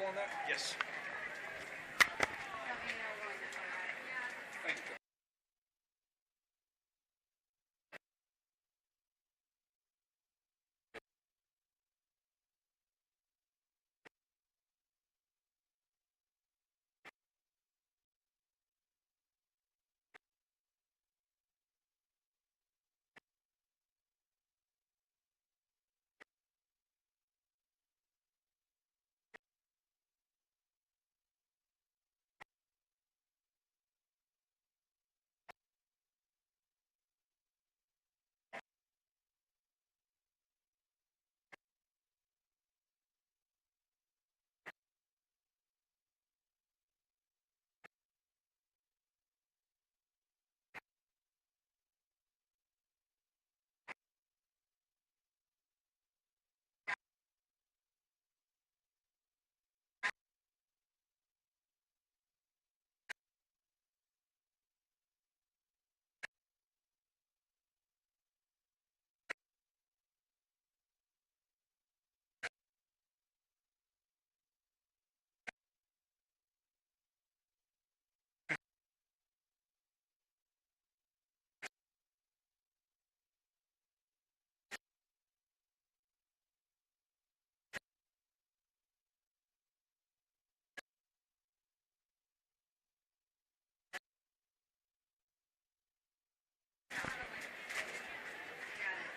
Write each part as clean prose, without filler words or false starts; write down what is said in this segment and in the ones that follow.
approval on that? Yes. Thank you.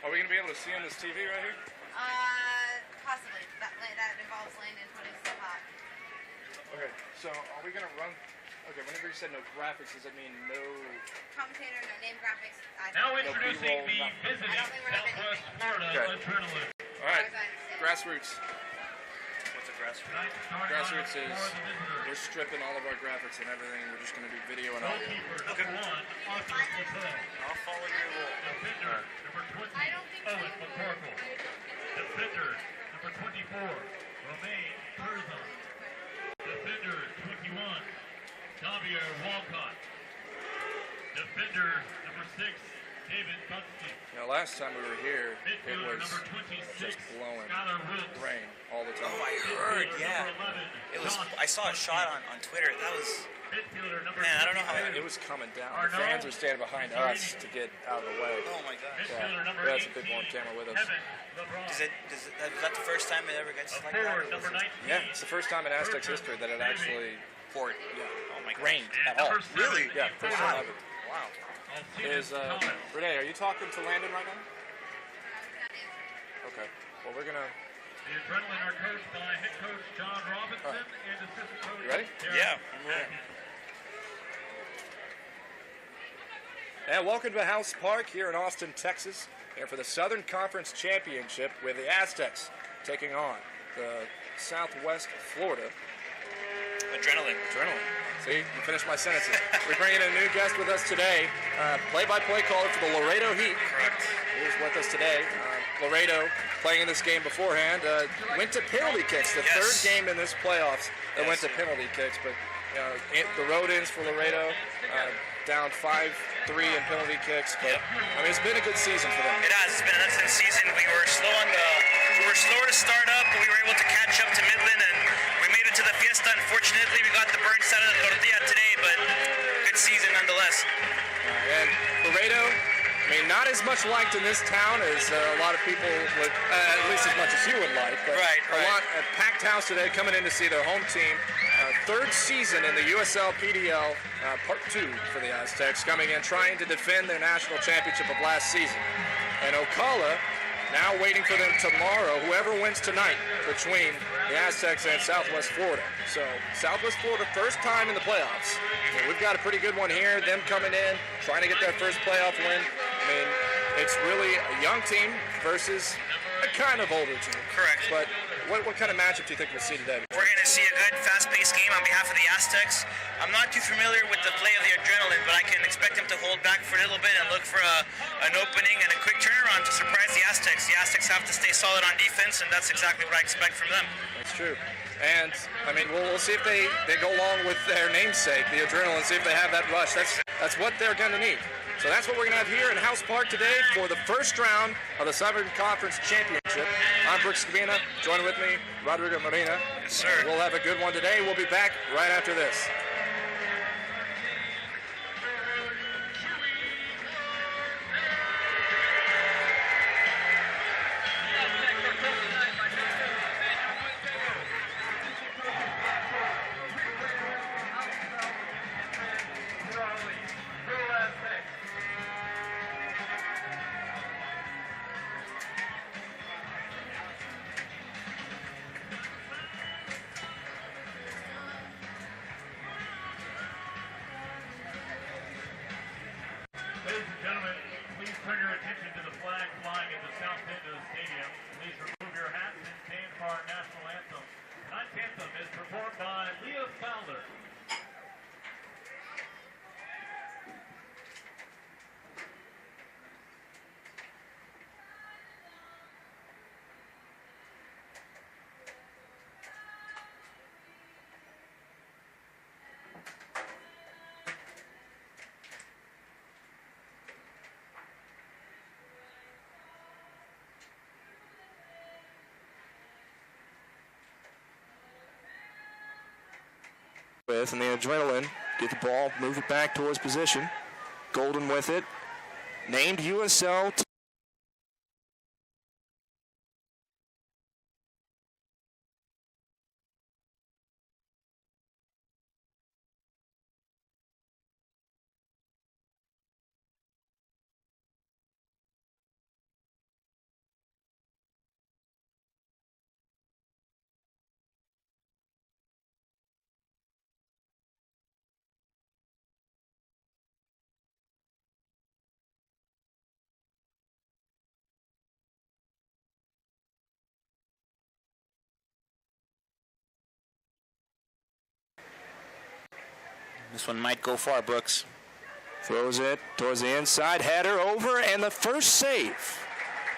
Are we going to be able to see on this TV right here? Possibly. That involves Landon putting stuff on. Okay, so are we going to run... Okay, whenever you said no graphics, does that mean no... Commentator, no name graphics. Now introducing the visiting Southwest Florida Adrenaline. All right, grassroots. What's a grassroots? Grassroots is we're stripping all of our graphics and everything. We're just going to do video and audio. Okay. I'll follow your rule. Defender number 20, Owen McCorkle. Defender number 24, Romain Curzon. Defender 21, Javier Walcott. Defender number 6, David Bunsky. Now, last time we were here, it Midfielder was number 26, just blowing Skylar Wilkes. rain all the time. Oh, I heard, yeah. It was. I saw a shot on Twitter. That was. Midfielder number Man, I don't know how. It was coming down. The fans were standing behind us to get out of the way. Oh my God. Yeah, we had some people on camera with us. Was that the first time it ever gets like that? Or was it- Yeah, it's the first time in Aztecs history that it actually poured. yeah, Oh my God. rained at all. Really? Yeah, first time ever. Wow. Is Renee, are you talking to Landon right now? Okay. Well, we're gonna. The Adrenaline are coached by head coach John Robinson and assistant coach. You ready? Yeah. I'm ready. And welcome to House Park here in Austin, Texas, here for the Southern Conference Championship with the Aztecs taking on the Southwest Florida Adrenaline. See, you finished my sentences. We're bringing in a new guest with us today, play-by-play caller for the Laredo Heat. Correct. He is with us today. Laredo, playing in this game beforehand, went to penalty kicks. The third game in this playoffs that went to penalty kicks, but the road ends for Laredo. Down 5-3 in penalty kicks, but I mean it's been a good season for them. It has. It's been an excellent season. We were slower to start up, but we were able to catch up to Midland, and we made it to the Fiesta. Unfortunately, we got the burnt side of the tortilla today, but good season nonetheless. And Laredo, I mean, not as much liked in this town as a lot of people would, at least as much as you would like. But Right. A packed house today, coming in to see their home team. Third season in the USL PDL, Part 2 for the Aztecs, coming in trying to defend their national championship of last season. And Ocala now waiting for them tomorrow, whoever wins tonight, between the Aztecs and Southwest Florida. So Southwest Florida, first time in the playoffs. So we've got a pretty good one here, them coming in, trying to get that first playoff win. I mean, it's really a young team versus a kind of older team. Correct. But what kind of matchup do you think we'll see today? We're going to see a good, fast-paced game on behalf of the Aztecs. I'm not too familiar with the play of the Adrenaline, but I can expect them to hold back for a little bit and look for an opening and a quick turnaround to surprise the Aztecs. The Aztecs have to stay solid on defense, and that's exactly what I expect from them. That's true. And, I mean, we'll see if they go along with their namesake, the Adrenaline, see if they have that rush. That's what they're going to need. So that's what we're going to have here in House Park today for the first round of the Southern Conference Championship. Championship. I'm Brooks Cabina. Joining with me, Rodrigo Marina. Yes, sir. We'll have a good one today. We'll be back right after this. Ladies and gentlemen, please turn your attention to the flag flying at the south end of the stadium. Please remove your hats and stand for our national anthem. Tonight's anthem is performed by Leah Fowler. And the Adrenaline get the ball, move it back towards position. Golden with it. Named USL. This one might go far, Brooks. Throws it towards the inside, header over, and the first save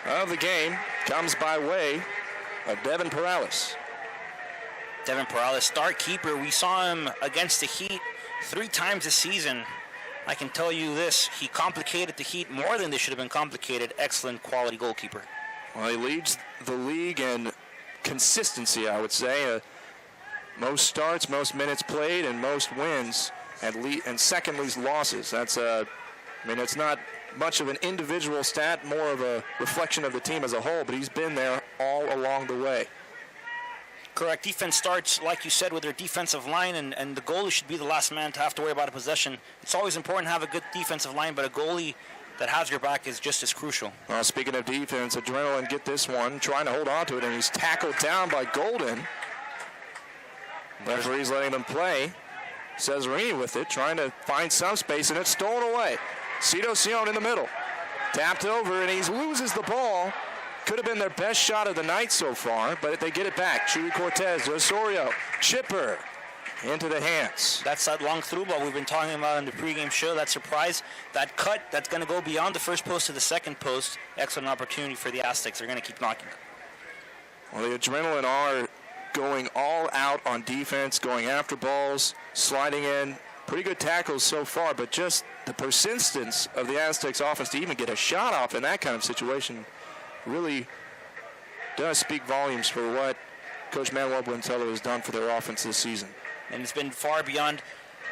of the game comes by way of Devin Perales. Devin Perales, star keeper. We saw him against the Heat 3 times this season. I can tell you this, he complicated the Heat more than they should have been complicated. Excellent quality goalkeeper. Well, he leads the league in consistency, I would say. Most starts, most minutes played, and most wins, and second least losses. That's it's not much of an individual stat, more of a reflection of the team as a whole, but he's been there all along the way. Correct. Defense starts, like you said, with their defensive line, and the goalie should be the last man to have to worry about a possession. It's always important to have a good defensive line, but a goalie that has your back is just as crucial. Well, speaking of defense, Adrenaline get this one, trying to hold on to it, and he's tackled down by Golden. Referee's letting them play. Cesarini with it, trying to find some space, and it's stolen away. Cito Sion in the middle. Tapped over, and he loses the ball. Could have been their best shot of the night so far, but they get it back. Chuy Cortez, Osorio, chipper into the hands. That's that long through ball we've been talking about in the pregame show. That surprise, that cut, that's going to go beyond the first post to the second post. Excellent opportunity for the Aztecs. They're going to keep knocking. Well, the Adrenaline are going all out on defense, going after balls, sliding in. Pretty good tackles so far, but just the persistence of the Aztecs offense to even get a shot off in that kind of situation really does speak volumes for what Coach Manuel Buentello has done for their offense this season. And it's been far beyond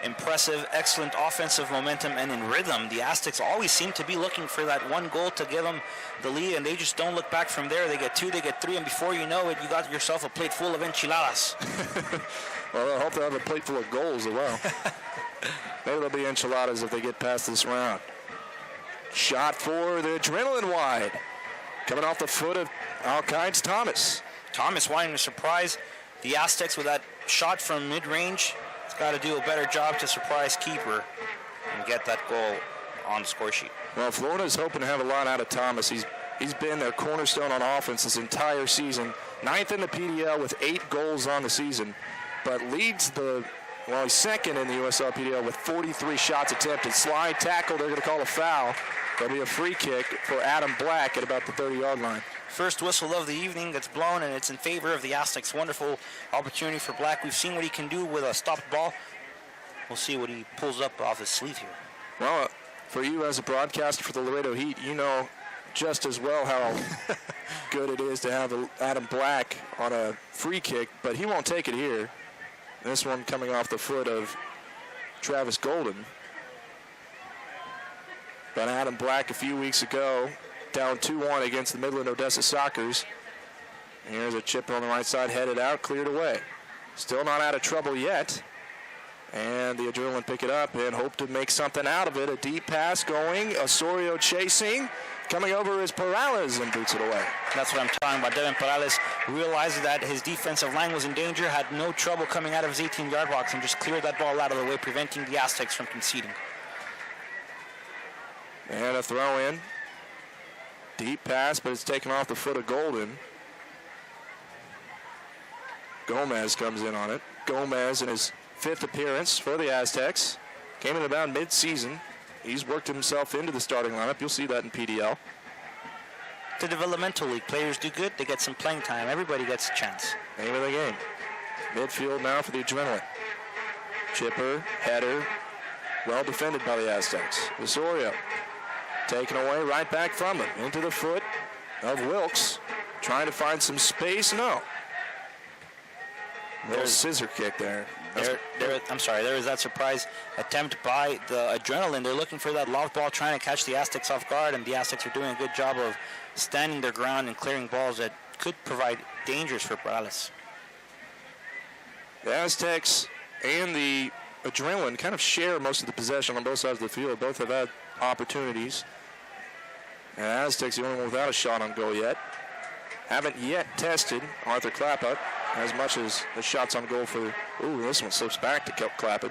impressive, excellent offensive momentum and in rhythm. The Aztecs always seem to be looking for that one goal to give them the lead, and they just don't look back from there. They get 2, they get 3, and before you know it, you got yourself a plate full of enchiladas. Well, I hope they'll have a plate full of goals as well. Maybe there'll be enchiladas if they get past this round. Shot for the Adrenaline wide. Coming off the foot of Alkides Thomas. Thomas wanting to surprise the Aztecs with that shot from mid-range. He's got to do a better job to surprise keeper and get that goal on the score sheet. Well, Florida's hoping to have a lot out of Thomas. He's been their cornerstone on offense this entire season. 9th in the PDL with 8 goals on the season, but leads he's second in the USL PDL with 43 shots attempted. Slide tackle, they're going to call a foul. There'll be a free kick for Adam Black at about the 30-yard line. First whistle of the evening gets blown, and it's in favor of the Aztecs. Wonderful opportunity for Black. We've seen what he can do with a stopped ball. We'll see what he pulls up off his sleeve here. Well, for you as a broadcaster for the Laredo Heat, you know just as well how good it is to have Adam Black on a free kick, but he won't take it here. This one coming off the foot of Travis Golden. But Adam Black a few weeks ago, down 2-1 against the Midland Odessa Sockers. Here's a chip on the right side, headed out, cleared away. Still not out of trouble yet. And the Adrenaline pick it up and hope to make something out of it. A deep pass going, Osorio chasing. Coming over is Perales and boots it away. That's what I'm talking about. Devin Perales realized that his defensive line was in danger, had no trouble coming out of his 18-yard box, and just cleared that ball out of the way, preventing the Aztecs from conceding. And a throw in. Deep pass, but it's taken off the foot of Golden. Gomez comes in on it. Gomez in his 5th appearance for the Aztecs. Came in about mid-season. He's worked himself into the starting lineup. You'll see that in PDL. The developmental league. Players do good, they get some playing time. Everybody gets a chance. Name of the game. Midfield now for the Adrenaline. Chipper, header, well defended by the Aztecs. Osorio taken away right back from him. Into the foot of Wilkes. Trying to find some space. No. Little scissor kick there. There was that surprise attempt by the Adrenaline. They're looking for that loft ball, trying to catch the Aztecs off guard, and the Aztecs are doing a good job of standing their ground and clearing balls that could provide dangers for Perales. The Aztecs and the Adrenaline kind of share most of the possession on both sides of the field. Both have had opportunities. And Aztecs the only one without a shot on goal yet. Haven't yet tested Arthur Clappett as much as the shots on goal for, this one slips back to Clappett.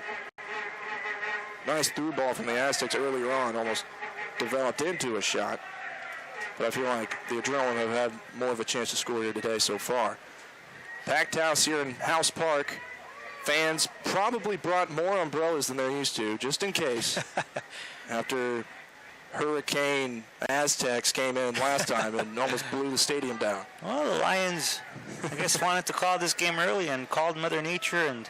Nice through ball from the Aztecs earlier on, almost developed into a shot. But I feel like the Adrenaline have had more of a chance to score here today so far. Packed house here in House Park. Fans probably brought more umbrellas than they're used to, just in case. After Hurricane Aztecs came in last time and almost blew the stadium down. Well, the Lions, I guess, wanted to call this game early and called Mother Nature, and,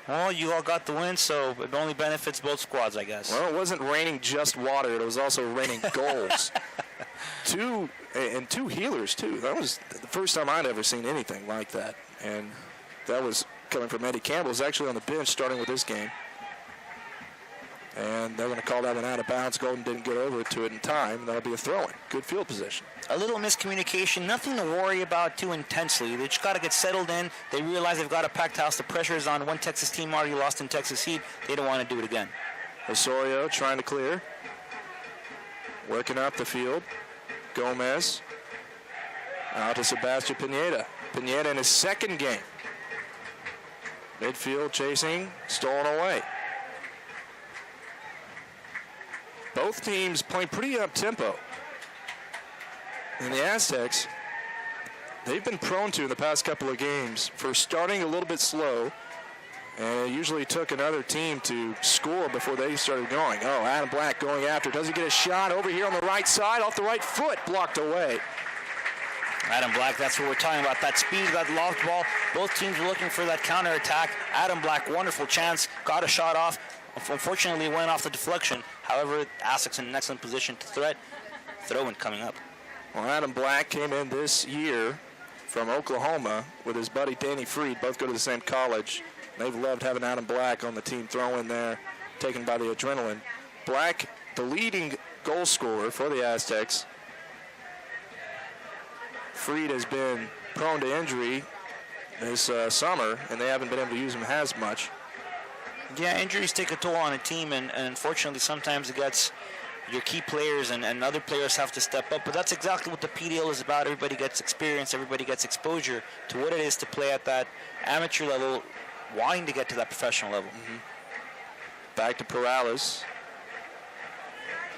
well, you all got the win, so it only benefits both squads, I guess. Well, it wasn't raining just water. It was also raining goals. Two healers, too. That was the first time I'd ever seen anything like that. And that was coming from Eddie Campbell. He's actually on the bench starting with this game. And they're going to call that one out of bounds. Golden didn't get over to it in time. That'll be a throw-in. Good field position. A little miscommunication. Nothing to worry about too intensely. They just got to get settled in. They realize they've got a packed house. The pressure is on. One Texas team already lost in Texas Heat. They don't want to do it again. Osorio trying to clear. Working up the field. Gomez. Out to Sebastian Pineda. Pineda in his 2nd game. Midfield chasing. Stolen away. Both teams playing pretty up-tempo. And the Aztecs, they've been prone to in the past couple of games for starting a little bit slow. And it usually took another team to score before they started going. Oh, Adam Black going after. Does he get a shot over here on the right side? Off the right foot, blocked away. Adam Black, that's what we're talking about. That speed, that loft ball. Both teams were looking for that counterattack. Adam Black, wonderful chance. Got a shot off. Unfortunately, went off the deflection. However, Aztecs in an excellent position to threat. Throw-in coming up. Well, Adam Black came in this year from Oklahoma with his buddy Danny Freed. Both go to the same college. They've loved having Adam Black on the team throw-in there, taken by the Adrenaline. Black, the leading goal scorer for the Aztecs. Freed has been prone to injury this summer, and they haven't been able to use him as much. Yeah, injuries take a toll on a team, and unfortunately sometimes it gets your key players and other players have to step up. But that's exactly what the PDL is about. Everybody gets experience, everybody gets exposure to what it is to play at that amateur level, wanting to get to that professional level. Back to Perales.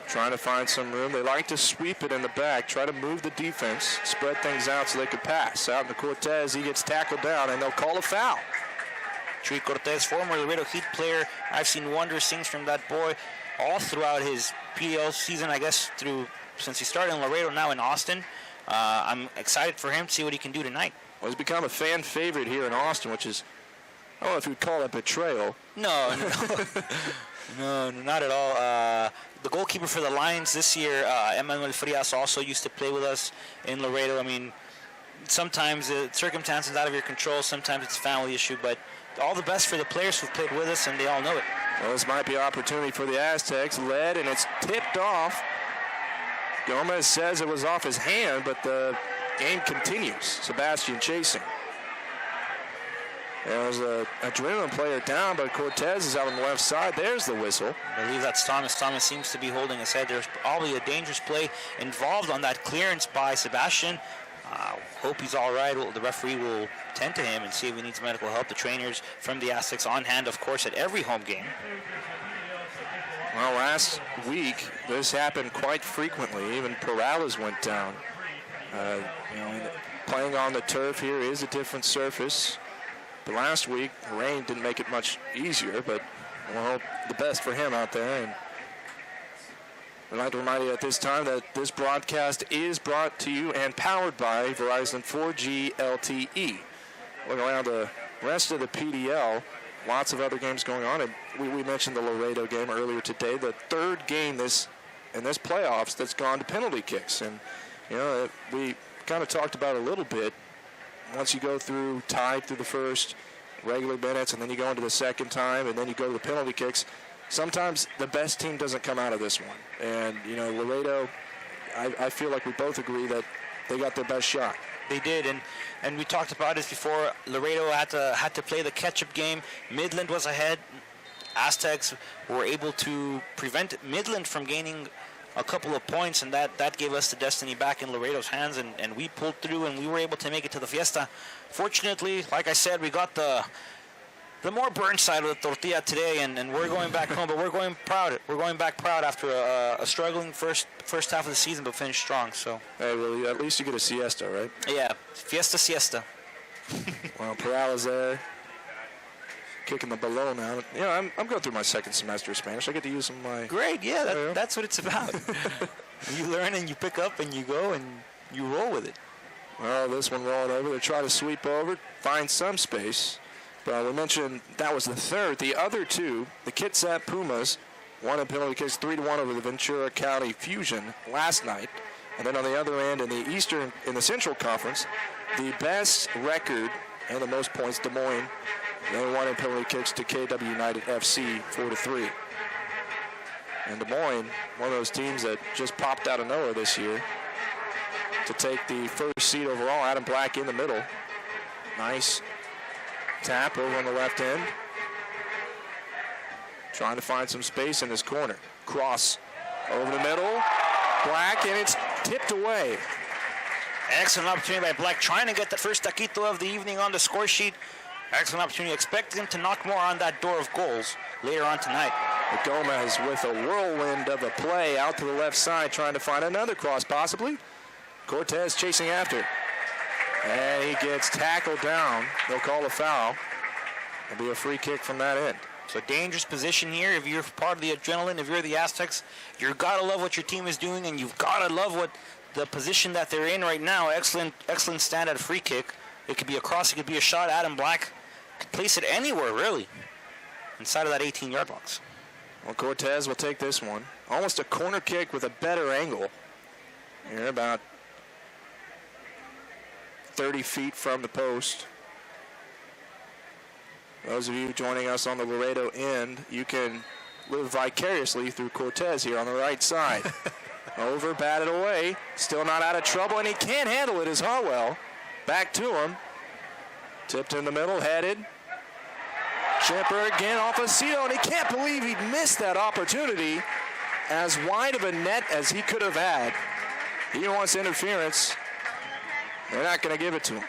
Trying to find some room. They like to sweep it in the back, try to move the defense, spread things out so they could pass. Out in the Cortez, he gets tackled down, and they'll call a foul. Tree Cortez, former Laredo Heat player. I've seen wondrous things from that boy all throughout his PDL season, I guess, since he started in Laredo, now in Austin. I'm excited for him to see what he can do tonight. Well, he's become a fan favorite here in Austin, which is, I don't know if you'd call it betrayal. No. No, not at all. The goalkeeper for the Lions this year, Emmanuel Frias, also used to play with us in Laredo. I mean, sometimes the circumstances out of your control, sometimes it's a family issue, but all the best for the players who've played with us, and they all know it. Well, this might be an opportunity for the Aztecs. Led, and it's tipped off. Gomez says it was off his hand, but the game continues. Sebastian chasing. There's an adrenaline player down, but Cortez is out on the left side. There's the whistle. I believe that's Thomas. Thomas seems to be holding his head. There's probably a dangerous play involved on that clearance by Sebastian. Hope he's all right. Well, the referee will tend to him and see if he needs medical help. The trainers from the Aztecs on hand, of course, at every home game. Well, last week, this happened quite frequently. Even Perales went down. Playing on the turf here is a different surface. But last week, the rain didn't make it much easier, but we'll hope the best for him out there. And I'd like to remind you at this time that this broadcast is brought to you and powered by Verizon 4G LTE. Looking around the rest of the PDL, lots of other games going on. And we mentioned the Laredo game earlier today, the third game in this playoffs that's gone to penalty kicks. And, we kind of talked about it a little bit. Once you go tied through the first regular minutes, and then you go into the second time, and then you go to the penalty kicks, sometimes the best team doesn't come out of this one. And, Laredo, I feel like we both agree that they got their best shot. They did, and we talked about this before. Laredo had to play the catch-up game. Midland was ahead. Aztecs were able to prevent Midland from gaining a couple of points, and that gave us the destiny back in Laredo's hands, and we pulled through, and we were able to make it to the fiesta. Fortunately, like I said, we got the more burnt side of the tortilla today, and we're going back home, but we're going proud. We're going back proud after a struggling first half of the season, but finished strong. So. Hey, well, at least you get a siesta, right? Yeah, fiesta siesta. Well, Perales there, kicking the below now. I'm going through my second semester of Spanish. I get to use some of my... Great, yeah, that's what it's about. You learn and you pick up and you go and you roll with it. Well, this one rolling over. They try to sweep over, find some space. But we mentioned that was the third. The other two, the Kitsap Pumas, won in penalty kicks 3-1 over the Ventura County Fusion last night. And then on the other end, in the Central Conference, the best record and the most points, Des Moines. They won in penalty kicks to KW United FC 4-3. And Des Moines, one of those teams that just popped out of nowhere this year to take the first seed overall. Adam Black in the middle. Nice tap over on the left end. Trying to find some space in his corner. Cross over the middle. Black, and it's tipped away. Excellent opportunity by Black, trying to get the first taquito of the evening on the score sheet. Excellent opportunity. Expect him to knock more on that door of goals later on tonight. Gomez with a whirlwind of a play out to the left side, trying to find another cross possibly. Cortez chasing after. And he gets tackled down. They'll call a foul. It'll be a free kick from that end. So dangerous position here. If you're part of the adrenaline, if you're the Aztecs, you've got to love what your team is doing, and you've got to love what the position that they're in right now. Excellent stand at a free kick. It could be a cross, it could be a shot. Adam Black could place it anywhere, really, inside of that 18-yard box. Well, Cortez will take this one. Almost a corner kick with a better angle. Here, about 30 feet from the post. Those of you joining us on the Laredo end, you can live vicariously through Cortez here on the right side. Over, batted away, still not out of trouble, and he can't handle it as Harwell. Back to him. Tipped in the middle, headed. Chipper again off of Cito, and he can't believe he missed that opportunity. As wide of a net as he could have had. He wants interference. They're not going to give it to him.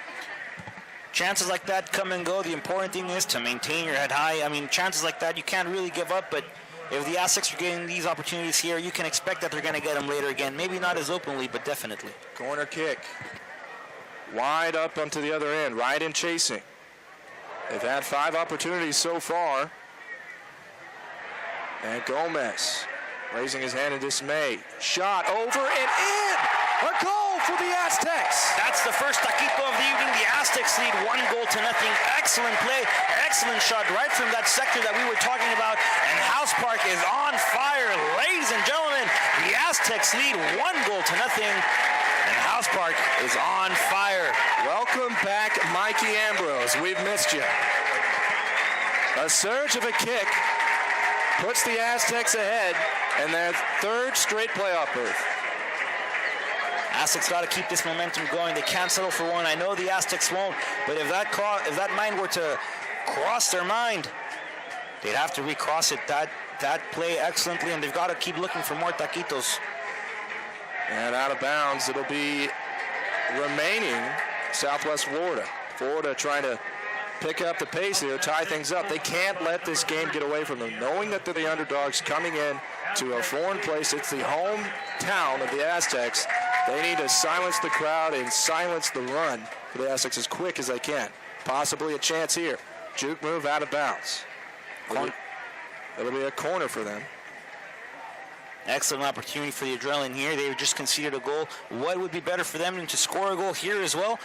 Chances like that come and go. The important thing is to maintain your head high. I mean, chances like that, you can't really give up, but if the Aztecs are getting these opportunities here, you can expect that they're going to get them later again. Maybe not as openly, but definitely. Corner kick. Wide up onto the other end, right in chasing. They've had 5 opportunities so far. And Gomez raising his hand in dismay. Shot over and in! A goal for the Aztecs. That's the first taquito of the evening. The Aztecs lead 1-0. Excellent play, excellent shot right from that sector that we were talking about. And House Park is on fire. Ladies and gentlemen, the Aztecs lead 1-0. And House Park is on fire. Welcome back, Mikey Ambrose. We've missed you. A surge of a kick puts the Aztecs ahead in their third straight playoff berth. Aztecs got to keep this momentum going. They can't settle for one. I know the Aztecs won't, but if that mind were to cross their mind, they'd have to recross it. That play excellently, and they've got to keep looking for more taquitos. And out of bounds, it'll be remaining Southwest Florida. Florida trying to pick up the pace here, tie things up. They can't let this game get away from them. Knowing that they're the underdogs coming in to a foreign place, it's the hometown of the Aztecs. They need to silence the crowd and silence the run for the Aztecs as quick as they can. Possibly a chance here. Juke move out of bounds. It'll be a corner for them. Excellent opportunity for the Adrenaline here. They've just conceded a goal. What would be better for them than to score a goal here as well?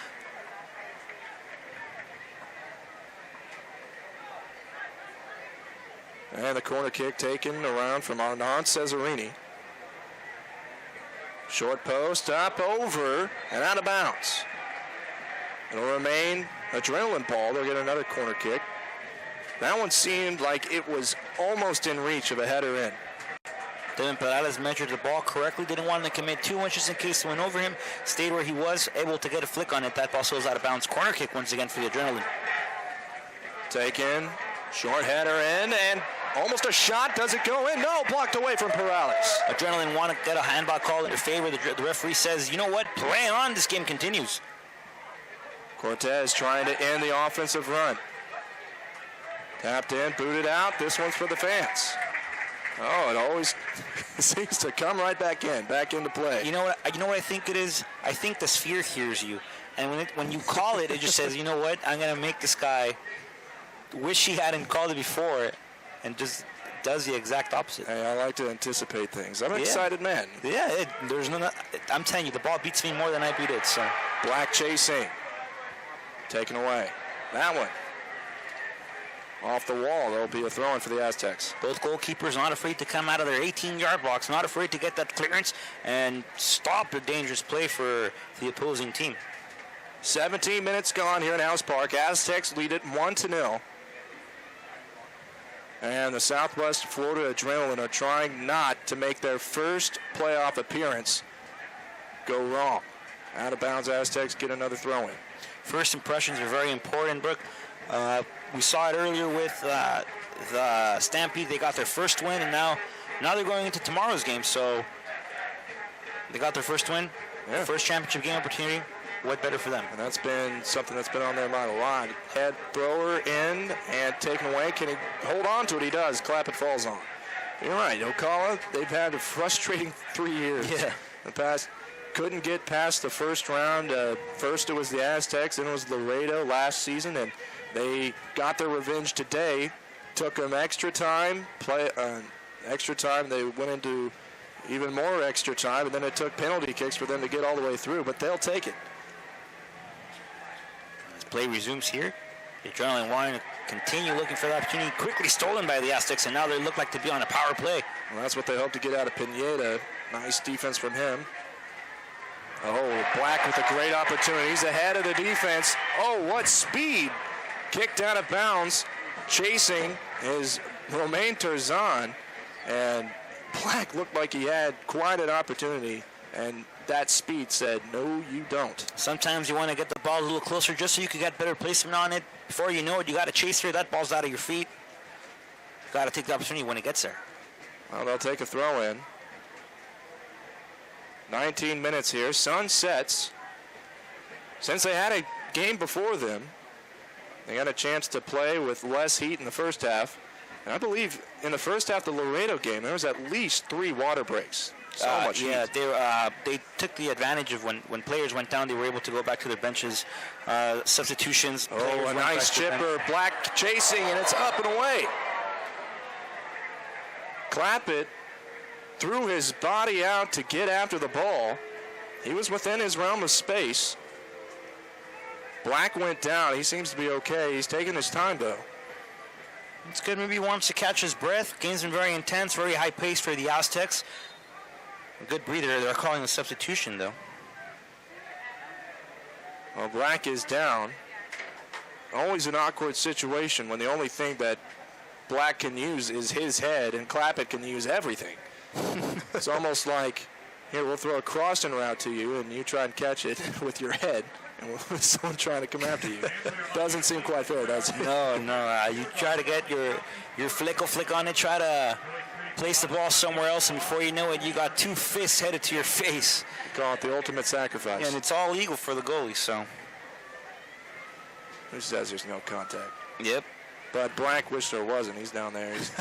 And the corner kick taken around from Arnaud Cesarini. Short post, up, over, and out of bounds. It'll remain Adrenaline ball. They'll get another corner kick. That one seemed like it was almost in reach of a header in. Devin Perales measured the ball correctly. Didn't want to commit too much just in case it went over him. Stayed where he was, able to get a flick on it. That ball goes out of bounds. Corner kick once again for the Adrenaline. Taken, short header in, and almost a shot. Does it go in? No, blocked away from Perales. Adrenaline want to get a handball call in their favor. The referee says, you know what, play on. This game continues. Cortez trying to end the offensive run. Tapped in, booted out. This one's for the fans. Oh, it always seems to come right back into play. You know what I think it is? I think the sphere hears you. And when you call it, it just says, you know what, I'm going to make this guy wish he hadn't called it before, and just does the exact opposite. Hey, I like to anticipate things. I'm an excited man. Yeah, I'm telling you, the ball beats me more than I beat it. So Black chasing. Taken away. That one. Off the wall. There'll be a throw-in for the Aztecs. Both goalkeepers not afraid to come out of their 18-yard box, not afraid to get that clearance and stop the dangerous play for the opposing team. 17 minutes gone here in House Park. Aztecs lead it 1-0. And the Southwest Florida Adrenaline are trying not to make their first playoff appearance go wrong. Out of bounds, Aztecs get another throw-in. First impressions are very important, Brooke. We saw it earlier with the Stampede. They got their first win, and now they're going into tomorrow's game. So they got their first win, first championship game opportunity. What better for them? And that's been something that's been on their mind a lot. Head thrower in and taken away. Can he hold on to it? He does. Clap, it falls on. You're right, Ocala. They've had a frustrating 3 years. Yeah. In the past, couldn't get past the first round. First it was the Aztecs, then it was Laredo last season, and they got their revenge today. Took them extra time. They went into even more extra time, and then it took penalty kicks for them to get all the way through, but they'll take it. As play resumes here, the Adrenaline wanting to continue looking for the opportunity. Quickly stolen by the Aztecs, and now they look like to be on a power play. Well, that's what they hope to get out of Pineda. Nice defense from him. Oh, Black with a great opportunity. He's ahead of the defense. Oh, what speed. Kicked out of bounds. Chasing is Romain Tarzan. And Black looked like he had quite an opportunity. And that speed said, no, you don't. Sometimes you want to get the ball a little closer just so you can get better placement on it. Before you know it, you got to chase her. That ball's out of your feet. Got to take the opportunity when it gets there. Well, they'll take a throw in. 19 minutes here. Sun sets. Since they had a game before them, they got a chance to play with less heat in the first half. And I believe in the first half of the Laredo game, there was at least 3 water breaks. So much heat. Yeah, they took the advantage of when players went down, they were able to go back to their benches. Substitutions. Oh, a nice chipper. Black chasing, and it's up and away. Clappett threw his body out to get after the ball, He was within his realm of space. Black went down. He seems to be okay. He's taking his time, though. It's good. Maybe he wants to catch his breath. Game's been very intense, very high pace for the Aztecs. A good breather. They're calling a substitution, though. Well, Black is down. Always an awkward situation when the only thing that Black can use is his head, and Clappett can use everything. It's almost like, here, we'll throw a crossing route to you, and you try and catch it with your head, and with someone trying to come after you. Doesn't seem quite fair, does it? No. You try to get your flick on it, try to place the ball somewhere else, and before you know it, you got two fists headed to your face. Call it the ultimate sacrifice. And it's all legal for the goalie, so. Who says there's no contact? Yep. But Black wished there wasn't. He's down there. He's,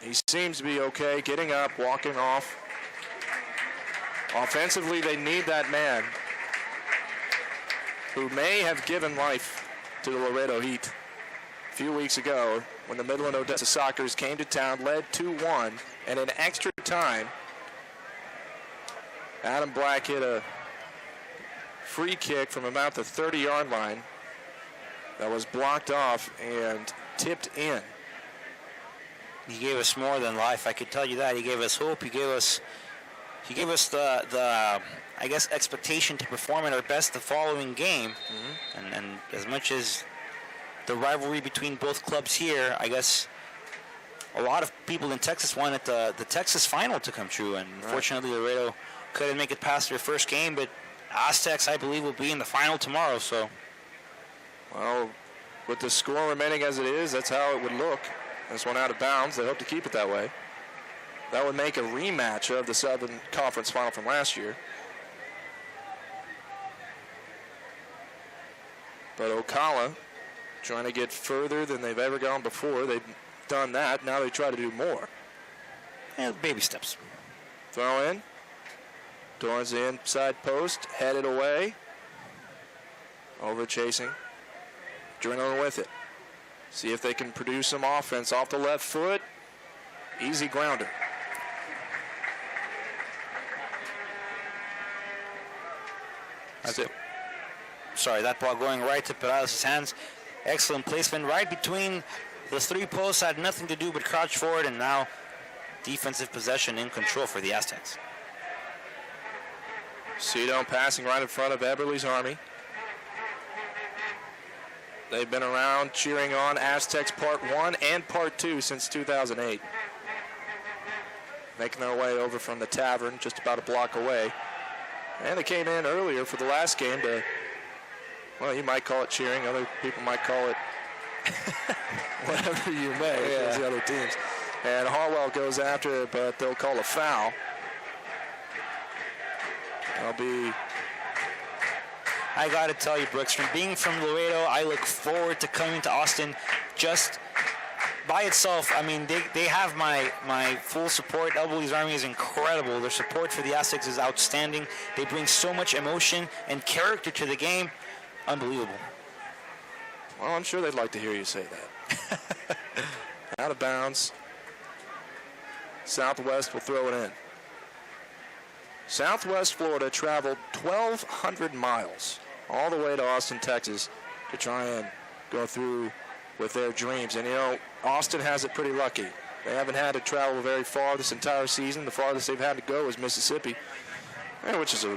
he seems to be okay, getting up, walking off. Offensively, they need that man who may have given life to the Laredo Heat a few weeks ago when the Midland Odessa Sockers came to town, led 2-1, and in extra time, Adam Black hit a free kick from about the 30-yard line that was blocked off and tipped in. He gave us more than life, I could tell you that. He gave us hope. He gave us the I guess expectation to perform at our best the following game. Mm-hmm. And as much as the rivalry between both clubs here, I guess a lot of people in Texas wanted the Texas final to come true, and unfortunately Laredo couldn't make it past their first game, but Aztecs, I believe, will be in the final tomorrow. So, well, with the score remaining as it is, that's how it would look. This one out of bounds. They hope to keep it that way. That would make a rematch of the Southern Conference Final from last year. But Ocala trying to get further than they've ever gone before. They've done that. Now they try to do more. Yeah, baby steps. Throw in. Towards the inside post. Headed away. Over chasing. Adrenaline with it. See if they can produce some offense off the left foot. Easy grounder. That's it. Sorry, that ball going right to Perales' hands. Excellent placement right between the three posts. Had nothing to do but crouch forward, and now defensive possession in control for the Aztecs. Cedone passing right in front of Eberle's Army. They've been around cheering on Aztecs Part 1 and Part 2 since 2008. Making their way over from the tavern just about a block away. And they came in earlier for the last game to, well, you might call it cheering. Other people might call it whatever you may, as the other teams. And Harwell goes after it, but they'll call a foul. That'll be... I got to tell you, Brooks, from being from Laredo, I look forward to coming to Austin. Just by itself, I mean, they have my full support. Eberle's Army is incredible. Their support for the Aztecs is outstanding. They bring so much emotion and character to the game. Unbelievable. Well, I'm sure they'd like to hear you say that. Out of bounds. Southwest will throw it in. Southwest Florida traveled 1,200 miles all the way to Austin, Texas to try and go through with their dreams. And, you know, Austin has it pretty lucky. They haven't had to travel very far this entire season. The farthest they've had to go is Mississippi, which is a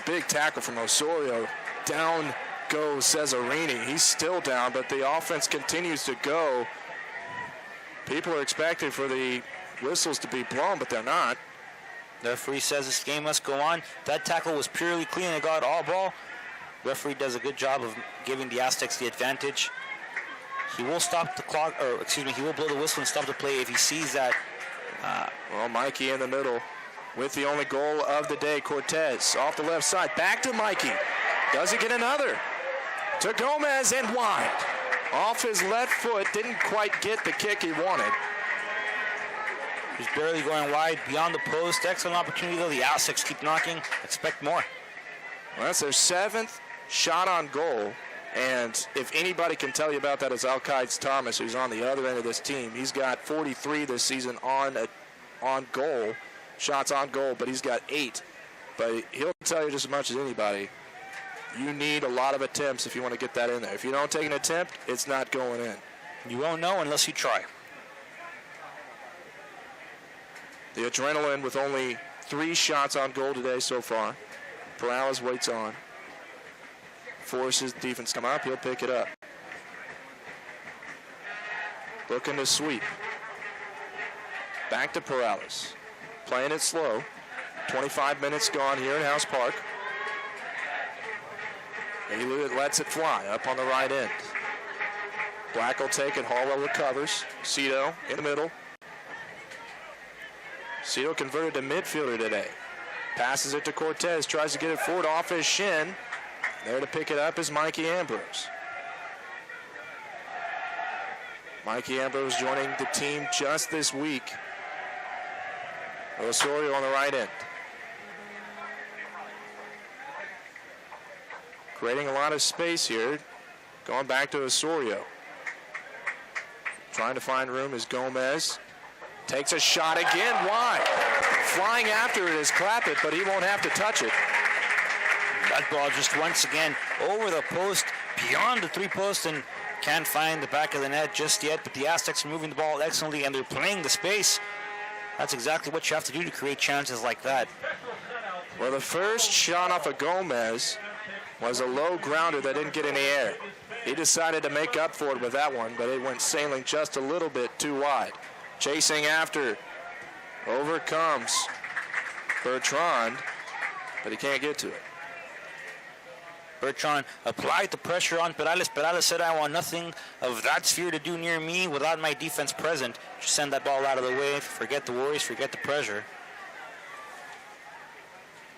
big tackle from Osorio. Down goes Cesarini. He's still down, but the offense continues to go. People are expecting for the whistles to be blown, but they're not. The referee says this game must go on. That tackle was purely clean and got all ball. Referee does a good job of giving the Aztecs the advantage. He will stop the clock, he will blow the whistle and stop the play if he sees that. Well, Mikey in the middle with the only goal of the day. Cortez off the left side. Back to Mikey. Does he get another? To Gomez and wide. Off his left foot. Didn't quite get the kick he wanted. He's barely going wide beyond the post. Excellent opportunity, though. The Aztecs keep knocking. Expect more. Well, that's their 7th shot on goal. And if anybody can tell you about that, it's Alkides Thomas, who's on the other end of this team. He's got 43 this season on goal, shots on goal, but he's got 8 But he'll tell you just as much as anybody, you need a lot of attempts if you want to get that in there. If you don't take an attempt, it's not going in. You won't know unless you try. The Adrenaline with only 3 shots on goal today so far. Perales waits on. Forces defense come up. He'll pick it up. Looking to sweep. Back to Perales. Playing it slow. 25 minutes gone here at House Park. He lets it fly up on the right end. Black will take it. Hallwell recovers. Cito in the middle. Cito converted to midfielder today. Passes it to Cortez. Tries to get it forward off his shin. There to pick it up is Mikey Ambrose. Mikey Ambrose joining the team just this week. Osorio on the right end. Creating a lot of space here. Going back to Osorio. Trying to find room is Gomez. Takes a shot again. Wide. Flying after it is Clappett, but he won't have to touch it. That ball just once again over the post, beyond the 3-post, and can't find the back of the net just yet. But the Aztecs are moving the ball excellently, and they're playing the space. That's exactly what you have to do to create chances like that. Well, the first shot off of Gomez was a low grounder that didn't get in the air. He decided to make up for it with that one, but it went sailing just a little bit too wide. Chasing after. Overcomes Bertrand, but he can't get to it. Bertrand applied the pressure on Perales. Perales said, I want nothing of that sphere to do near me without my defense present. Just send that ball out of the way. Forget the worries, forget the pressure.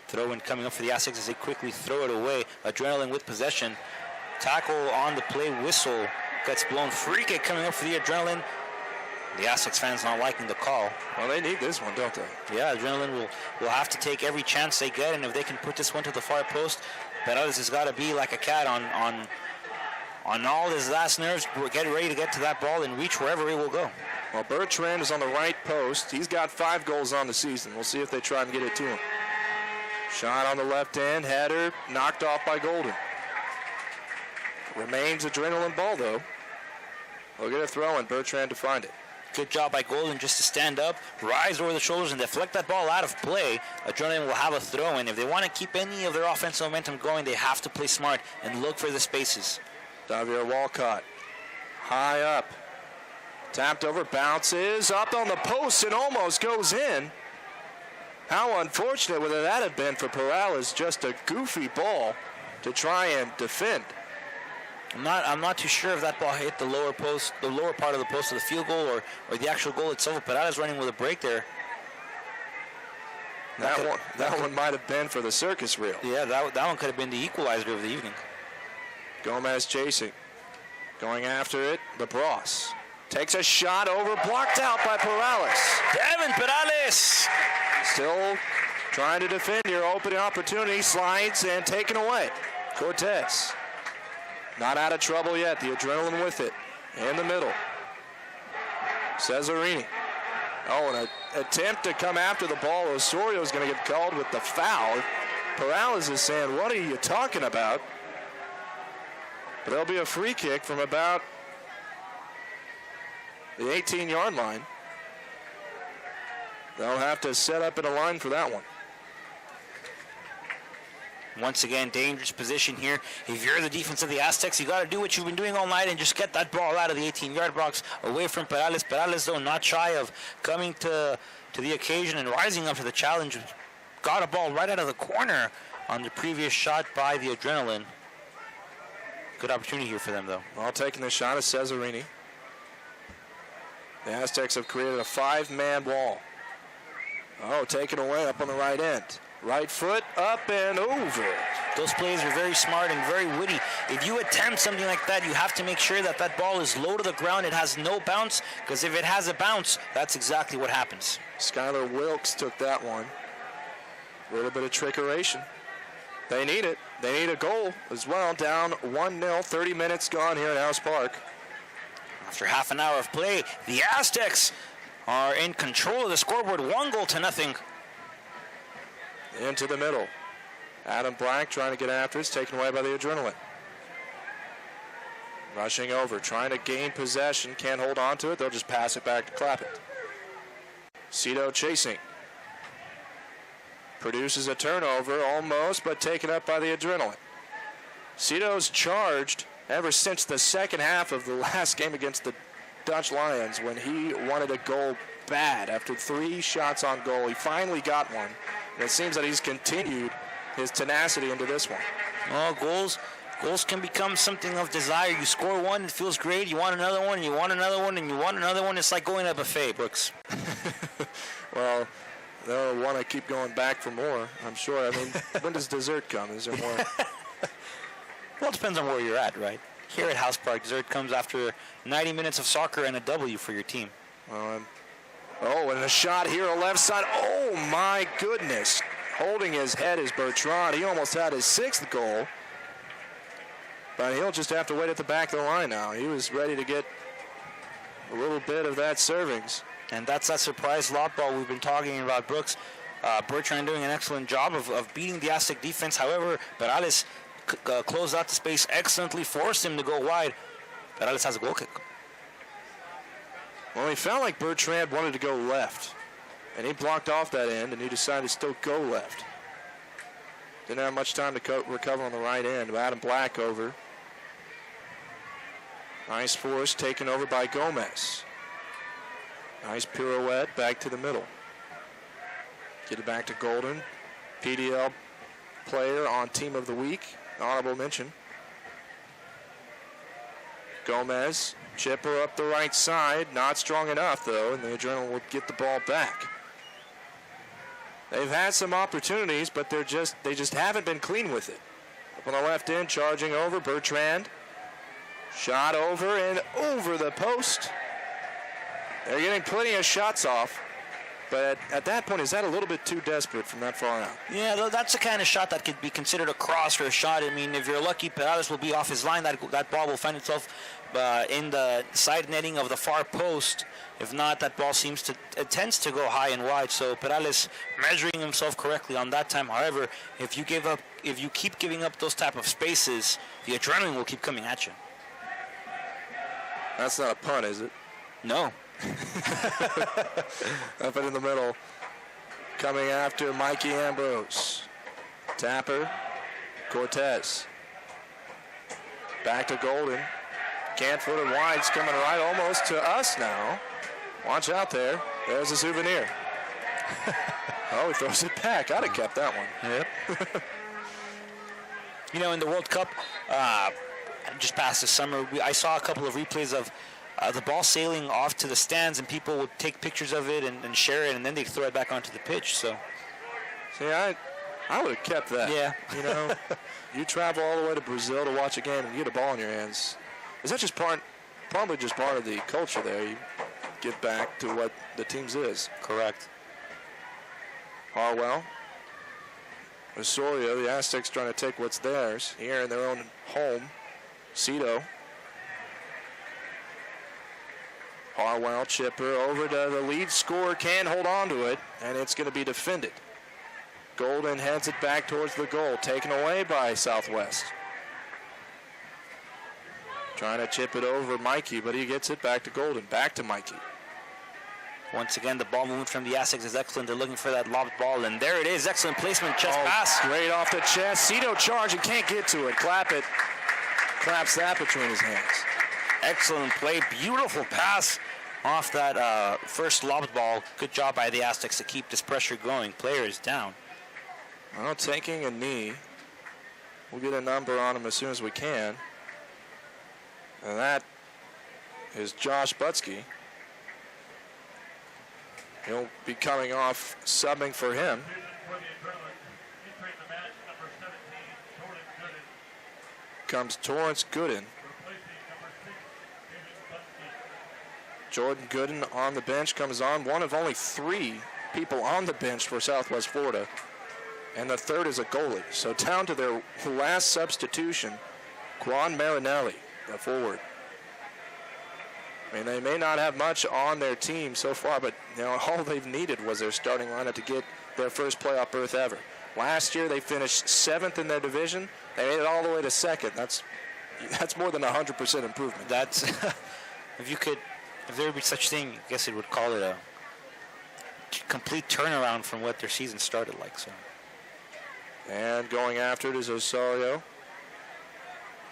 Throw-in coming up for the Aztecs as they quickly throw it away. Adrenaline with possession. Tackle on the play, whistle gets blown. Free kick coming up for the Adrenaline. The Aztecs fans not liking the call. Well, they need this one, don't they? Yeah, Adrenaline will have to take every chance they get, and if they can put this one to the far post, Perales has got to be like a cat on all his last nerves, get ready to get to that ball and reach wherever it will go. Well, Bertrand is on the right post. He's got 5 goals on the season. We'll see if they try and get it to him. Shot on the left end, header, knocked off by Golden. Remains Adrenaline ball, though. We'll get a throw in, Bertrand to find it. Good job by Golden just to stand up, rise over the shoulders, and deflect that ball out of play. Adrenaline will have a throw in. If they want to keep any of their offensive momentum going, they have to play smart and look for the spaces. Javier Walcott, high up. Tapped over, bounces, up on the post, and almost goes in. How unfortunate would that have been for Perales? Just a goofy ball to try and defend. I'm not too sure if that ball hit the lower post, the lower part of the post of the field goal, or the actual goal itself. Perales running with a break there. That one might have been for the circus reel. Yeah, that one could have been the equalizer of the evening. Gomez chasing, going after it. LaBrosse takes a shot over, blocked out by Perales. Devin Perales still trying to defend here. Open opportunity, slides and taken away. Cortez. Not out of trouble yet. The Adrenaline with it. In the middle. Cesarini. Oh, an attempt to come after the ball. Osorio is going to get called with the foul. Perales is saying, what are you talking about? But there'll be a free kick from about the 18-yard line. They'll have to set up in a line for that one. Once again, dangerous position here. If you're the defense of the Aztecs, you got to do what you've been doing all night and just get that ball out of the 18-yard box away from Perales. Perales, though, not shy of coming to the occasion and rising up to the challenge. Got a ball right out of the corner on the previous shot by the Adrenaline. Good opportunity here for them, though. Well, taking the shot is Cesarini. The Aztecs have created a 5-man wall. Oh, taken away up on the right end. Right foot up and over. Those plays are very smart and very witty. If you attempt something like that, you have to make sure that that ball is low to the ground. It has no bounce, because if it has a bounce, that's exactly what happens. Skylar Wilkes took that one. A little bit of trickeration. They need it. They need a goal as well. Down 1-0, 30 minutes gone here at House Park. After half an hour of play, the Aztecs are in control of the scoreboard, 1-0. into the middle. Adam Black trying to get after it. It's taken away by the Adrenaline. Rushing over, trying to gain possession. Can't hold on to it. They'll just pass it back to Clappett. Cito chasing. Produces a turnover almost, but taken up by the Adrenaline. Cito's charged ever since the second half of the last game against the Dutch Lions when he wanted a goal bad. After 3 shots on goal, he finally got one. And it seems that he's continued his tenacity into this one. Well, goals can become something of desire. You score one, it feels great. You want another one, and you want another one, and you want another one. It's like going to a buffet, Brooks. Well, they'll want to keep going back for more, I'm sure. I mean, when does dessert come? Is there more? Well, it depends on where you're at, right? Here at House Park, dessert comes after 90 minutes of soccer and a W for your team. Oh, and a shot here on the left side. Oh, my goodness. Holding his head is Bertrand. He almost had his 6th goal. But he'll just have to wait at the back of the line now. He was ready to get a little bit of that servings. And that's that surprise lob ball we've been talking about, Brooks. Bertrand doing an excellent job of beating the Aztec defense. However, Perales closed out the space excellently, forced him to go wide. Perales has a goal kick. Well, he felt like Bertrand wanted to go left. And he blocked off that end, and he decided to still go left. Didn't have much time to recover on the right end. Adam Black over. Nice force taken over by Gomez. Nice pirouette back to the middle. Get it back to Golden. PDL player on Team of the Week. Honorable mention. Gomez, chipper up the right side. Not strong enough, though, and the Adrenaline will get the ball back. They've had some opportunities, but they just haven't been clean with it. Up on the left end, charging over, Bertrand. Shot over and over the post. They're getting plenty of shots off, but at that point, is that a little bit too desperate from that far out? Yeah, that's the kind of shot that could be considered a cross or a shot. I mean, if you're lucky, Perales will be off his line. That ball will find itself in the side netting of the far post. If not, that ball it tends to go high and wide. So Perales measuring himself correctly on that time. However, if you keep giving up those type of spaces, the Adrenaline will keep coming at you. That's not a punt, is it? No. Up in the middle, coming after Mikey Ambrose. Tapper, Cortez. Back to Golden. Can't foot it wide. It's coming right almost to us now. Watch out there. There's a souvenir. Oh, he throws it back. I'd have kept that one. Yep. In the World Cup, just past this summer, I saw a couple of replays of the ball sailing off to the stands, and people would take pictures of it and share it, and then they'd throw it back onto the pitch. So, see, I would have kept that. Yeah. You travel all the way to Brazil to watch a game and you get a ball in your hands. Is that just probably just part of the culture there? You give back to what the team's is. Correct. Harwell. Osorio, the Aztecs trying to take what's theirs here in their own home. Cito. Harwell, chipper over to the lead scorer, can't hold on to it, and it's going to be defended. Golden heads it back towards the goal, taken away by Southwest. Trying to chip it over Mikey, but he gets it back to Golden, back to Mikey. Once again, the ball movement from the Aztecs is excellent. They're looking for that lobbed ball, and there it is. Excellent placement, chest pass. Great off the chest. Cito charging, can't get to it. Clappett claps that between his hands. Excellent play, beautiful pass off that first lobbed ball. Good job by the Aztecs to keep this pressure going. Player is down. Well, taking a knee. We'll get a number on him as soon as we can. And that is Josh Butsky. He'll be coming off, subbing for him. Comes Torrance Gooden. Jordan Gooden on the bench comes on. One of only 3 people on the bench for Southwest Florida. And the third is a goalie. So down to their last substitution, Juan Marinelli, the forward. I mean, they may not have much on their team so far, but all they've needed was their starting lineup to get their first playoff berth ever. Last year they finished 7th in their division. They made it all the way to 2nd. That's more than 100% improvement. That's if there would be such thing, I guess it would call it a complete turnaround from what their season started like. So. And going after it is Osorio.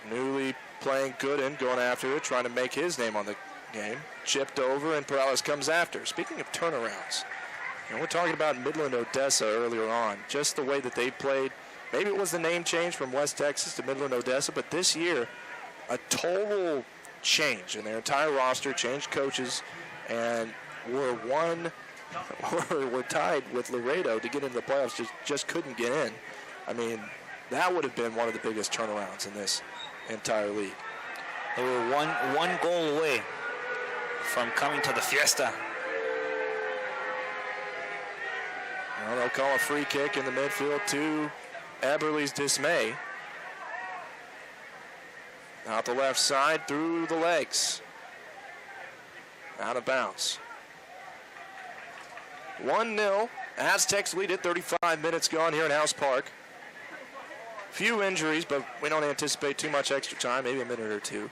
Newly playing Gooden, going after it, trying to make his name on the game. Chipped over, and Perales comes after. Speaking of turnarounds, and we're talking about Midland Odessa earlier on, just the way that they played. Maybe it was the name change from West Texas to Midland Odessa, but this year, a total change in their entire roster, changed coaches, and we're tied with Laredo to get into the playoffs, just couldn't get in. I mean, that would have been one of the biggest turnarounds in this entire league. They were one goal away from coming to the fiesta. Well, they'll call a free kick in the midfield to Eberle's dismay. Out the left side, through the legs. Out of bounds. 1-0. Aztecs lead it, 35 minutes gone here in House Park. Few injuries, but we don't anticipate too much extra time, maybe a minute or two.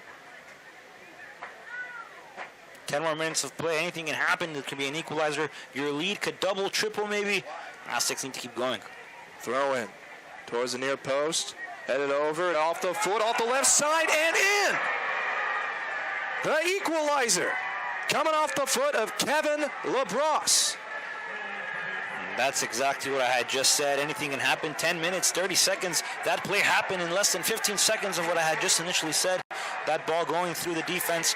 10 more minutes of play. Anything can happen. It could be an equalizer. Your lead could double, triple maybe. Aztecs need to keep going. Throw in towards the near post. Headed over, off the foot, off the left side, and in! The equalizer coming off the foot of Kevin LaBrosse. That's exactly what I had just said. Anything can happen. 10 minutes, 30 seconds. That play happened in less than 15 seconds of what I had just initially said. That ball going through the defense.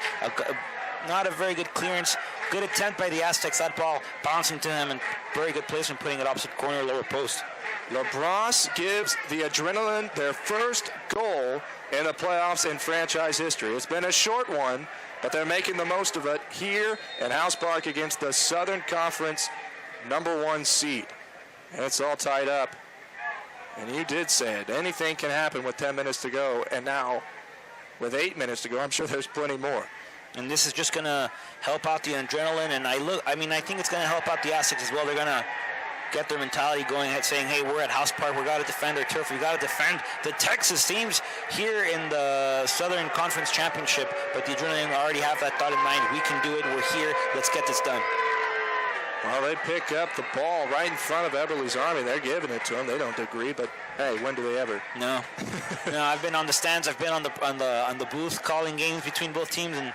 Not a very good clearance. Good attempt by the Aztecs. That ball bouncing to him, and very good placement, putting it opposite corner, lower post. LaBrosse gives the Adrenaline their first goal in the playoffs in franchise history. It's been a short one, but they're making the most of it here in House Park against the Southern Conference #1 seed. And it's all tied up. And you did say it. Anything can happen with 10 minutes to go. And now, with 8 minutes to go, I'm sure there's plenty more. And this is just going to help out the Adrenaline. And I think it's going to help out the Aztecs as well. They're going to get their mentality going ahead, saying, hey, we're at House Park. We got to defend our turf. We got to defend the Texas teams here in the Southern Conference Championship. But the Adrenaline already have that thought in mind. We can do it. We're here. Let's get this done. Well, they pick up the ball right in front of Eberle's Army. They're giving it to them. They don't agree, but hey, when do they ever? No. No, I've been on the stands. I've been on the booth calling games between both teams, and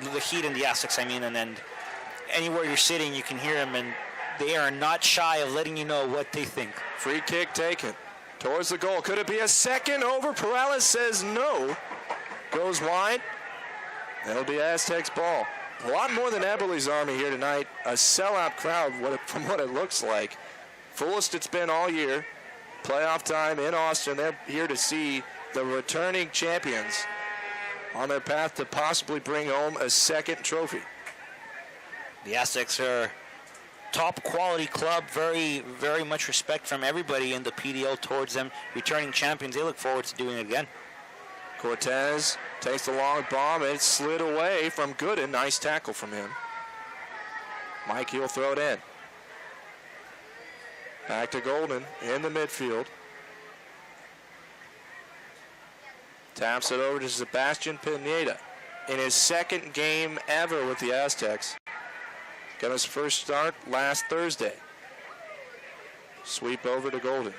the Heat and the Aztecs, and then anywhere you're sitting, you can hear them, and they are not shy of letting you know what they think. Free kick taken towards the goal. Could it be a second over? Perales says no. Goes wide. That'll be Aztecs ball. A lot more than Eberle's Army here tonight. A sellout crowd from what it looks like. Fullest it's been all year. Playoff time in Austin. They're here to see the returning champions on their path to possibly bring home a second trophy. The Aztecs are top quality club. Very, very much respect from everybody in the PDL towards them. Returning champions. They look forward to doing it again. Cortez takes the long bomb. It slid away from Gooden. Nice tackle from him. Mikey will throw it in. Back to Golden in the midfield. Taps it over to Sebastian Pineda in his second game ever with the Aztecs. Got his first start last Thursday. Sweep over to Golden.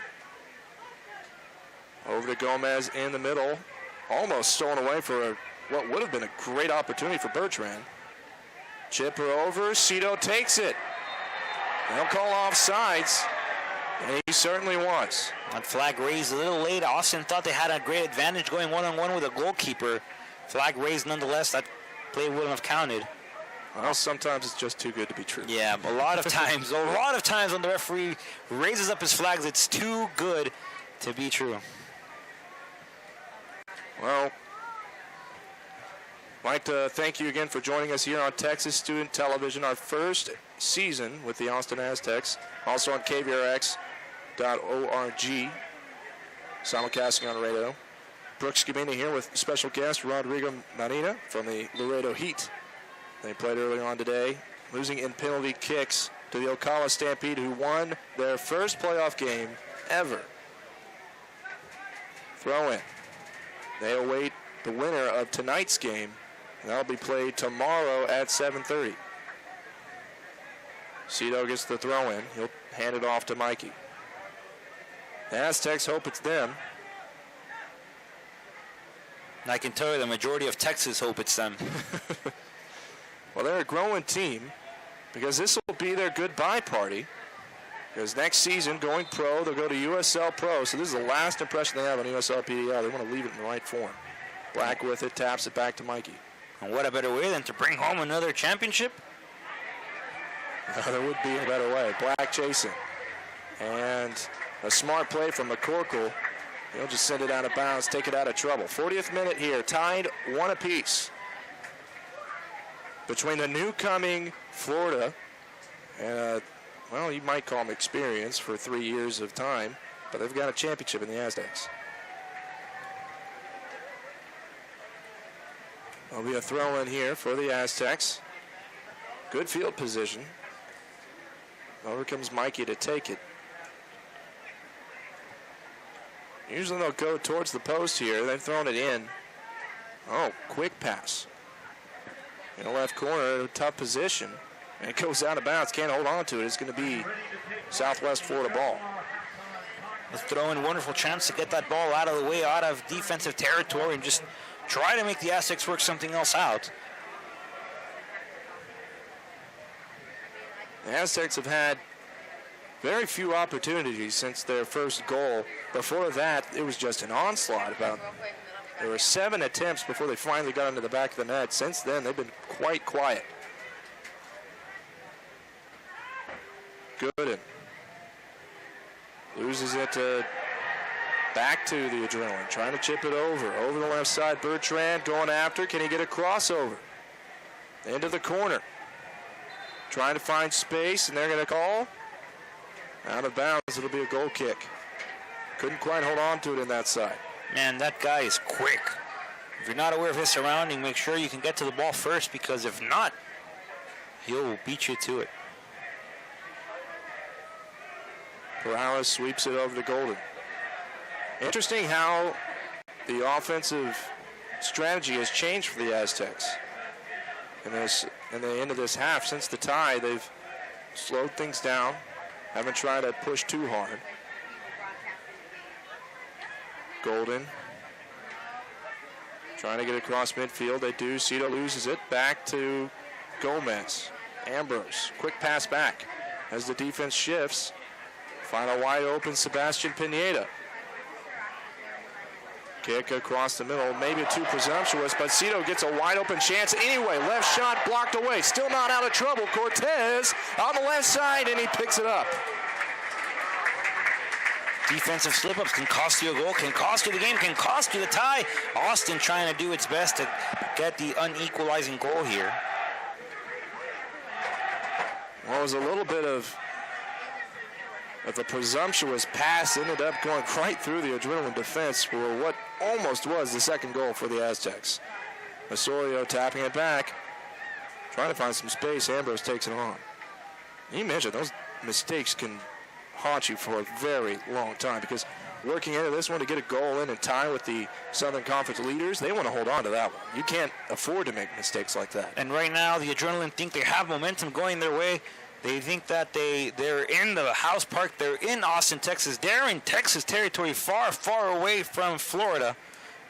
Over to Gomez in the middle. Almost stolen away for what would have been a great opportunity for Bertrand. Chipper over. Cito takes it. They'll call offsides. And he certainly was. That flag raised a little late. Austin thought they had a great advantage going one-on-one with a goalkeeper. Flag raised nonetheless. That play wouldn't have counted. Well, sometimes it's just too good to be true. Yeah, a lot of times when the referee raises up his flags, it's too good to be true. Well, I'd like to thank you again for joining us here on Texas Student Television, our first season with the Austin Aztecs. Also on KVRX.org, simulcasting on radio. Brooks Scamina here with special guest Rodrigo Marina from the Laredo Heat. They played earlier on today, losing in penalty kicks to the Ocala Stampede, who won their first playoff game ever. Throw in. They await the winner of tonight's game, and that'll be played tomorrow at 7:30. Cito gets the throw in. He'll hand it off to Mikey. The Aztecs hope it's them. And I can tell you the majority of Texas hope it's them. Well, they're a growing team because this will be their goodbye party. Because next season, going pro, they'll go to USL Pro. So this is the last impression they have on USL PDL. They want to leave it in the right form. Black with it, taps it back to Mikey. And what a better way than to bring home another championship? There would be a better way. Black chasing. And a smart play from McCorkle. He'll just send it out of bounds, take it out of trouble. 40th minute here, tied 1 apiece between the new-coming Florida and, well, you might call them experience for 3 years of time, but they've got a championship in the Aztecs. There'll be a throw in here for the Aztecs. Good field position. Over comes Mikey to take it. Usually they'll go towards the post here. They've thrown it in. Oh, quick pass. In the left corner, a tough position. And it goes out of bounds. Can't hold on to it. It's going to be Southwest Florida ball. Let's throw in a wonderful chance to get that ball out of the way, out of defensive territory, and just try to make the Aztecs work something else out. The Aztecs have had very few opportunities since their first goal. Before that, it was just an onslaught. There were 7 attempts before they finally got into the back of the net. Since then, they've been quite quiet. Gooden loses it back to the Adrenaline, trying to chip it over the left side. Bertrand going after. Can he get a crossover? Into the corner. Trying to find space, and they're going to call. Out of bounds, it'll be a goal kick. Couldn't quite hold on to it in that side. Man, that guy is quick. If you're not aware of his surrounding, make sure you can get to the ball first, because if not, he'll beat you to it. Perales sweeps it over to Golden. Interesting how the offensive strategy has changed for the Aztecs. In the end of this half, since the tie, they've slowed things down. Haven't tried to push too hard. Golden trying to get across midfield. They do. Cito loses it. Back to Gomez. Ambrose. Quick pass back as the defense shifts. Find a wide open Sebastian Pineda. Kick across the middle. Maybe too presumptuous, but Cito gets a wide open chance anyway. Left shot blocked away. Still not out of trouble. Cortez on the left side, and he picks it up. Defensive slip-ups can cost you a goal, can cost you the game, can cost you the tie. Austin trying to do its best to get the unequalizing goal here. Well, it was a little bit of a presumptuous pass, ended up going right through the Adrenaline defense for what almost was the second goal for the Aztecs. Osorio tapping it back, trying to find some space. Ambrose takes it on. You mentioned those mistakes can haunt you for a very long time, because working into this one to get a goal in and tie with the Southern Conference leaders, they want to hold on to that one. You can't afford to make mistakes like that. And right now, the Adrenaline think they have momentum going their way. They think that they're in the house park. They're in Austin, Texas. They're in Texas territory, far, far away from Florida.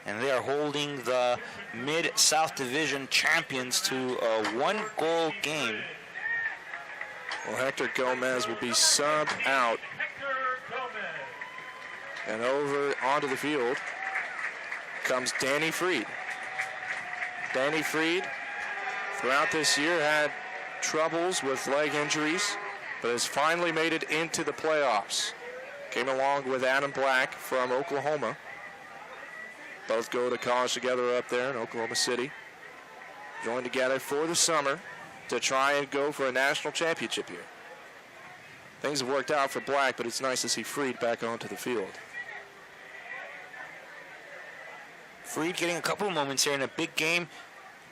And they are holding the Mid-South Division champions to a 1-goal game. Well, Hector Gomez will be subbed out. And over onto the field comes Danny Freed. Danny Freed, throughout this year, had troubles with leg injuries, but has finally made it into the playoffs. Came along with Adam Black from Oklahoma. Both go to college together up there in Oklahoma City. Joined together for the summer to try and go for a national championship here. Things have worked out for Black, but it's nice to see Freed back onto the field. Freed getting a couple of moments here in a big game.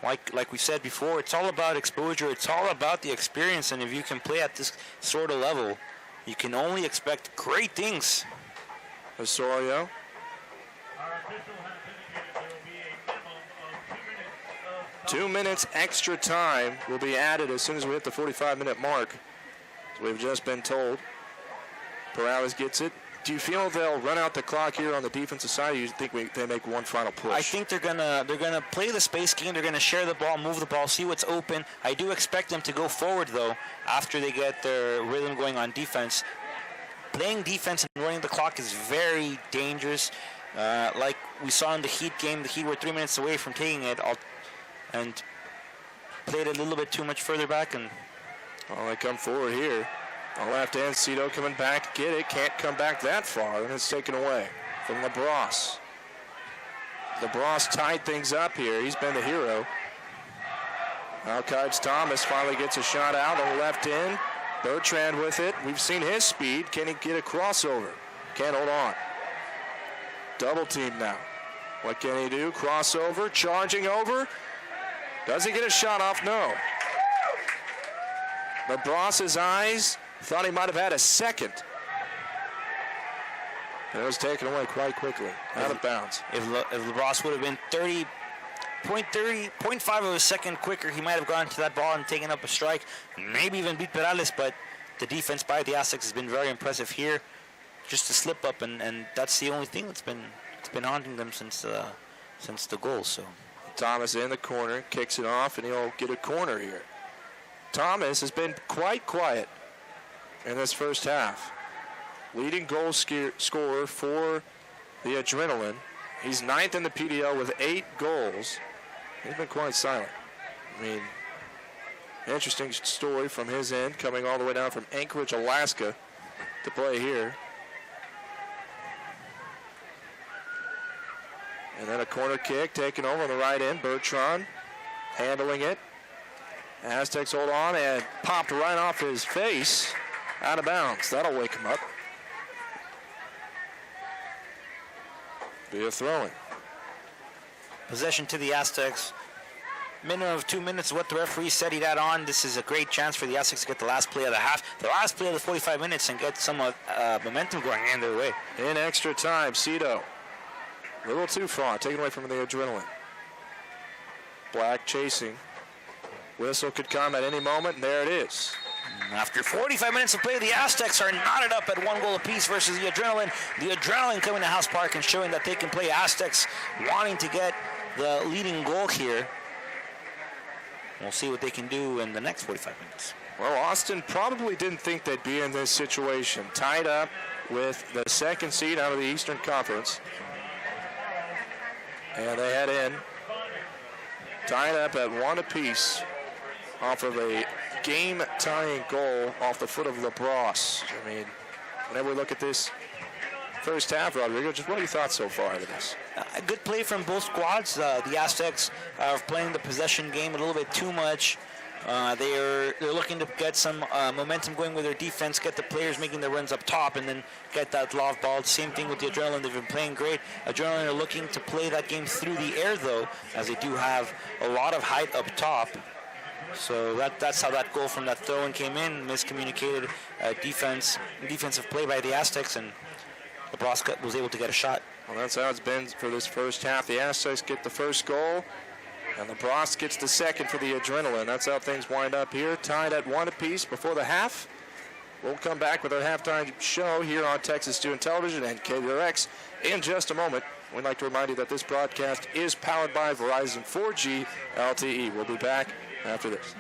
Like we said before, it's all about exposure. It's all about the experience. And if you can play at this sort of level, you can only expect great things Osorio. Our official has indicated there will be a minimum of 2 minutes of 2 minutes extra time will be added as soon as we hit the 45-minute mark, as we've just been told. Perales gets it. Do you feel they'll run out the clock here on the defensive side, or you think they make one final push? I think they're gonna play the space game. They're gonna share the ball, move the ball, see what's open. I do expect them to go forward though after they get their rhythm going on defense. Playing defense and running the clock is very dangerous. Like we saw in the Heat game, the Heat were 3 minutes away from taking it, and played a little bit too much further back. And they come forward here. On the left hand, Cito coming back to get it. Can't come back that far, and it's taken away from LaBrosse. LaBrosse tied things up here. He's been the hero. Alcides Thomas finally gets a shot out on the left end. Bertrand with it. We've seen his speed. Can he get a crossover? Can't hold on. Double team now. What can he do? Crossover, charging over. Does he get a shot off? No. LaBrosse's eyes thought he might have had a second. And it was taken away quite quickly. Out of bounds. If LaBrosse would have been 0.5 of a second quicker, he might have gone to that ball and taken up a strike, maybe even beat Perales, but the defense by the Aztecs has been very impressive here. Just a slip up, and that's the only thing that's been haunting them since the goal. So Thomas in the corner, kicks it off, and he'll get a corner here. Thomas has been quite quiet in this first half. Leading goal scorer for the Adrenaline. He's 9th in the PDL with 8 goals. He's been quite silent. I mean, interesting story from his end, coming all the way down from Anchorage, Alaska to play here. And then a corner kick taken over on the right end. Bertrand handling it. Aztecs hold on and popped right off his face. Out of bounds. That'll wake him up. Be a throw-in. Possession to the Aztecs. Minimum of 2 minutes, what the referee said he'd add on. This is a great chance for the Aztecs to get the last play of the half, the last play of the 45 minutes, and get some momentum going in their way. In extra time, Cito. A little too far, taken away from the Adrenaline. Black chasing. Whistle could come at any moment, and there it is. After 45 minutes of play, the Aztecs are knotted up at 1 goal apiece versus the Adrenaline. The Adrenaline coming to House Park and showing that they can play. Aztecs wanting to get the leading goal here. We'll see what they can do in the next 45 minutes. Well, Austin probably didn't think they'd be in this situation. Tied up with the second seed out of the Eastern Conference. And they head in. Tied up at 1 apiece off of a game-tying goal off the foot of LaBrosse. I mean, whenever we look at this first half, Rodrigo, just what are your thoughts so far out of this? A good play from both squads. The Aztecs are playing the possession game a little bit too much. They're looking to get some momentum going with their defense, get the players making their runs up top, and then get that loft ball. Same thing with the Adrenaline. They've been playing great. Adrenaline are looking to play that game through the air, though, as they do have a lot of height up top. So that's how that goal from that throw-in came in. Miscommunicated defensive play by the Aztecs, and LaBrosse was able to get a shot. Well, that's how it's been for this first half. The Aztecs get the first goal, and LaBrosse gets the second for the Adrenaline. That's how things wind up here, tied at 1 apiece before the half. We'll come back with our halftime show here on Texas Student Television and KDRX in just a moment. We'd like to remind you that this broadcast is powered by Verizon 4G LTE. We'll be back after this.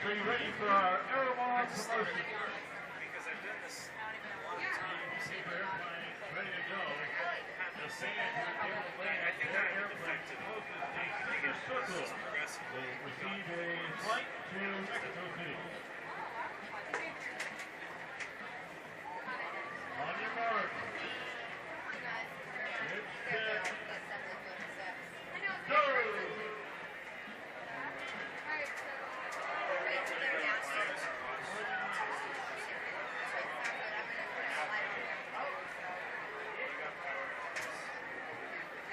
Are you ready for our Airborne promotion? Because I've done this a long Team time. Super Airplane ready to go. The sand to the table lane. I think that would be Airplane effective. closes I think the it's circle. progressive. The receive a flight to Mexico City. On your mark. Get set. Go!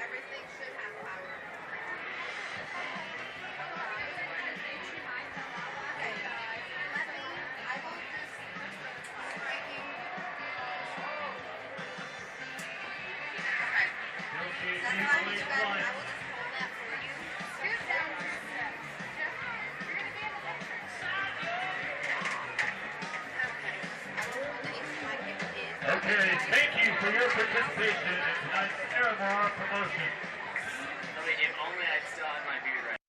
Everything should have power. Okay, I will just striking. Okay. That's fine, you guys. I will just hold that for you. Scoot down. You're gonna be able to. Okay. I will hold the HDMI cable in. Okay, thank you for your participation in tonight's Aramar promotion. If only I still had my beard right.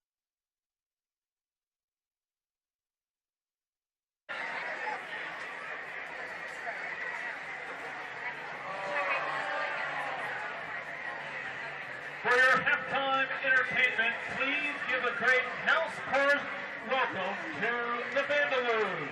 For your halftime entertainment, please give a great house chorus welcome to the Vandaloos.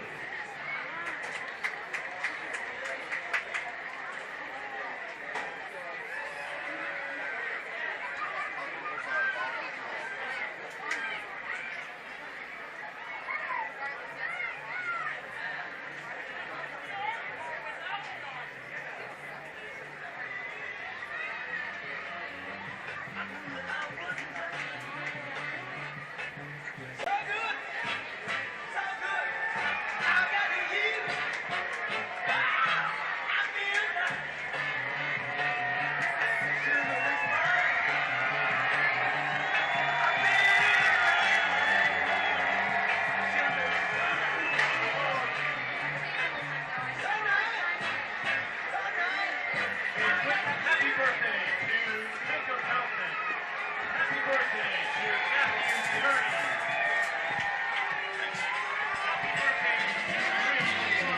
Happy birthday to Jacob Houghton. Happy birthday to Matthew Kearney. Happy birthday to Reed.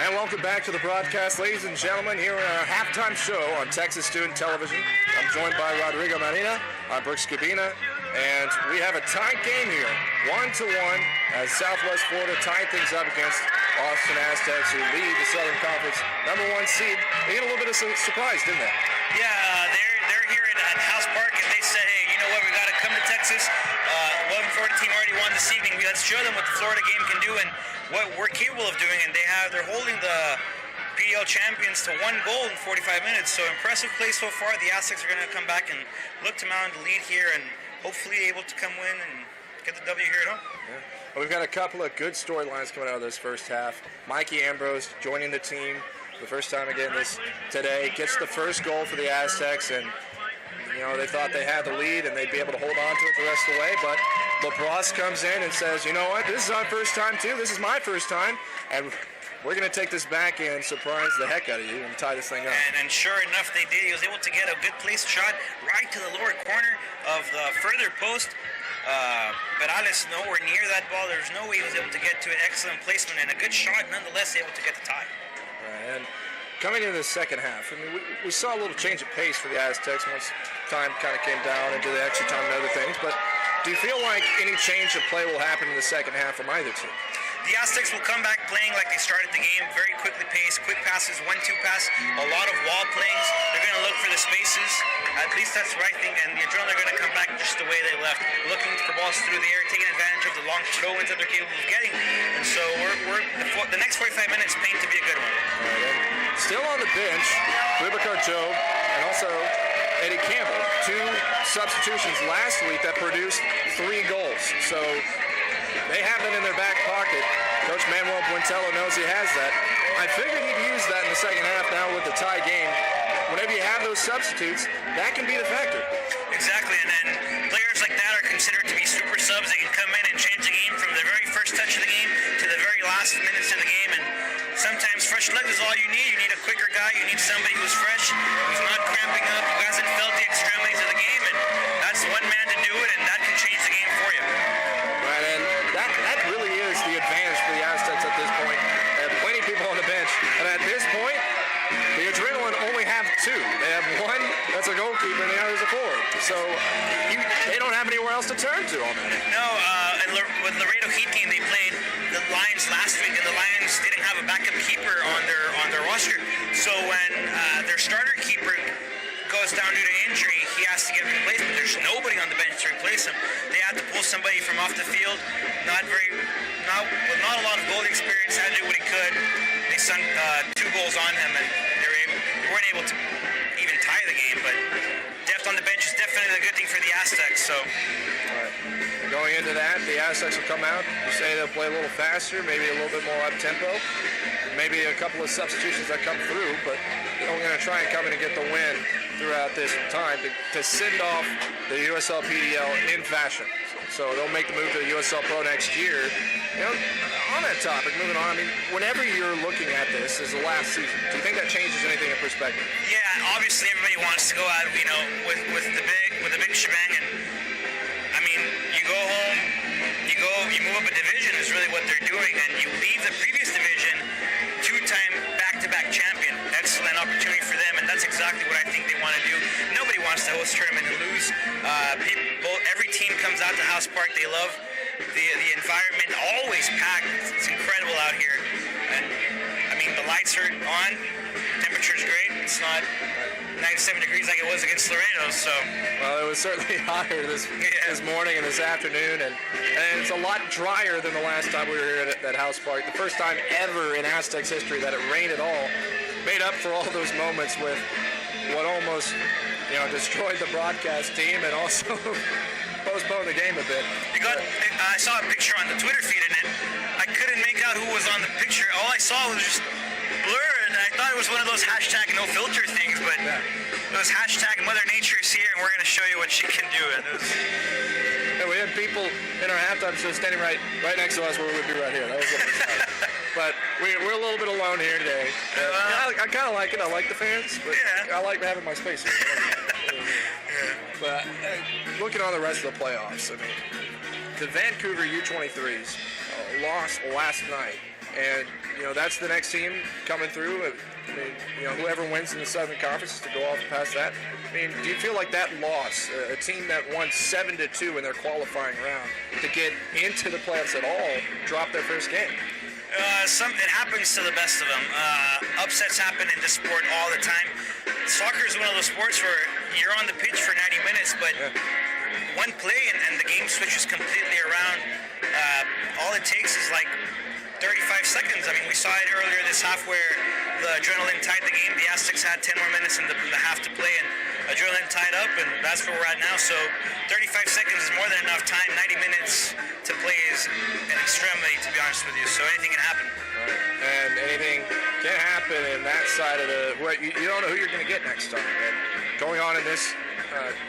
And welcome back to the broadcast, ladies and gentlemen, here in our halftime show on Texas Student Television. I'm joined by Rodrigo Marina, I'm Brooks Cabina, and we have a tight game here, 1-1, as Southwest Florida tied things up against Austin Aztex, who lead the Southern Conference #1 seed. They get a little bit of surprise, didn't they? Yeah, they're here at House Park, and they said, hey, you know what, we got to come to Texas. 11 Florida team already won this evening. Let's show them what the Florida game can do and what we're capable of doing. And they're holding the PDL champions to 1 goal in 45 minutes. So impressive play so far. The Aztecs are going to come back and look to mount the lead here and hopefully able to come win and get the W here at home. Yeah. Well, we've got a couple of good storylines coming out of this first half. Mikey Ambrose joining the team for the first time again today, gets the first goal for the Aztecs, and you know, they thought they had the lead and they'd be able to hold on to it the rest of the way, but LaBrosse comes in and says, you know what, this is our first time too, this is my first time, and we're going to take this back and surprise the heck out of you and tie this thing up. And sure enough, they did. He was able to get a good place shot right to the lower corner of the further post. Perales nowhere near that ball. There's no way he was able to get to an excellent placement and a good shot, nonetheless able to get the tie. Right, and coming into the second half, I mean, we saw a little change of pace for the Aztecs once time kind of came down into the extra time and other things, but do you feel like any change of play will happen in the second half from either team? The Aztecs will come back playing like they started the game, very quickly paced, quick passes, 1-2 pass, a lot of wall playings. They're going to look for the spaces. At least that's what I think. And the Adrenaline are going to come back just the way they left, looking for balls through the air, taking advantage of the long throw-ins that they're capable of getting. And so the next 45 minutes paint to be a good one. Right, still on the bench, Bubakar Job and also Eddie Campbell, 2 substitutions last week that produced 3 goals. So they have that in their back pocket. Coach Manuel Buentello knows he has that. I figured he'd use that in the second half now with the tie game. Whenever you have those substitutes, that can be the factor. Exactly, and then players like that are considered to be super subs. They can come in and change the game from the very first touch of the game to the very last minutes of the game. And sometimes fresh legs is all you need. You need a quicker guy. You need somebody who's fresh, who's not cramping up, who hasn't felt the extremities of the game. And that's one man to do it, and that can change the game for you. Right, and that really is the So they don't have anywhere else to turn to on that. No, and with Laredo Heat game, they played the Lions last week, and the Lions didn't have a backup keeper on their roster. So when their starter keeper goes down due to injury, he has to get replaced, but there's nobody on the bench to replace him. They had to pull somebody from off the field, not with not a lot of goal experience, had to do what he could. They sunk 2 goals on him, and they weren't able to even tie the game, but depth on the bench is definitely a good thing for the Aztecs. So going into that, the Aztecs will come out. You say they'll play a little faster, maybe a little bit more up tempo, maybe a couple of substitutions that come through, but they're going to try and come in and get the win throughout this time to send off the USL PDL in fashion. So they'll make the move to the USL Pro next year. You know, on that topic, moving on, I mean, whenever you're looking at this as the last season, do you think that changes anything in perspective? yeah, obviously everybody wants to go out, with the big shebang, and I mean, you go home, you move up a division is really what they're doing, and you leave the previous division 2-time back-to-back champion. Excellent opportunity for them, and that's exactly what I think they want to do. Nobody wants to host a tournament and lose. Every team comes out to House Park. They love the environment, always packed. It's incredible out here, and I mean the lights are on, temperature's great. It's not 97 degrees like it was against Laredo, so. Well, it was certainly hotter this morning and this afternoon, and it's a lot drier than the last time we were here at House Park. The first time ever in Aztecs history that it rained at all. Made up for all those moments with what almost, destroyed the broadcast team and also postponed the game a bit. I saw a picture on the Twitter feed, and I couldn't make out who was on the picture. All I saw was just blur, and I thought it was one of those hashtag no filter things, but it was hashtag Mother Nature is here, and we're going to show you what she can do. And it was... Yeah, we had people in our halftime show standing right next to us where we would be right here. That was what it was like. But we're a little bit alone here today. I kind of like it. I like the fans, but I like having my space here. But looking on the rest of the playoffs, I mean, the Vancouver U23s lost last night, and that's the next team coming through. I mean, whoever wins in the Southern Conference is to go off past that. I mean, do you feel like that loss, a team that won 7-2 in their qualifying round, to get into the playoffs at all, dropped their first game? It happens to the best of them. Upsets happen in this sport all the time. Soccer is one of those sports where you're on the pitch for 90 minutes, but one play and the game switches completely around. All it takes is like 35 seconds. I mean, we saw it earlier this half where the Adrenaline tied the game. The Aztecs had 10 more minutes in the half to play, and Adrenaline tied up, and that's where we're at now. So 35 seconds is more than enough time. 90 minutes to play is an extremity, to be honest with you. So anything can happen. Right. And anything can happen in that side of you don't know who you're going to get next time. And going on in this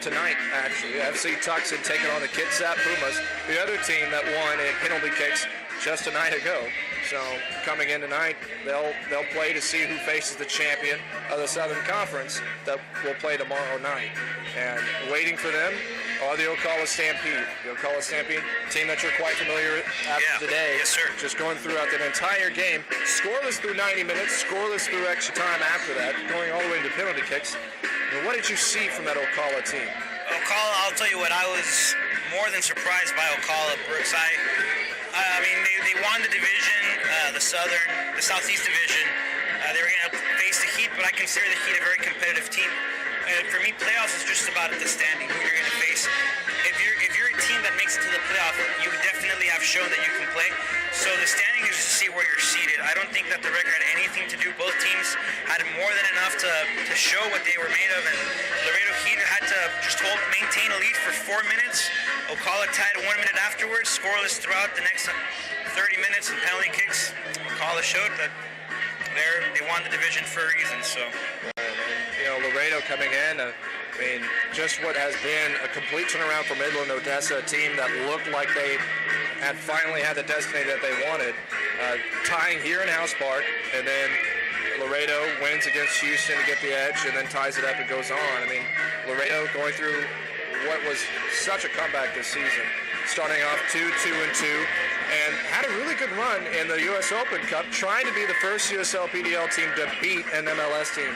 tonight, actually, FC Tucson taking on the Kitsap Pumas, the other team that won in penalty kicks just a night ago. So coming in tonight, they'll play to see who faces the champion of the Southern Conference that will play tomorrow night. And waiting for them are the Ocala Stampede. The Ocala Stampede, team that you're quite familiar with after today. Yes, sir. Just going throughout that entire game, scoreless through 90 minutes, scoreless through extra time after that, going all the way into penalty kicks. And what did you see from that Ocala team? Ocala, I'll tell you what, I was more than surprised by Ocala, Brooks. I mean, they won the division, the Southeast Division. They were going to face the Heat, but I consider the Heat a very competitive team. For me, playoffs is just about the standing, who you're going to face. If you're a team that makes it to the playoff, you definitely have shown that you can play. So the standing is to see where you're seated. I don't think that the record had anything to do. Both teams had more than enough to show what they were made of, and Laredo Heat had to just maintain a lead for 4 minutes. Ocala tied 1 minute afterwards, scoreless throughout the next 30 minutes in penalty kicks. Ocala showed that they won the division for a reason. So. Laredo coming in, I mean, just what has been a complete turnaround for Midland Odessa, a team that looked like they had finally had the destiny that they wanted, tying here in House Park, and then Laredo wins against Houston to get the edge, and then ties it up and goes on. I mean, Laredo going through what was such a comeback this season, starting off 2-2-2, and had a really good run in the U.S. Open Cup, trying to be the first USL PDL team to beat an MLS team.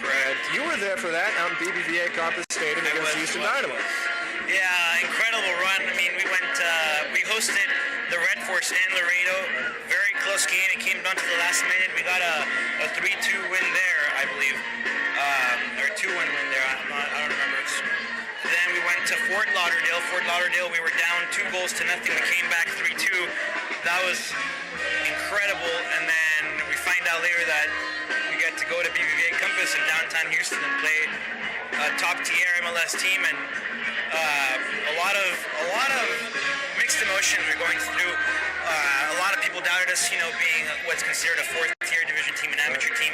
Correct. And you were there for that out in BBVA Campus Stadium against Houston Dynamo. Yeah, incredible run. I mean, we hosted the Red Force in Laredo. Very close game. It came down to the last minute. We got a 3-2 win there, I believe, or 2-1 win there. I don't remember. Then we went to Fort Lauderdale. Fort Lauderdale, we were down 2-0. We came back 3-2. That was incredible. And then we find out later that we get to go to BBVA Compass in downtown Houston and play a top-tier MLS team. And a lot of mixed emotions we're going through. A lot of people doubted us, being what's considered a fourth-tier division team, an amateur team,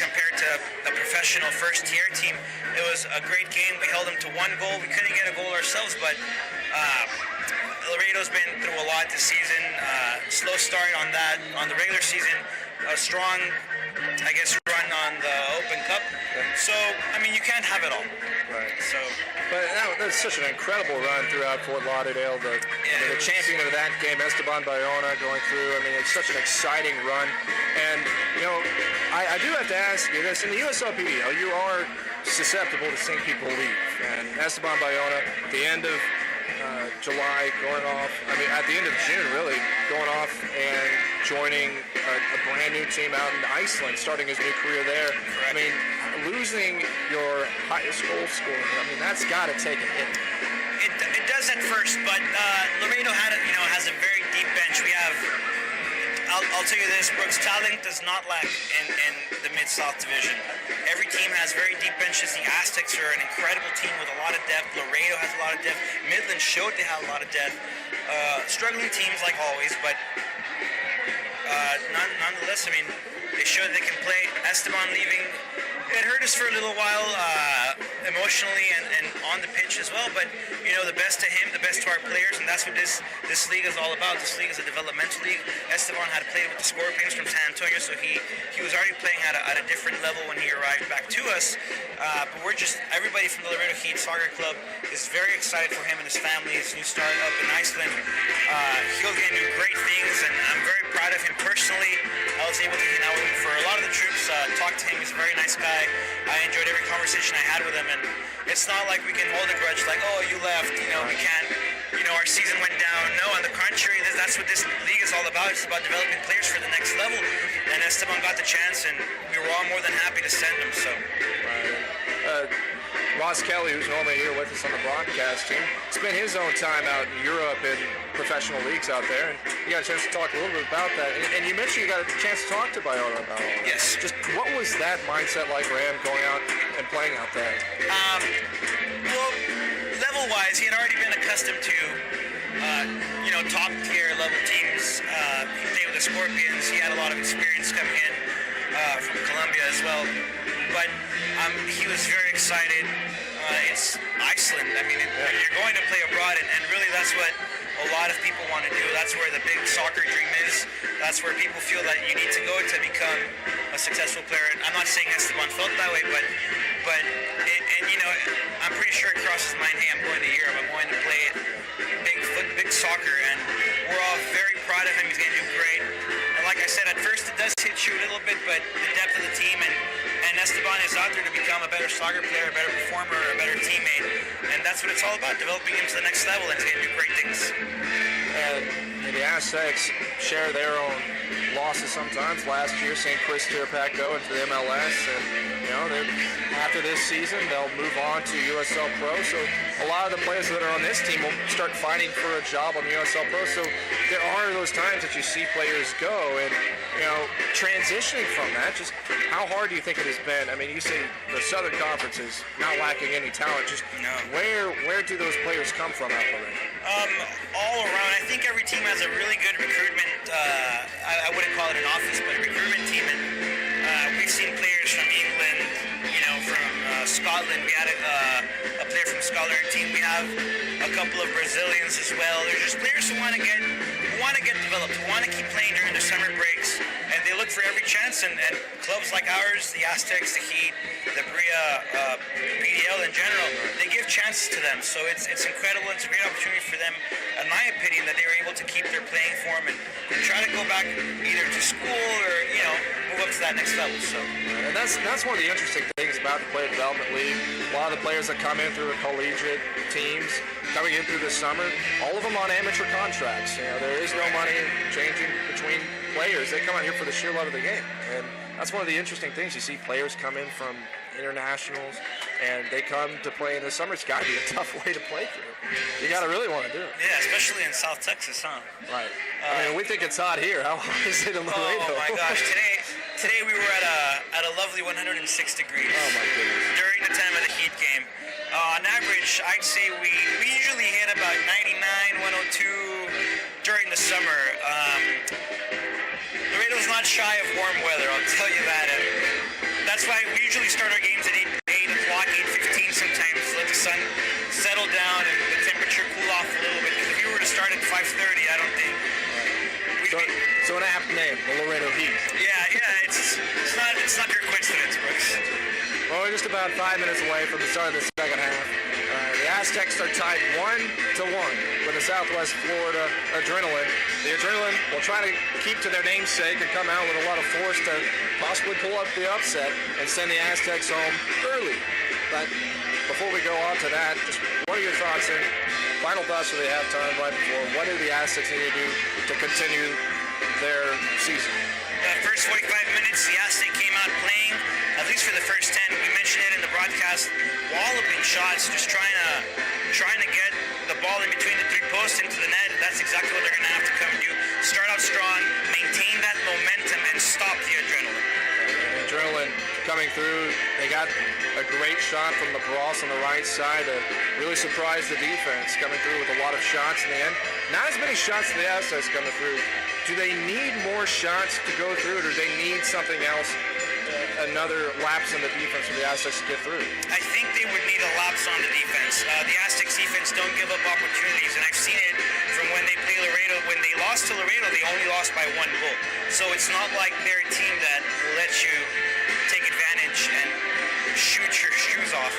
compared to a professional first-tier team. It was a great game. We held them to 1 goal. We couldn't get a goal ourselves, but Laredo's been through a lot this season. Slow start on the regular season. A strong, I guess, run on the Open Cup. So, I mean, you can't have it all. Right. So, but that's such an incredible run throughout Fort Lauderdale. The champion of that game, Esteban Bayona, going through. I mean, it's such an exciting run. And, I do have to ask you this. In the USLPDL, you are susceptible to seeing people leave. And Esteban Bayona, at the end of July, going off, at the end of June, really, going off and joining a brand new team out in Iceland, starting his new career there. Correct. I mean, losing your highest goal scorer, that's got to take a hit. It does at first, but Laredo has a very deep bench. We have, I'll tell you this, Brooks, talent does not lack in the Mid-South Division. Every team has very deep benches. The Aztecs are an incredible team with a lot of depth. Laredo has a lot of depth. Midland showed they have a lot of depth. Struggling teams like always, but nonetheless, they showed they can play. Esteban leaving, it hurt us for a little while, emotionally and on the pitch as well, but the best to him, the best to our players, and that's what this league is all about. This league is a developmental league. Esteban had played with the Scorpions from San Antonio, so he was already playing at a different level when he arrived back to us, but everybody from the Laredo Heat Soccer Club is very excited for him and his family, his new start up in Iceland. He'll get to do great things, and I'm very proud of him personally. I was able to hang out with him for a lot of the troops, talk to him. He's a very nice guy. I enjoyed every conversation I had with him, and it's not like we can hold a grudge like, oh, you left, we can't, our season went down. No, on the contrary, that's what this league is all about. It's about developing players for the next level, and Esteban got the chance, and we were all more than happy to send him, so. Ross Kelly, who's normally here with us on the broadcast team, spent his own time out in Europe in professional leagues out there, and you got a chance to talk a little bit about that. And you mentioned you got a chance to talk to Bayona about all that. Yes. Just what was that mindset like for him going out and playing out there? Well, level-wise, he had already been accustomed to, top-tier level teams. He played with the Scorpions. He had a lot of experience coming in from Colombia as well. But he was very excited. It's Iceland. You're going to play abroad, and really that's what a lot of people want to do. That's where the big soccer dream is. That's where people feel that you need to go to become a successful player. And I'm not saying Esteban felt that way, but I'm pretty sure it crosses his mind, hey, I'm going to Europe. I'm going to play big soccer, and we're all very proud of him. He's going to do great. And like I said, at first it does hit you a little bit, but the depth of the team and Esteban is out there to become a better soccer player, a better performer, a better teammate, and that's what it's all about, developing him to the next level, and he's going to do great things. And the Aztecs share their own losses sometimes. Last year, St. Chris Tierpack go into the MLS, and after this season, they'll move on to USL Pro. So a lot of the players that are on this team will start fighting for a job on the USL Pro. So there are those times that you see players go, and transitioning from that, just how hard do you think it has been? You say the Southern Conference is not lacking any talent. Just where do those players come from out there? All around. I think every team has a really good recruitment. I wouldn't call it an office, but a recruitment team. And we've seen players from England, from Scotland. We had a player from scholar team. We have a couple of Brazilians as well. They're just players who want to get developed, who want to keep playing during the summer breaks, and they look for every chance. And clubs like ours, the Aztecs, the Heat, the Bria PDL in general, they give chances to them. So it's incredible. It's a great opportunity for them, in my opinion, that they were able to keep their playing form and try to go back either to school or move up to that next level. So. And that's one of the interesting things about the Player Development League. A lot of the players that come in through the collegiate teams, coming in through the summer, all of them on amateur contracts. There is no money changing between players. They come out here for the sheer love of the game. And that's one of the interesting things. You see players come in from internationals, and they come to play in the summer. It's got to be a tough way to play through. You got to really want to do it. Yeah, especially in South Texas, huh? Right. I mean, we think it's hot here. How hot is it in Laredo? Oh my gosh! Today we were at a lovely 106 degrees. Oh my goodness. During the time of the Heat game. On average, I'd say we usually hit about 99, 102 during the summer. Laredo's not shy of warm weather, I'll tell you that. And that's why we usually start our games at 8 o'clock, 8:15 sometimes, let the sun settle down and the temperature cool off a little bit. Because if you were to start at 5:30, I don't think. So an apt name, the Laredo Heat. Yeah, it's not your coincidence, Brooks. Well, we're just about 5 minutes away from the start of the second half. The Aztecs are tied 1-1 with the Southwest Florida Adrenaline. The Adrenaline will try to keep to their namesake and come out with a lot of force to possibly pull up the upset and send the Aztecs home early. But before we go on to that, just what are your thoughts and final thoughts for the halftime right before? What do the Aztecs need to do to continue their season? The first 45 minutes, the Aztecs came out playing, at least for the first 10. We mentioned it in the broadcast, walloping shots, just trying to get the ball in between the three posts into the net. That's exactly what they're going to have to come do. Start out strong, maintain that momentum, and stop the Adrenaline. Adrenaline coming through. They got a great shot from LaBrosse on the right side to really surprise the defense, coming through with a lot of shots in the end. Not as many shots to the Aztecs coming through. Do they need more shots to go through, or do they need something else, another lapse in the defense for the Aztecs to get through? I think they would need a lapse on the defense. The Aztecs defense don't give up opportunities, and I've seen it from when they play Laredo. When they lost to Laredo, they only lost by 1 goal. So it's not like they're a team that will let you take advantage and shoot your shoes off.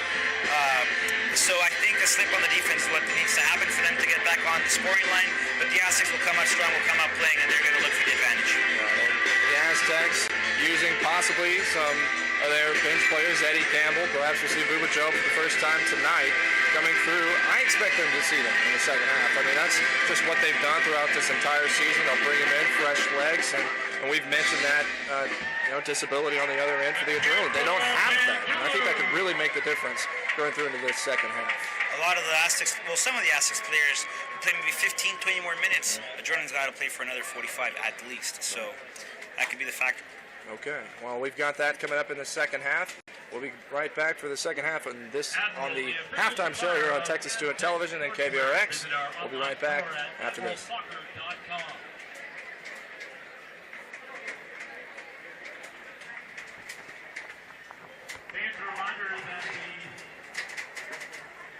So I think a slip on the defense is what needs to happen for them to get back on the scoring line. But the Aztecs will come out strong, will come out playing, and they're going to look for the advantage. The Aztecs using possibly some of their bench players, Eddie Campbell, perhaps we'll see Booba Joe for the first time tonight coming through. I expect them to see them in the second half. I mean, that's just what they've done throughout this entire season. They'll bring them in, fresh legs, and we've mentioned that disability on the other end for the Adrenaline. They don't have that, and I think that could really make the difference going through into this second half. A lot of the Aztecs, well, some of the Aztecs players will play maybe 15, 20 more minutes. Adrenaline's got to play for another 45 at least, so that could be the factor. Okay, well, we've got that coming up in the second half. We'll be right back for the second half on the halftime show here on Texas Student Television and KVRX. We'll be right back after this. Fans, a reminder that the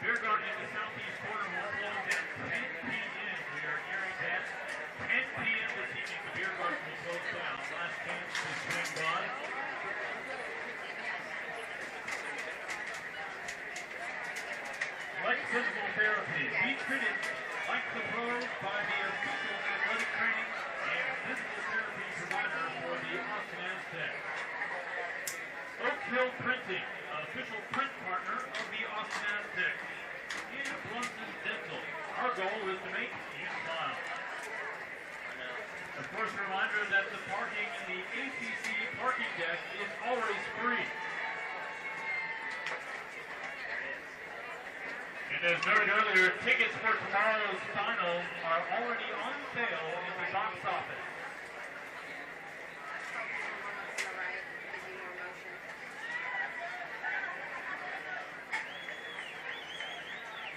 beer garden in the southeast corner will close at 10 p.m. We are nearing that. 10 p.m. this evening, the beer garden will close down. Last chance to swing by. Like physical therapy, be treated like the pros by the official athletic training and physical therapy provider for the Austin Aztecs. Oak Hill Printing, official print partner of the Austin Aztecs. And Blunson Dental. Our goal is to make you smile. Of course, a reminder that the parking in the ACC parking deck is always free. And as noted earlier, tickets for tomorrow's finals are already on sale in the box office.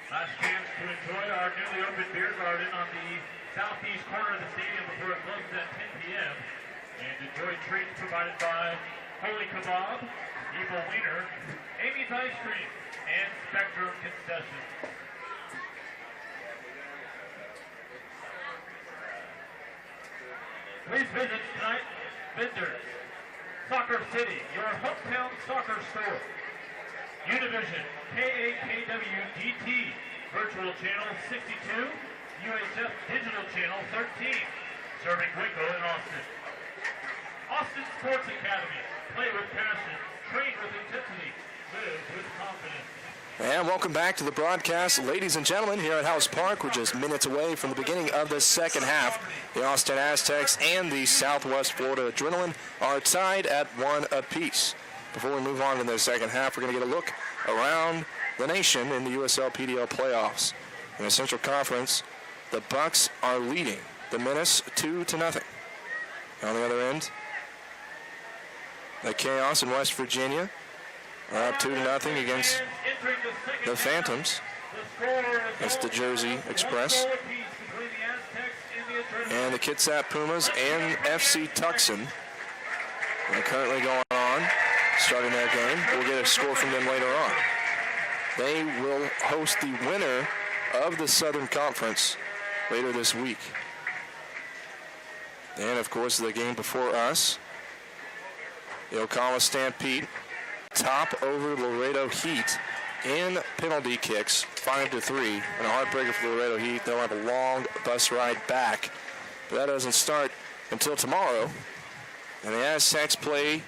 Last chance to enjoy our newly opened beer garden on the southeast corner of the stadium before it closes at 10 p.m. And enjoy treats provided by Holy Kebab, Evil Wiener, Amy's Ice Cream, and Spectrum Concessions. Please visit tonight, vendors. Soccer City, your hometown soccer store. Univision, KAKW-DT, Virtual Channel 62, UHF Digital Channel 13, serving Waco and Austin. Austin Sports Academy, play with passion, train with intensity, live with confidence. And welcome back to the broadcast, ladies and gentlemen, here at House Park. We're just minutes away from the beginning of the second half. The Austin Aztecs and the Southwest Florida Adrenaline are tied at 1 apiece. Before we move on to the second half, we're going to get a look around the nation in the USL PDL playoffs. In the Central Conference, the Bucks are leading the Menace 2-0. On the other end, the Chaos in West Virginia are up 2-0 against the Phantoms. That's the Jersey Express. And the Kitsap Pumas and FC Tucson are currently going on, starting their game. We'll get a score from them later on. They will host the winner of the Southern Conference later this week. And, of course, the game before us, the Ocala Stampede top over Laredo Heat in penalty kicks, 5-3. And a heartbreaker for Laredo Heat. They'll have a long bus ride back. But that doesn't start until tomorrow. And the Aztecs play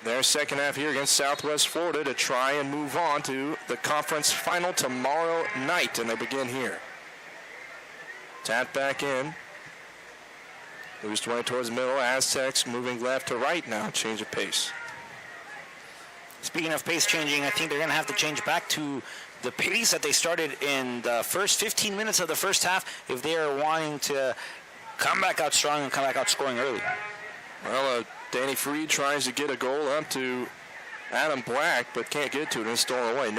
their second half here against Southwest Florida to try and move on to the conference final tomorrow night. And they begin here. Tap back in. Moves way towards the middle. Aztecs moving left to right now. Change of pace. Speaking of pace changing, I think they're going to have to change back to the pace that they started in the first 15 minutes of the first half if they are wanting to come back out strong and come back out scoring early. Well, Danny Freed tries to get a goal up to Adam Black, but can't get to it and it's stolen away.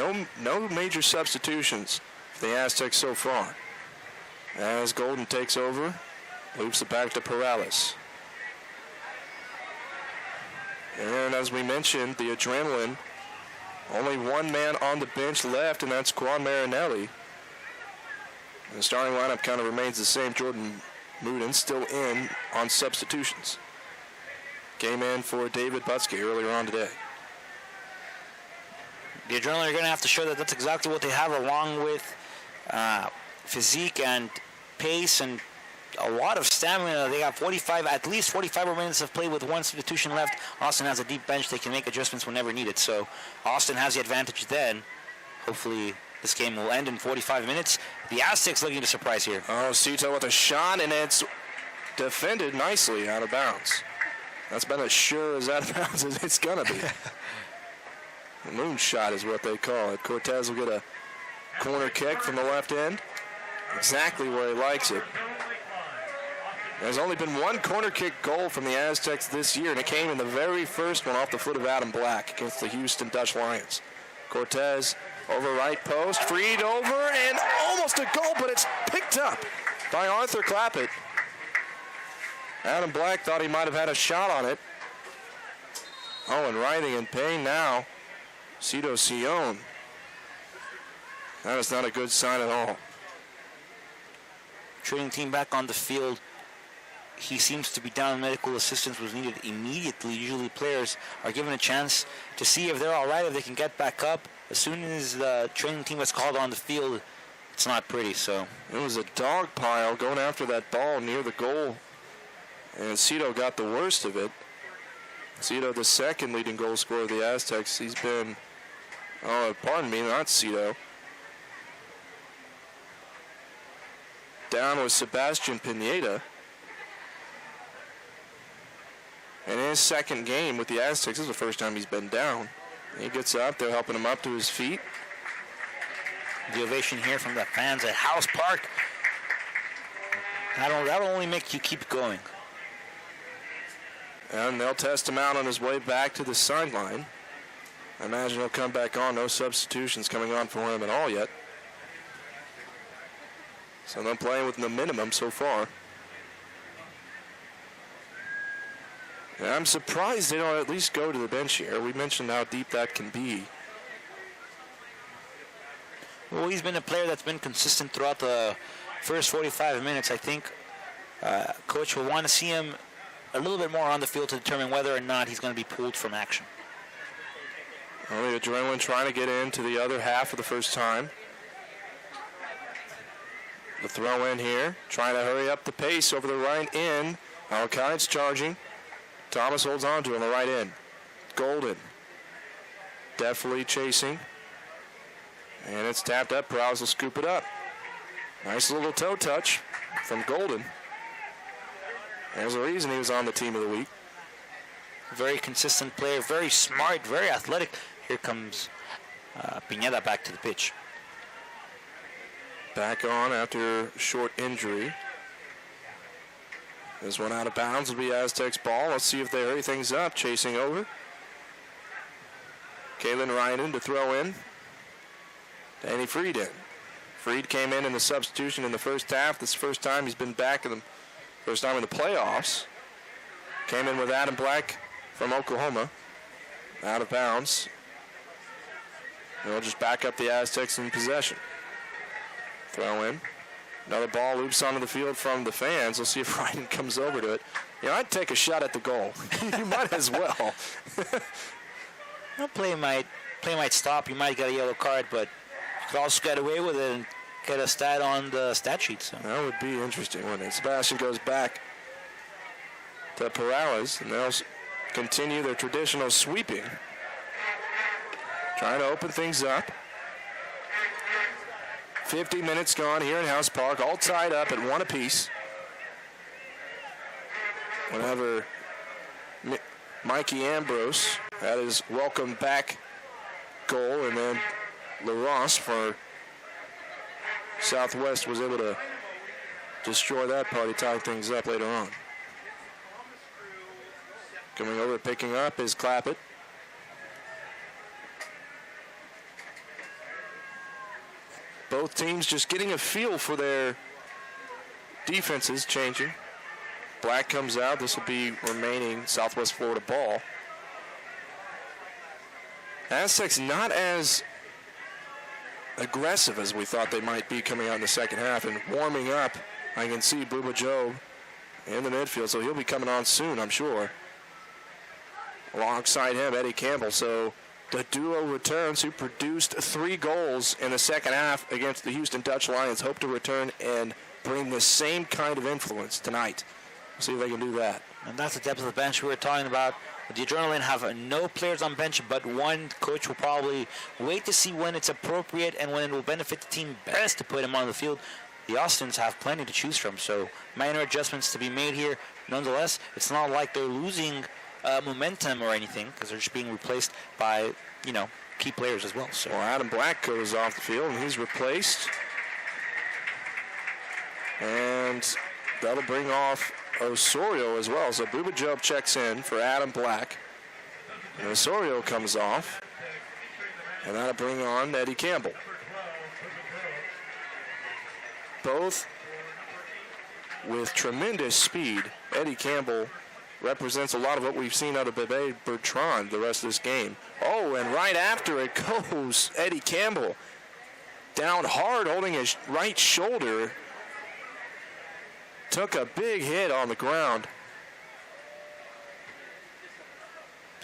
No major substitutions for the Aztecs so far. As Golden takes over, loops it back to Perales. And as we mentioned, the Adrenaline, only one man on the bench left, and that's Quan Marinelli. And the starting lineup kind of remains the same. Jordan Moodin still in on substitutions. Came in for David Butsky earlier on today. The Adrenaline are going to have to show that that's exactly what they have, along with physique and pace and a lot of stamina. They got at least 45 more minutes of play with one substitution left. Austin has a deep bench. They can make adjustments whenever needed. So Austin has the advantage then. Hopefully this game will end in 45 minutes. The Aztecs looking to surprise here. Oh, Cito with a shot, and it's defended nicely out of bounds. That's been as sure as out of bounds as it's going to be. The moonshot is what they call it. Cortez will get a corner kick from the left end. Exactly where he likes it. There's only been one corner kick goal from the Aztecs this year, and it came in the very first one off the foot of Adam Black against the Houston Dutch Lions. Cortez over right post, freed over, and almost a goal, but it's picked up by Arthur Clappett. Adam Black thought he might have had a shot on it. Oh, and writhing in pain now, Cito Sion. That is not a good sign at all. Training team back on the field. He seems to be down. Medical assistance was needed immediately. Usually players are given a chance to see if they're all right, if they can get back up. As soon as the training team is called on the field, it's not pretty. So it was a dog pile going after that ball near the goal. And Cito got the worst of it. Cito, the second leading goal scorer of the Aztecs. He's been, pardon me, not Cito. Down was Sebastian Pineda. And in his second game with the Aztecs, this is the first time he's been down. He gets up, they're helping him up to his feet. The ovation here from the fans at House Park. That'll only make you keep going. And they'll test him out on his way back to the sideline. I imagine he'll come back on. No substitutions coming on for him at all yet. So they're playing with the minimum so far. And I'm surprised they don't at least go to the bench here. We mentioned how deep that can be. Well, he's been a player that's been consistent throughout the first 45 minutes. I think Coach will want to see him a little bit more on the field to determine whether or not he's going to be pulled from action. Well, the adrenaline trying to get into the other half for the first time. The throw in here, trying to hurry up the pace over the right end. Alkine's charging. Thomas holds on to him, the right end. Golden definitely chasing. And it's tapped up. Prowse will scoop it up. Nice little toe touch from Golden. There's a reason he was on the team of the week. Very consistent player, very smart, very athletic. Here comes Pineda back to the pitch. Back on after a short injury. This one out of bounds will be Aztecs ball. Let's see if they hurry things up. Chasing over. Kalen Ryan to throw in. Danny Freed in. Freed came in the substitution in the first half. This is the first time he's been back in the first time in the playoffs. Came in with Adam Black from Oklahoma. Out of bounds. They'll just back up the Aztecs in possession. Throw in. Another ball loops onto the field from the fans. We'll see if Ryan comes over to it. You know, I'd take a shot at the goal. You might as well. Well, play might stop. You might get a yellow card, but you could also get away with it and get a stat on the stat sheet. So that would be interesting, wouldn't it? Sebastian goes back to Perales, and they'll continue their traditional sweeping. Trying to open things up. 50 minutes gone here in House Park, all tied up at 1 apiece. Whenever Mikey Ambrose had his welcome back goal, and then LaRosse for Southwest was able to destroy that party, tie things up later on. Coming over, picking up is Clappett. Both teams just getting a feel for their defenses changing. Black comes out. This will be remaining Southwest Florida ball. Aztecs not as aggressive as we thought they might be coming out in the second half, and warming up. I can see Booba Job in the midfield, so he'll be coming on soon, I'm sure. Alongside him, Eddie Campbell. So the duo returns who produced 3 goals in the second half against the Houston Dutch Lions hope to return and bring the same kind of influence tonight. See if they can do that. And that's the depth of the bench we were talking about. The Adrenaline have no players on bench but one. Coach will probably wait to see when it's appropriate and when it will benefit the team best to put him on the field. The Austins have plenty to choose from, so minor adjustments to be made here. Nonetheless, it's not like they're losing momentum or anything, because they're just being replaced by, key players as well. So Adam Black goes off the field and he's replaced. And that'll bring off Osorio as well. So Booba Job checks in for Adam Black. And Osorio comes off. And that'll bring on Eddie Campbell. Both with tremendous speed. Eddie Campbell represents a lot of what we've seen out of Bebe Bertrand the rest of this game. Oh, and right after it goes Eddie Campbell. Down hard, holding his right shoulder. Took a big hit on the ground.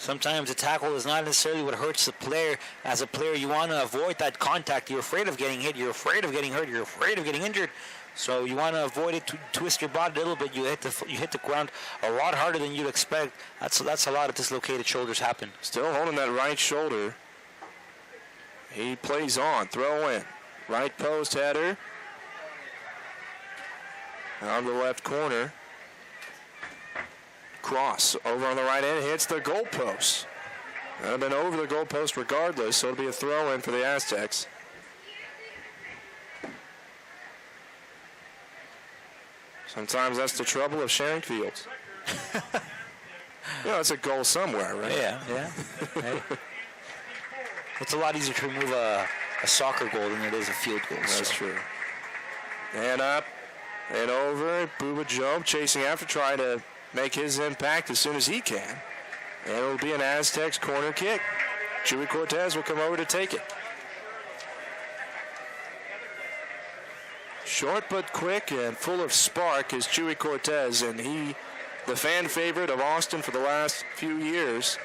sometimes a tackle is not necessarily what hurts the player. As a player, you want to avoid that contact. You're afraid of getting hit. You're afraid of getting hurt. You're afraid of getting injured. So you want to avoid it, to twist your body a little bit. You hit the ground a lot harder than you'd expect. That's a lot of dislocated shoulders happen. Still holding that right shoulder. He plays on. Throw in. Right post header. On the left corner. Cross over on the right end. Hits the goalpost. That would have been over the goalpost regardless, so it'll be a throw in for the Aztecs. Sometimes that's the trouble of sharing fields. It's a goal somewhere, right? Yeah. Hey. It's a lot easier to remove a soccer goal than it is a field goal. That's true. And up and over. Booba Job chasing after, trying to make his impact as soon as he can. And it'll be an Aztecs corner kick. Chewy Cortez will come over to take it. Short but quick and full of spark is Chewy Cortez, and he, the fan favorite of Austin for the last few years,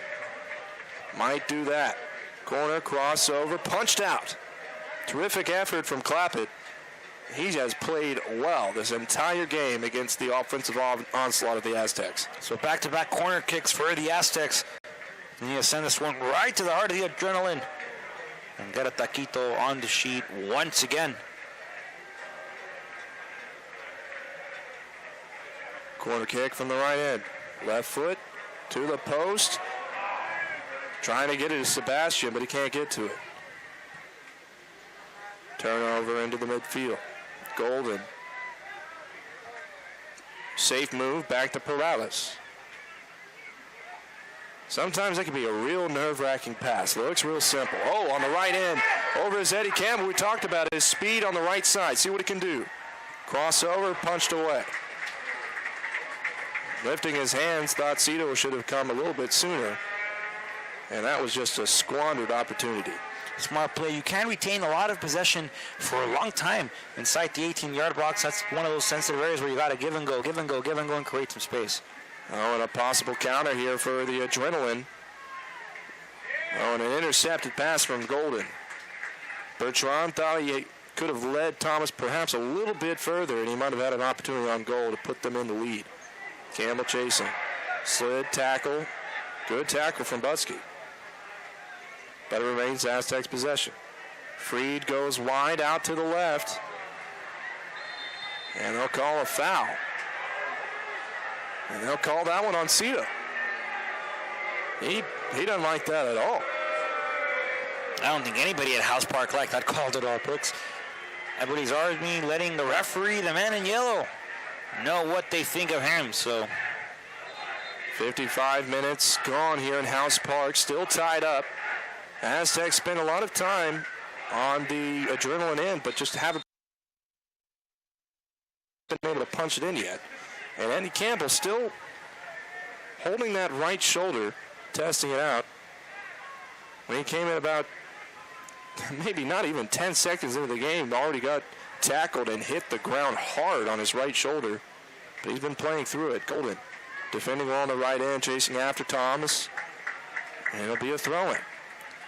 might do that. Corner, crossover, punched out. Terrific effort from Clappett. He has played well this entire game against the offensive onslaught of the Aztecs. So back-to-back corner kicks for the Aztecs. And he'll send this one right to the heart of the adrenaline. And get a taquito on the sheet once again. Corner kick from the right end. Left foot to the post. Trying to get it to Sebastian, but he can't get to it. Turnover into the midfield. Golden. Safe move back to Perales. Sometimes that can be a real nerve-wracking pass. It looks real simple. Oh, on the right end. Over is Eddie Campbell. We talked about his speed on the right side. See what he can do. Crossover, punched away. Lifting his hands, thought Cito should have come a little bit sooner. And that was just a squandered opportunity. Smart play. You can retain a lot of possession for a long time inside the 18-yard box. That's one of those sensitive areas where you got to give and go, and create some space. Oh, and a possible counter here for the Adrenaline. Oh, and an intercepted pass from Golden. Bertrand thought he could have led Thomas perhaps a little bit further, and he might have had an opportunity on goal to put them in the lead. Campbell chasing. Slid, tackle. Good tackle from Butsky. But it remains Aztecs possession. Freed goes wide out to the left. And they'll call a foul. And they'll call that one on Cito. He doesn't like that at all. I don't think anybody at House Park liked that call at all, Brooks. Everybody's already letting the referee, the man in yellow, know what they think of him. So 55 minutes gone here in House Park, still tied up. Aztecs spent a lot of time on the Adrenaline end, but just haven't been able to punch it in yet. And Andy Campbell still holding that right shoulder, testing it out. When he came in about maybe not even 10 seconds into the game, already got tackled and hit the ground hard on his right shoulder. But he's been playing through it. Golden defending on the right end, chasing after Thomas. And it'll be a throw-in.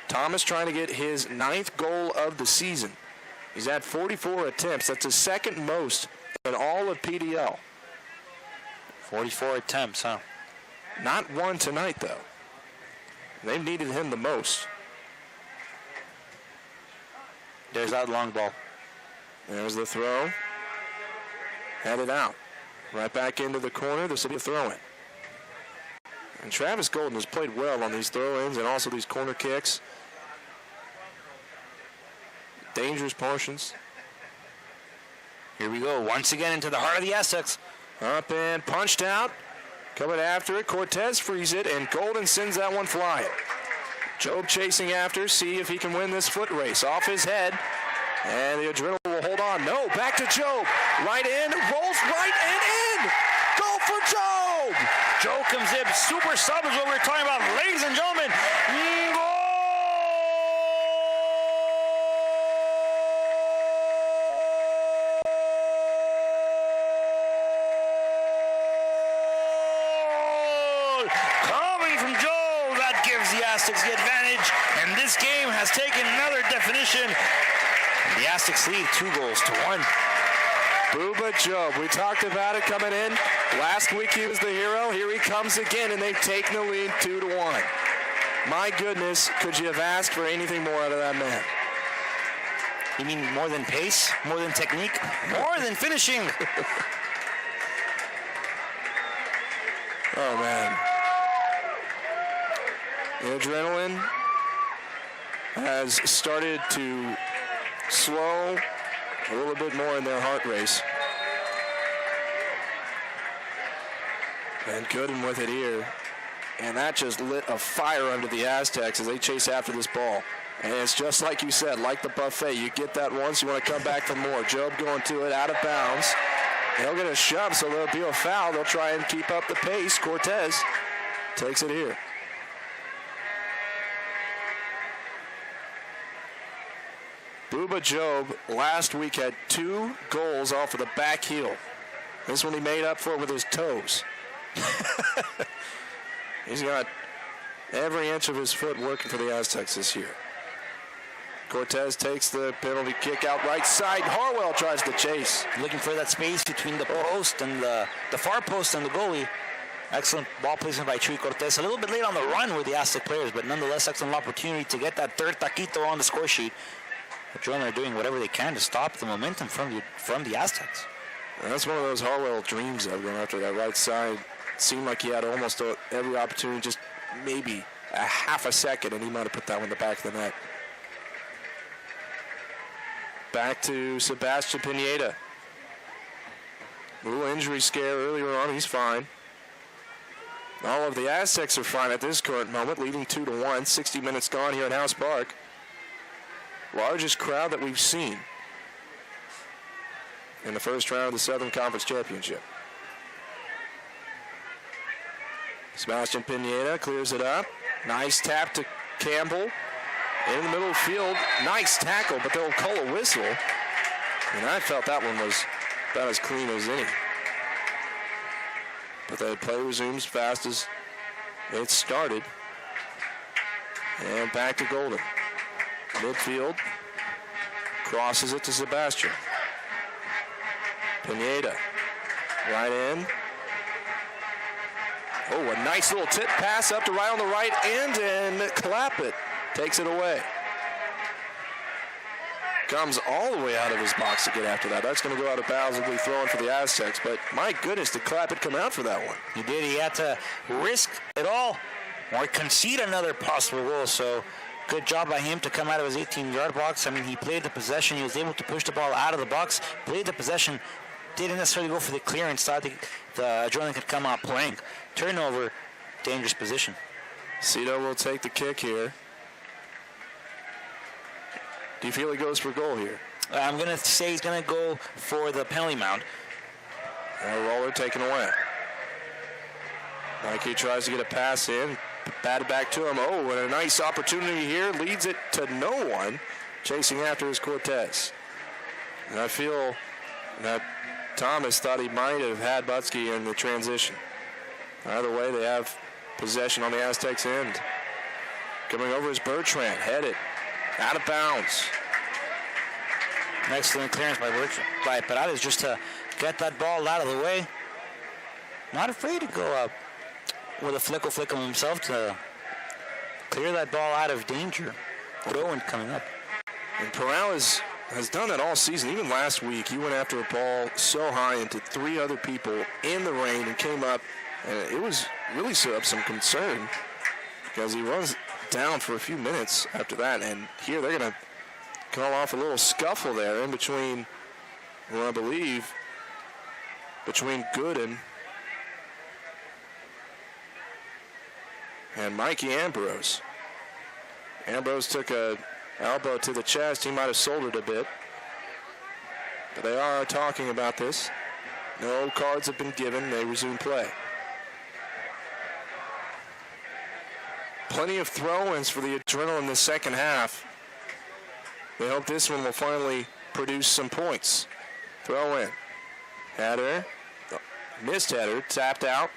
Thomas trying to get his 9th goal of the season. He's had 44 attempts. That's his second most in all of PDL. 44 attempts, huh? Not one tonight, though. They've needed him the most. There's that long ball. There's the throw. Headed out. Right back into the corner. This will be a throw-in. And Travis Golden has played well on these throw-ins and also these corner kicks. Dangerous portions. Here we go. Once again into the heart of the Aztecs. Up and punched out. Coming after it. Cortez frees it, and Golden sends that one flying. Job chasing after. See if he can win this foot race. Off his head. And the Adrenaline will hold on. No, back to Job. Right in. Rolls right and in. Goal for Job. Joe comes in. Super sub is what we're talking about. Ladies and gentlemen. Goal! Coming from Joe. That gives the Aztecs the advantage. And this game has taken another definition. The Aztecs lead 2-1. Booba Job. We talked about it coming in. Last week he was the hero. Here he comes again, and they've taken the lead 2-1. My goodness, could you have asked for anything more out of that man? You mean more than pace? More than technique? More than finishing? Oh, man. The Adrenaline has started to slow a little bit more in their heart race. And Gooden with it here. And that just lit a fire under the Aztecs as they chase after this ball. And it's just like you said, like the buffet. You get that once, you want to come back for more. Job going to it, out of bounds. They'll get a shove, so there'll be a foul. They'll try and keep up the pace. Cortez takes it here. Bubba Job last week had 2 goals off of the back heel. This one he made up for with his toes. He's got every inch of his foot working for the Aztecs this year. Cortez takes the penalty kick out right side. Harwell tries to chase. Looking for that space between the post and the far post and the goalie. Excellent ball placement by Chuy Cortez. A little bit late on the run with the Aztec players, but nonetheless, excellent opportunity to get that third taquito on the score sheet. The Adrenaline are doing whatever they can to stop the momentum from the Aztecs. And that's one of those Harwell dreams of going after that right side. It seemed like he had almost every opportunity, just maybe a half a second, and he might have put that one in the back of the net. Back to Sebastian Pineda. A little injury scare earlier on. He's fine. All of the Aztecs are fine at this current moment, leading 2-1. 60 minutes gone here at House Park. Largest crowd that we've seen in the first round of the Southern Conference Championship. Sebastian Pineda clears it up. Nice tap to Campbell. In the middle of the field, nice tackle, but they'll call a whistle. And I felt that one was about as clean as any. But the play resumes fast as it started. And back to Golden. Midfield. Crosses it to Sebastian. Pineda. Right in. Oh, a nice little tip pass up to right on the right end, and Clappett takes it away. Comes all the way out of his box to get after that. That's going to go out of bounds and be thrown for the Aztecs. But my goodness, did Clappett come out for that one? He did. He had to risk it all or concede another possible goal. So good job by him to come out of his 18-yard box. I mean, he played the possession. He was able to push the ball out of the box, played the possession, didn't necessarily go for the clearance. Thought the Adrenaline could come out playing. Turnover, dangerous position. Cito will take the kick here. Do you feel he goes for goal here? I'm going to say he's going to go for the penalty mount. And a roller taken away. Mikey tries to get a pass in. Batted back to him. Oh, and a nice opportunity here. Leads it to no one. Chasing after is Cortez. And I feel that Thomas thought he might have had Butsky in the transition. Either way, they have possession on the Aztecs' end. Coming over is Bertrand. Headed. Out of bounds. Excellent clearance by Perales just to get that ball out of the way. Not afraid to go up with a flickle himself to clear that ball out of danger. Throw-in coming up. And Perales has done that all season. Even last week, he went after a ball so high into 3 other people in the rain and came up. And it was really of some concern because he runs down for a few minutes after that. And here they're going to call off a little scuffle there in between, well, I believe, between Gooden and Mikey Ambrose. Ambrose took a elbow to the chest. He might have shouldered a bit. But they are talking about this. No cards have been given. They resume play. Plenty of throw-ins for the Adrenaline in the second half. They hope this one will finally produce some points. Throw in. Header. Missed header. Tapped out.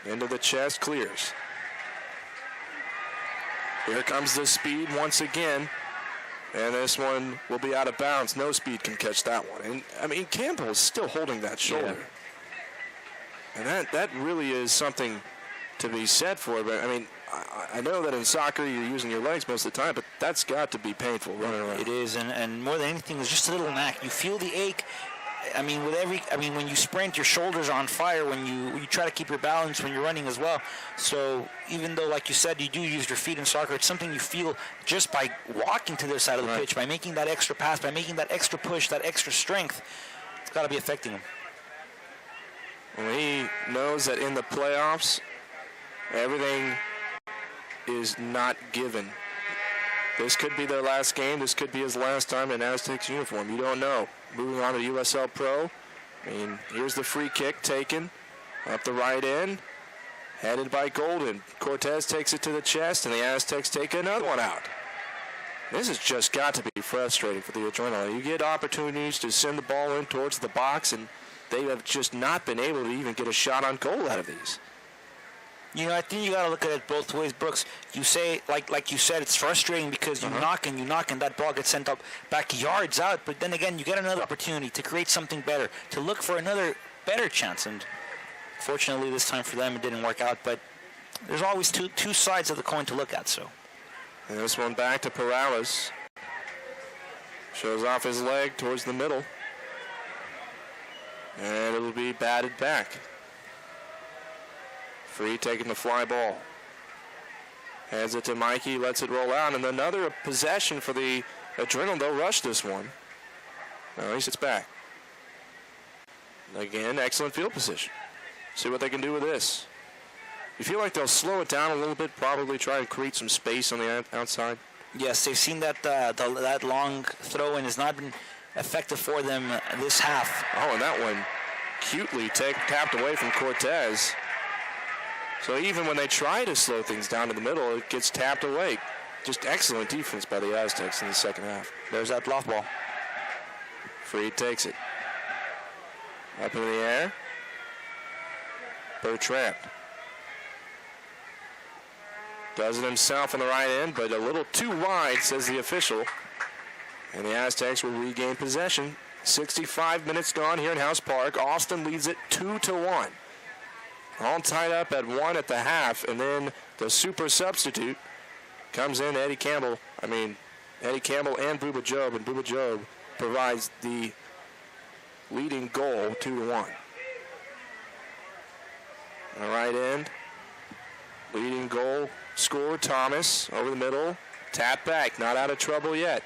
Into the chest. Clears. Here comes the speed once again. And this one will be out of bounds. No speed can catch that one. And, I mean, Campbell is still holding that shoulder. Yeah. And that really is something to be said for it. But, I mean, I know that in soccer you're using your legs most of the time, but that's got to be painful running around. It is, and more than anything, it's just a little knack. You feel the ache. I mean, when you sprint, your shoulders are on fire. When you try to keep your balance when you're running as well. So even though, like you said, you do use your feet in soccer, it's something you feel just by walking to the side of the pitch, by making that extra pass, by making that extra push, that extra strength. It's got to be affecting him. Well, he knows that in the playoffs, everything is not given. This could be their last game. This could be his last time in Aztecs uniform. You don't know. Moving on to USL Pro. I mean, here's the free kick taken up the right end. Headed by Golden. Cortez takes it to the chest, and the Aztecs take another one out. This has just got to be frustrating for the Adrenaline. You get opportunities to send the ball in towards the box, and they have just not been able to even get a shot on goal out of these. You know, I think you got to look at it both ways, Brooks. You say, like you said, it's frustrating because you knock and that ball gets sent up back yards out. But then again, you get another opportunity to create something better, to look for another better chance. And fortunately, this time for them, it didn't work out. But there's always two sides of the coin to look at. So. And this one back to Perales. Shows off his leg towards the middle. And it will be batted back. Free taking the fly ball. Hands it to Mikey, lets it roll out, and another possession for the Adrenaline. They'll rush this one. No, he sits back. Again, excellent field position. See what they can do with this. You feel like they'll slow it down a little bit, probably try and create some space on the outside? Yes, they've seen that that long throw-in has not been effective for them this half. Oh, and that one cutely tapped away from Cortez. So even when they try to slow things down to the middle, it gets tapped away. Just excellent defense by the Aztecs in the second half. There's that loft ball. Freed takes it. Up in the air. Bertrand. Does it himself on the right end, but a little too wide, says the official. And the Aztecs will regain possession. 65 minutes gone here in House Park. Austin leads it 2-1. All tied up at 1 at the half, and then the super substitute comes in, Eddie Campbell and Booba Job, and Booba Job provides the leading goal, 2-1. On the right end, leading goal scorer Thomas over the middle, tap back, not out of trouble yet.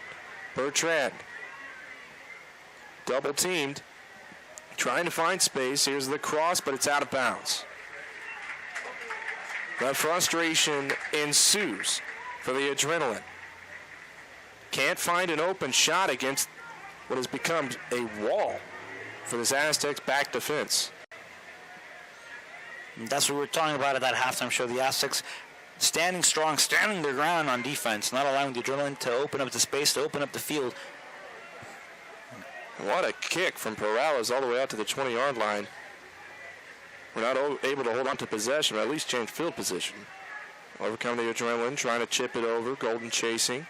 Bertrand, double teamed, trying to find space. Here's the cross, but it's out of bounds. That frustration ensues for the Adrenaline. Can't find an open shot against what has become a wall for this Aztecs back defense. And that's what we were talking about at that halftime show. The Aztecs standing strong, standing their ground on defense, not allowing the Adrenaline to open up the space, to open up the field. What a kick from Perales all the way out to the 20-yard line. We're not able to hold on to possession, but at least change field position. Overcome the Adrenaline, trying to chip it over. Golden chasing.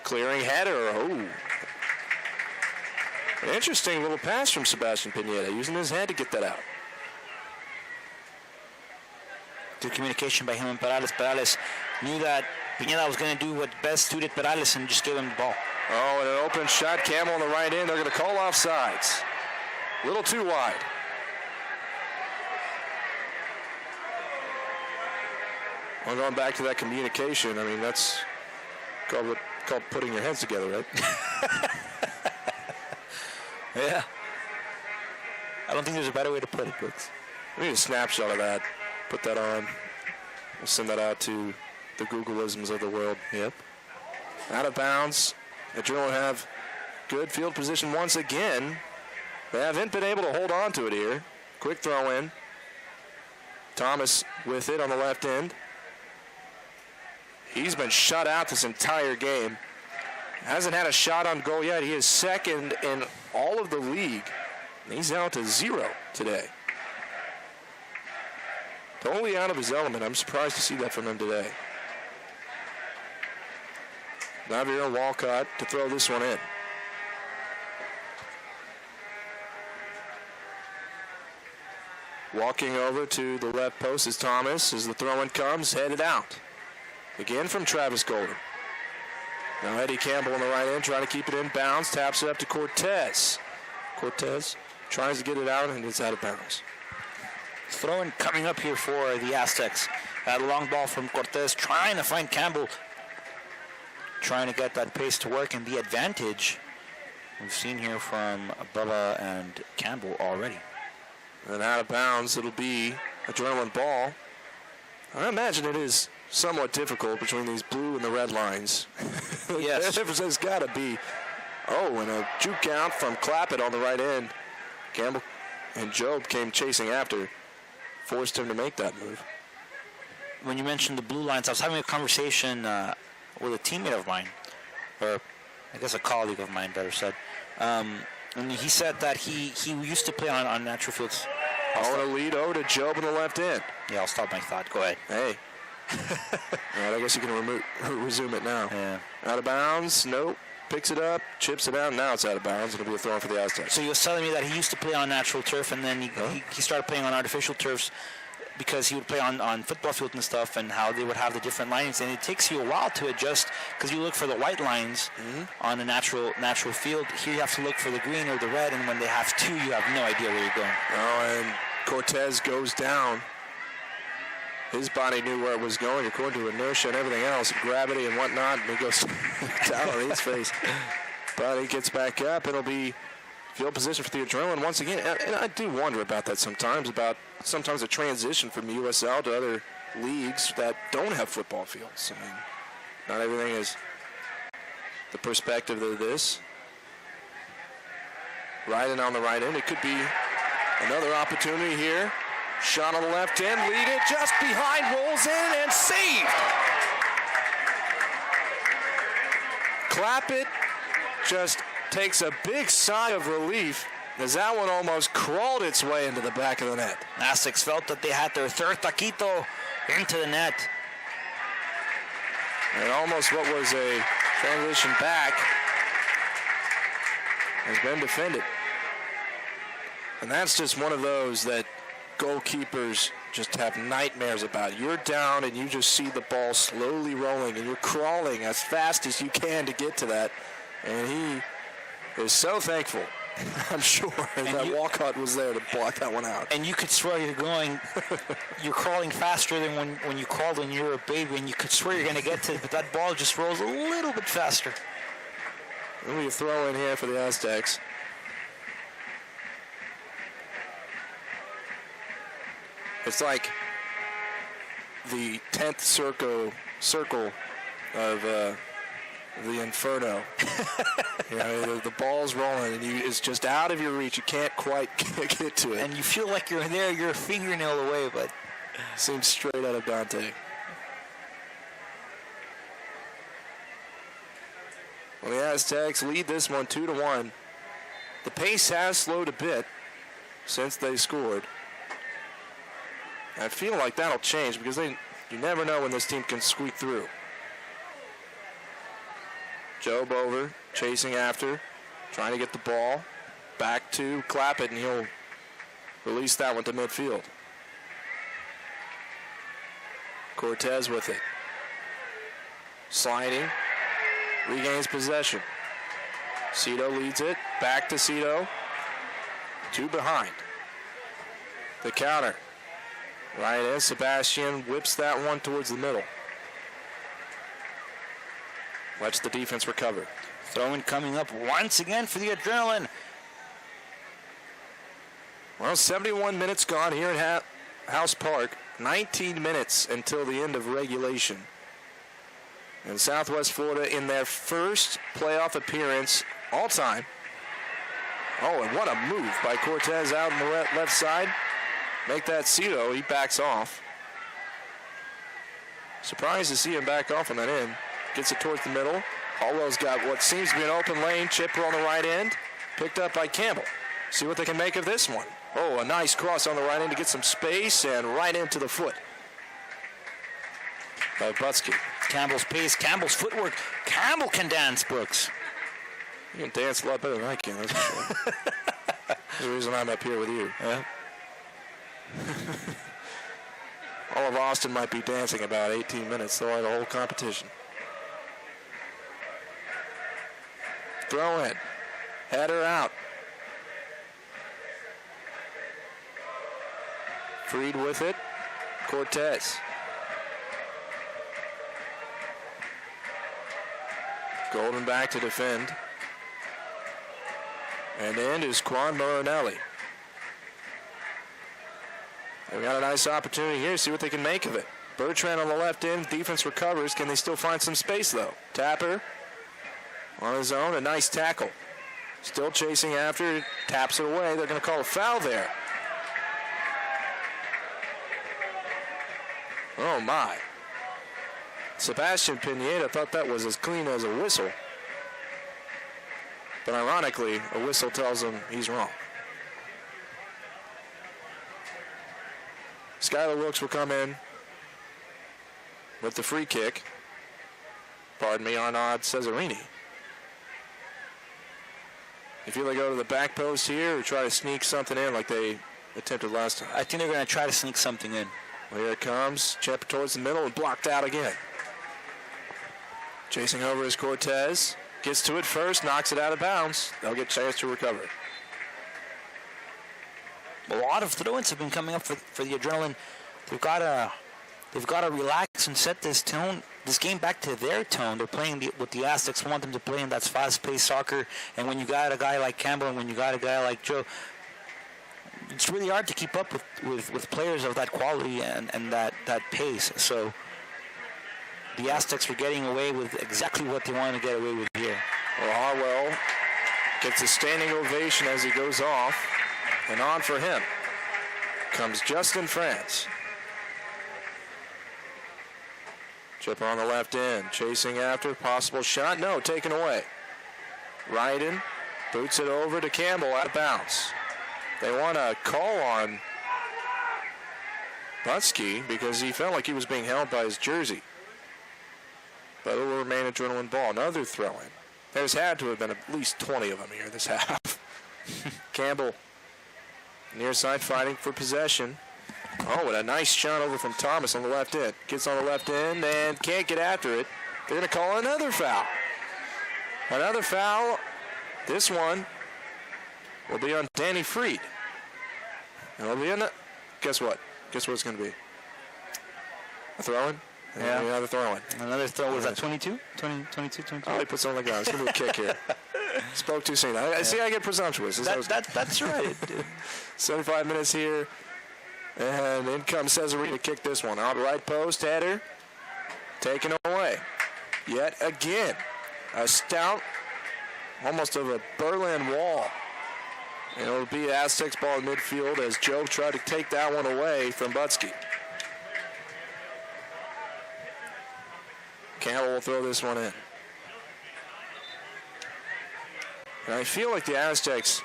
Clearing header. Oh. An interesting little pass from Sebastian Pineda, using his head to get that out. Good communication by him and Perales. Perales knew that Pineda was going to do what best suited Perales and just gave him the ball. Oh, and an open shot. Campbell on the right end. They're going to call offsides. A little too wide. Well, going back to that communication, I mean, that's called putting your heads together, right? Yeah. I don't think there's a better way to put it, Brooks. We need a snapshot of that. Put that on. We'll send that out to the Googleisms of the world. Yep. Out of bounds. Adrenaline have good field position once again. They haven't been able to hold on to it here. Quick throw in. Thomas with it on the left end. He's been shut out this entire game. Hasn't had a shot on goal yet. He is second in all of the league. He's down to 0 today. Totally out of his element. I'm surprised to see that from him today. Javier Walcott to throw this one in. Walking over to the left post is Thomas. As the throw-in comes, headed out. Again from Travis Golden. Now Eddie Campbell on the right end, trying to keep it in bounds. Taps it up to Cortez. Cortez tries to get it out, and it's out of bounds. Throw-in coming up here for the Aztecs. That long ball from Cortez, trying to find Campbell. Trying to get that pace to work, and the advantage we've seen here from Bubba and Campbell already. And out of bounds, it'll be Adrenaline ball. I imagine it is somewhat difficult between these blue and the red lines. Yes. There's got to be. Oh, and a juke out from Clappett on the right end. Campbell and Job came chasing after. Forced him to make that move. When you mentioned the blue lines, I was having a conversation with a teammate of mine, or I guess a colleague of mine, better said. And he said that he used to play on natural fields. Oh, a lead over to Job in the left end. Yeah, I'll stop my thought. Go ahead. Hey. All right, I guess you can resume it now. Yeah. Out of bounds. Nope. Picks it up, chips it out. Now it's out of bounds. It'll be a throw for the Aztecs. So he was telling me that he used to play on natural turf, and then he started playing on artificial turfs because he would play on football fields and stuff, and how they would have the different lines. And it takes you a while to adjust because you look for the white lines on a natural field. Here you have to look for the green or the red, and when they have two, you have no idea where you're going. Oh, and Cortez goes down. His body knew where it was going according to inertia and everything else, gravity and whatnot, and he goes down on his face. But he gets back up. It'll be field position for the Adrenaline once again. And I do wonder about that sometimes a transition from USL to other leagues that don't have football fields. I mean, not everything is the perspective of this. Right in on the right end. It could be another opportunity here. Shot on the left end, lead it just behind, rolls in and saved. Clappett just takes a big sigh of relief as that one almost crawled its way into the back of the net. Aztecs felt that they had their third taquito into the net. And almost what was a transition back has been defended. And that's just one of those that goalkeepers just have nightmares about. You're down and you just see the ball slowly rolling and you're crawling as fast as you can to get to that. And he is so thankful, I'm sure, that Walcott was there to block that one out. And you could swear you're crawling faster than when you crawled when you were a baby, and you could swear you're going to get to it, but that ball just rolls a little bit faster. Let me throw in here for the Aztecs. It's like the 10th circle of the Inferno. You know, the ball's rolling and it's just out of your reach. You can't quite get to it. And you feel like you're there, you're a fingernail away, but seems straight out of Dante. Well, the Aztecs lead this one 2-1. The pace has slowed a bit since they scored. I feel like that'll change because you never know when this team can squeak through. Job over, chasing after, trying to get the ball. Back to Clappett, and he'll release that one to midfield. Cortez with it. Sliding, regains possession. Cito leads it, back to Cito. Two behind. The counter. Right as Sebastian whips that one towards the middle. Lets the defense recover. Throw-in coming up once again for the Adrenaline. Well, 71 minutes gone here at House Park. 19 minutes until the end of regulation. And Southwest Florida in their first playoff appearance all time. Oh, and what a move by Cortez out on the left side. Make that Cito. He backs off. Surprised to see him back off on that end. Gets it towards the middle. Hallwell's got what seems to be an open lane. Chipper on the right end. Picked up by Campbell. See what they can make of this one. Oh, a nice cross on the right end to get some space and right into the foot by Butsky. Campbell's pace, Campbell's footwork. Campbell can dance, Brooks. You can dance a lot better than I can, that's for sure. That's the reason I'm up here with you. Yeah. All of Austin might be dancing about 18 minutes, though, the whole competition. Throw in. Header out. Freed with it. Cortez. Golden back to defend. And in is Quan Marinelli. They've got a nice opportunity here. See what they can make of it. Bertrand on the left end. Defense recovers. Can they still find some space, though? Tapper on his own. A nice tackle. Still chasing after. Taps it away. They're going to call a foul there. Oh, my. Sebastian Pineda thought that was as clean as a whistle. But ironically, a whistle tells him he's wrong. Skylar Wilkes will come in with the free kick. Pardon me, Arnaud Cesarini. You feel they go to the back post here or try to sneak something in like they attempted last time? I think they're going to try to sneak something in. Well, here it comes. Chip towards the middle and blocked out again. Chasing over is Cortez. Gets to it first, knocks it out of bounds. They'll get a chance to recover it. A lot of throw-ins have been coming up for the Adrenaline. They've got to relax and set this game back to their tone. They're playing what the Aztecs want them to play, and that's fast-paced soccer. And when you got a guy like Campbell and when you got a guy like Joe, it's really hard to keep up with players of that quality and that pace. So the Aztecs are getting away with exactly what they want to get away with here. Well, Harwell gets a standing ovation as he goes off. And on for him comes Justin France. Chipper on the left end, chasing after, possible shot, no, taken away. Ryden boots it over to Campbell out of bounds. They want to call on Butsky because he felt like he was being held by his jersey. But it will remain Adrenaline ball. Another throw-in. There's had to have been at least 20 of them here this half. Campbell near side fighting for possession. Oh, and a nice shot over from Thomas on the left end. Gets on the left end and can't get after it. They're going to call another foul. Another foul. This one will be on Danny Freed. And it'll be in the... Guess what? Guess what it's going to be? A throw-in? Yeah. Another throw-in. Another throw. Was that 22? 22? Oh, he puts on the ground. It's going to be a kick here. Spoke too soon. I see I get presumptuous. That's right. 75 minutes here. And in comes Cesare to kick this one. Out right post, header. Taken away. Yet again. A stout, almost of a Berlin wall. And it'll be Aztecs ball in midfield as Joe tried to take that one away from Butsky. Campbell will throw this one in. And I feel like the Aztecs,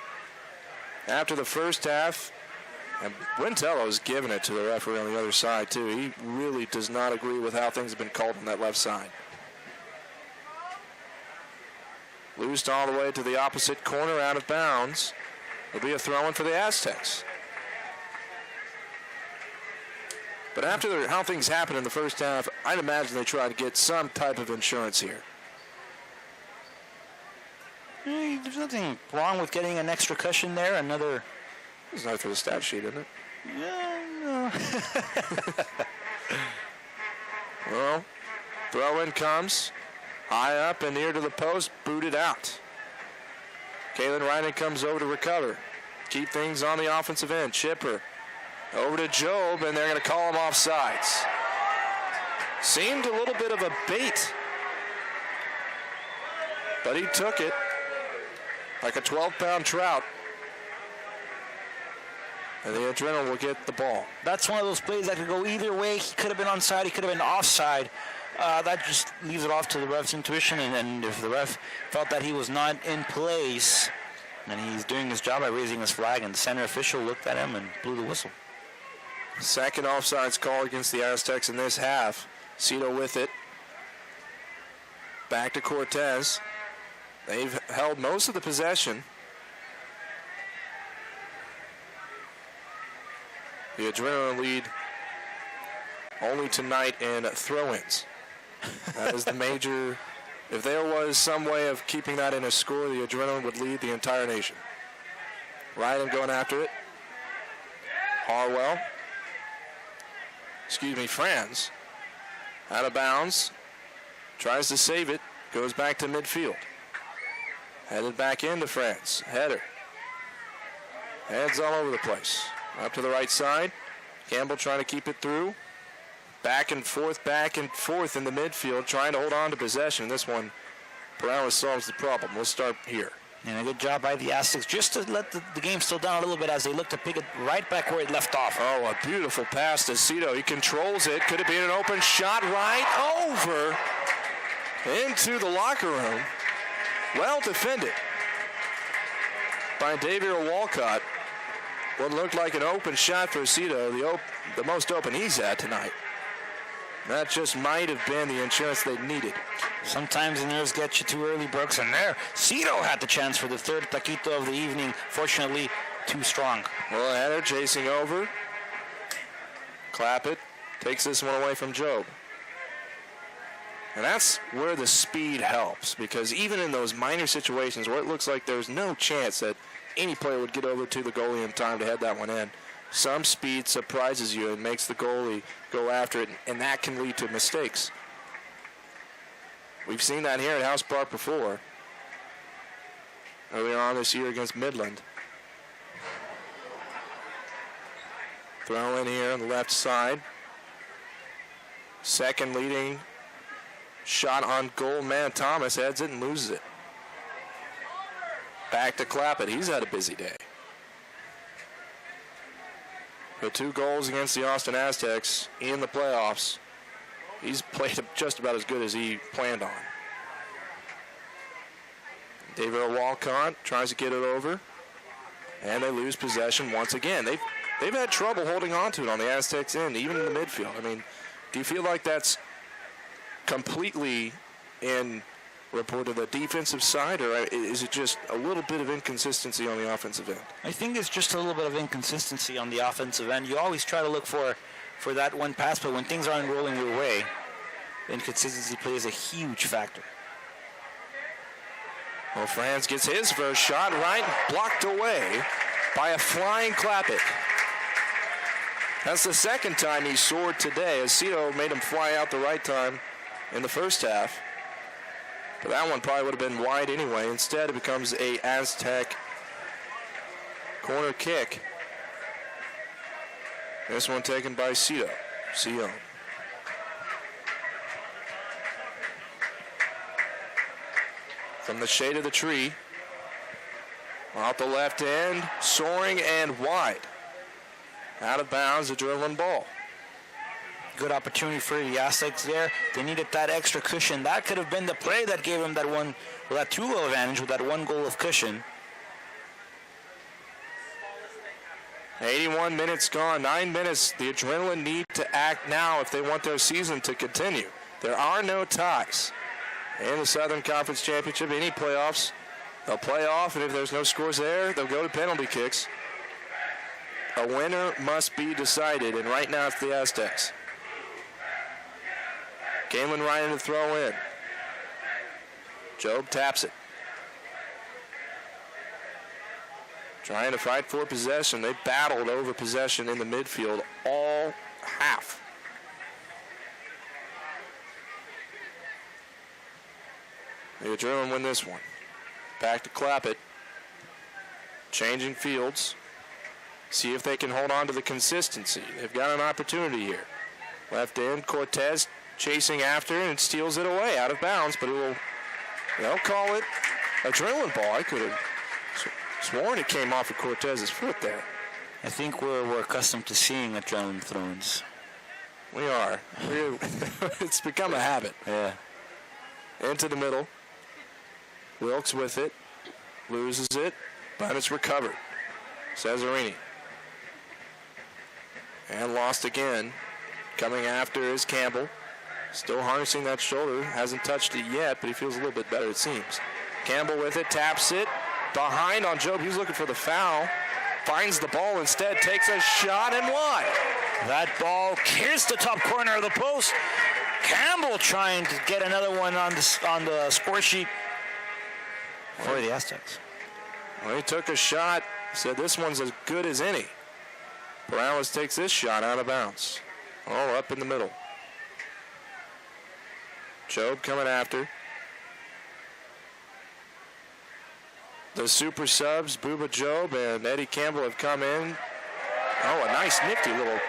after the first half, and Wintello's giving it to the referee on the other side, too. He really does not agree with how things have been called on that left side. Loosed all the way to the opposite corner, out of bounds. It'll be a throw-in for the Aztecs. But after how things happened in the first half, I'd imagine they try to get some type of insurance here. There's nothing wrong with getting an extra cushion there. Another... There's nothing for the stat sheet, isn't it? Yeah, no. Well, throw-in comes. High up and near to the post, booted out. Kalen Ryden comes over to recover. Keep things on the offensive end. Chipper over to Job, and they're going to call him offsides. Seemed a little bit of a bait, but he took it like a 12-pound trout. And the Adrenaline will get the ball. That's one of those plays that could go either way. He could have been onside. He could have been offside. That just leaves it off to the ref's intuition. And if the ref felt that he was not in place, then he's doing his job by raising his flag. And the center official looked at him and blew the whistle. Second offsides call against the Aztecs in this half. Cito with it. Back to Cortez. They've held most of the possession. The Adrenaline lead only tonight in throw-ins. That is the major. If there was some way of keeping that in a score, the Adrenaline would lead the entire nation. Ryden going after it. Harwell. Franz. Out of bounds. Tries to save it. Goes back to midfield. Headed back into Franz. Header. Heads all over the place. Up to the right side. Campbell trying to keep it through. Back and forth in the midfield, trying to hold on to possession. This one, Perales solves the problem. We'll start here. And a good job by the Aztecs just to let the game slow down a little bit as they look to pick it right back where it left off. Oh, a beautiful pass to Cito. He controls it. Could have been an open shot right over into the locker room. Well defended by David Walcott. What looked like an open shot for Cito, the most open he's had tonight. That just might have been the insurance they needed. Sometimes the nerves get you too early, Brooks, and there, Cito had the chance for the third taquito of the evening. Fortunately, too strong. Well, header chasing over. Clappett takes this one away from Job. And that's where the speed helps, because even in those minor situations where it looks like there's no chance that any player would get over to the goalie in time to head that one in, some speed surprises you and makes the goalie go after it, and that can lead to mistakes. We've seen that here at House Park before, earlier on this year against Midland. Throw in here on the left side. Second leading shot on goal man Thomas heads it and loses it. Back to Clappett. He's had a busy day. With 2 goals against the Austin Aztecs in the playoffs, he's played just about as good as he planned on. David Walcott tries to get it over, and they lose possession once again. They've had trouble holding on to it on the Aztecs end, even in the midfield. I mean, do you feel like that's completely in report of the defensive side, or is it just a little bit of inconsistency on the offensive end? I think it's just a little bit of inconsistency on the offensive end. You always try to look for that one pass, but when things aren't rolling your way, inconsistency plays a huge factor. Well, Franz gets his first shot right, blocked away by a flying Clappett. That's the second time he soared today, as Cito made him fly out the right time in the first half. But that one probably would have been wide anyway. Instead, it becomes a Aztec corner kick. This one taken by Cito. From the shade of the tree. Off the left end, soaring and wide. Out of bounds, a dribbling ball. Good opportunity for the Aztecs there. They needed that extra cushion. That could have been the play that gave them that 2-goal advantage with that 1 goal of cushion. 81 minutes gone, 9 minutes. The Adrenaline need to act now if they want their season to continue. There are no ties in the Southern Conference Championship, any playoffs. They'll play off, and if there's no scores there, they'll go to penalty kicks. A winner must be decided, and right now it's the Aztecs. Galen Ryan to throw in. Job taps it. Trying to fight for possession. They battled over possession in the midfield all half. The Adrenaline win this one. Back to Clappett. Changing fields. See if they can hold on to the consistency. They've got an opportunity here. Left end, Cortez chasing after and steals it away out of bounds, but they'll call it a Adrenaline ball. I could have sworn it came off of Cortez's foot there. I think we're accustomed to seeing Adrenaline throws. We are. It's become a habit. Yeah. Into the middle. Wilkes with it. Loses it, but it's recovered. Cesarini. And lost again. Coming after is Campbell. Still harnessing that shoulder. Hasn't touched it yet, but he feels a little bit better, it seems. Campbell with it. Taps it. Behind on Job. He's looking for the foul. Finds the ball instead. Takes a shot and wide. That ball hits the top corner of the post. Campbell trying to get another one on the score sheet for the Aztecs. Well, he took a shot. Said this one's as good as any. Morales takes this shot out of bounds. All up in the middle. Job coming after. The super subs, Booba Job and Eddie Campbell have come in. Oh, a nice nifty little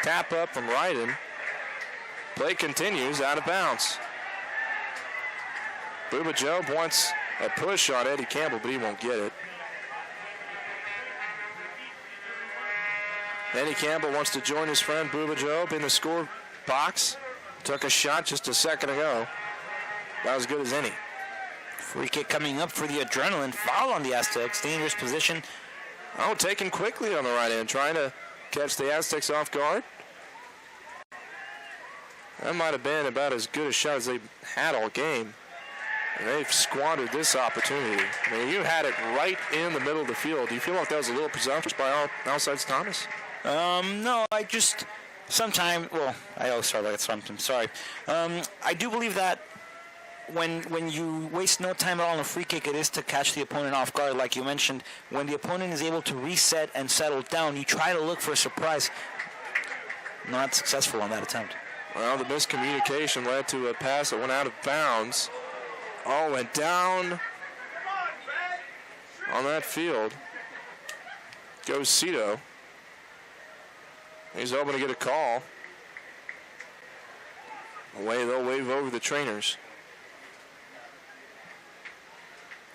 tap up from Ryden. Play continues out of bounds. Booba Job wants a push on Eddie Campbell, but he won't get it. Eddie Campbell wants to join his friend Booba Job in the score box. Took a shot just a second ago. That was good as any. Free kick coming up for the Adrenaline. Foul on the Aztecs. Dangerous position. Oh, taken quickly on the right end, trying to catch the Aztecs off guard. That might have been about as good a shot as they've had all game. And they've squandered this opportunity. I mean, you had it right in the middle of the field. Do you feel like that was a little presumptuous by Outside's Thomas? No, I just sometimes, well, I always start like something, sorry. I do believe that when you waste no time at all on a free kick, it is to catch the opponent off guard, like you mentioned. When the opponent is able to reset and settle down, you try to look for a surprise. Not successful on that attempt. Well, the miscommunication led to a pass that went out of bounds. Oh, went down on that field. Goes Cito. He's hoping to get a call. Away, they'll wave over the trainers.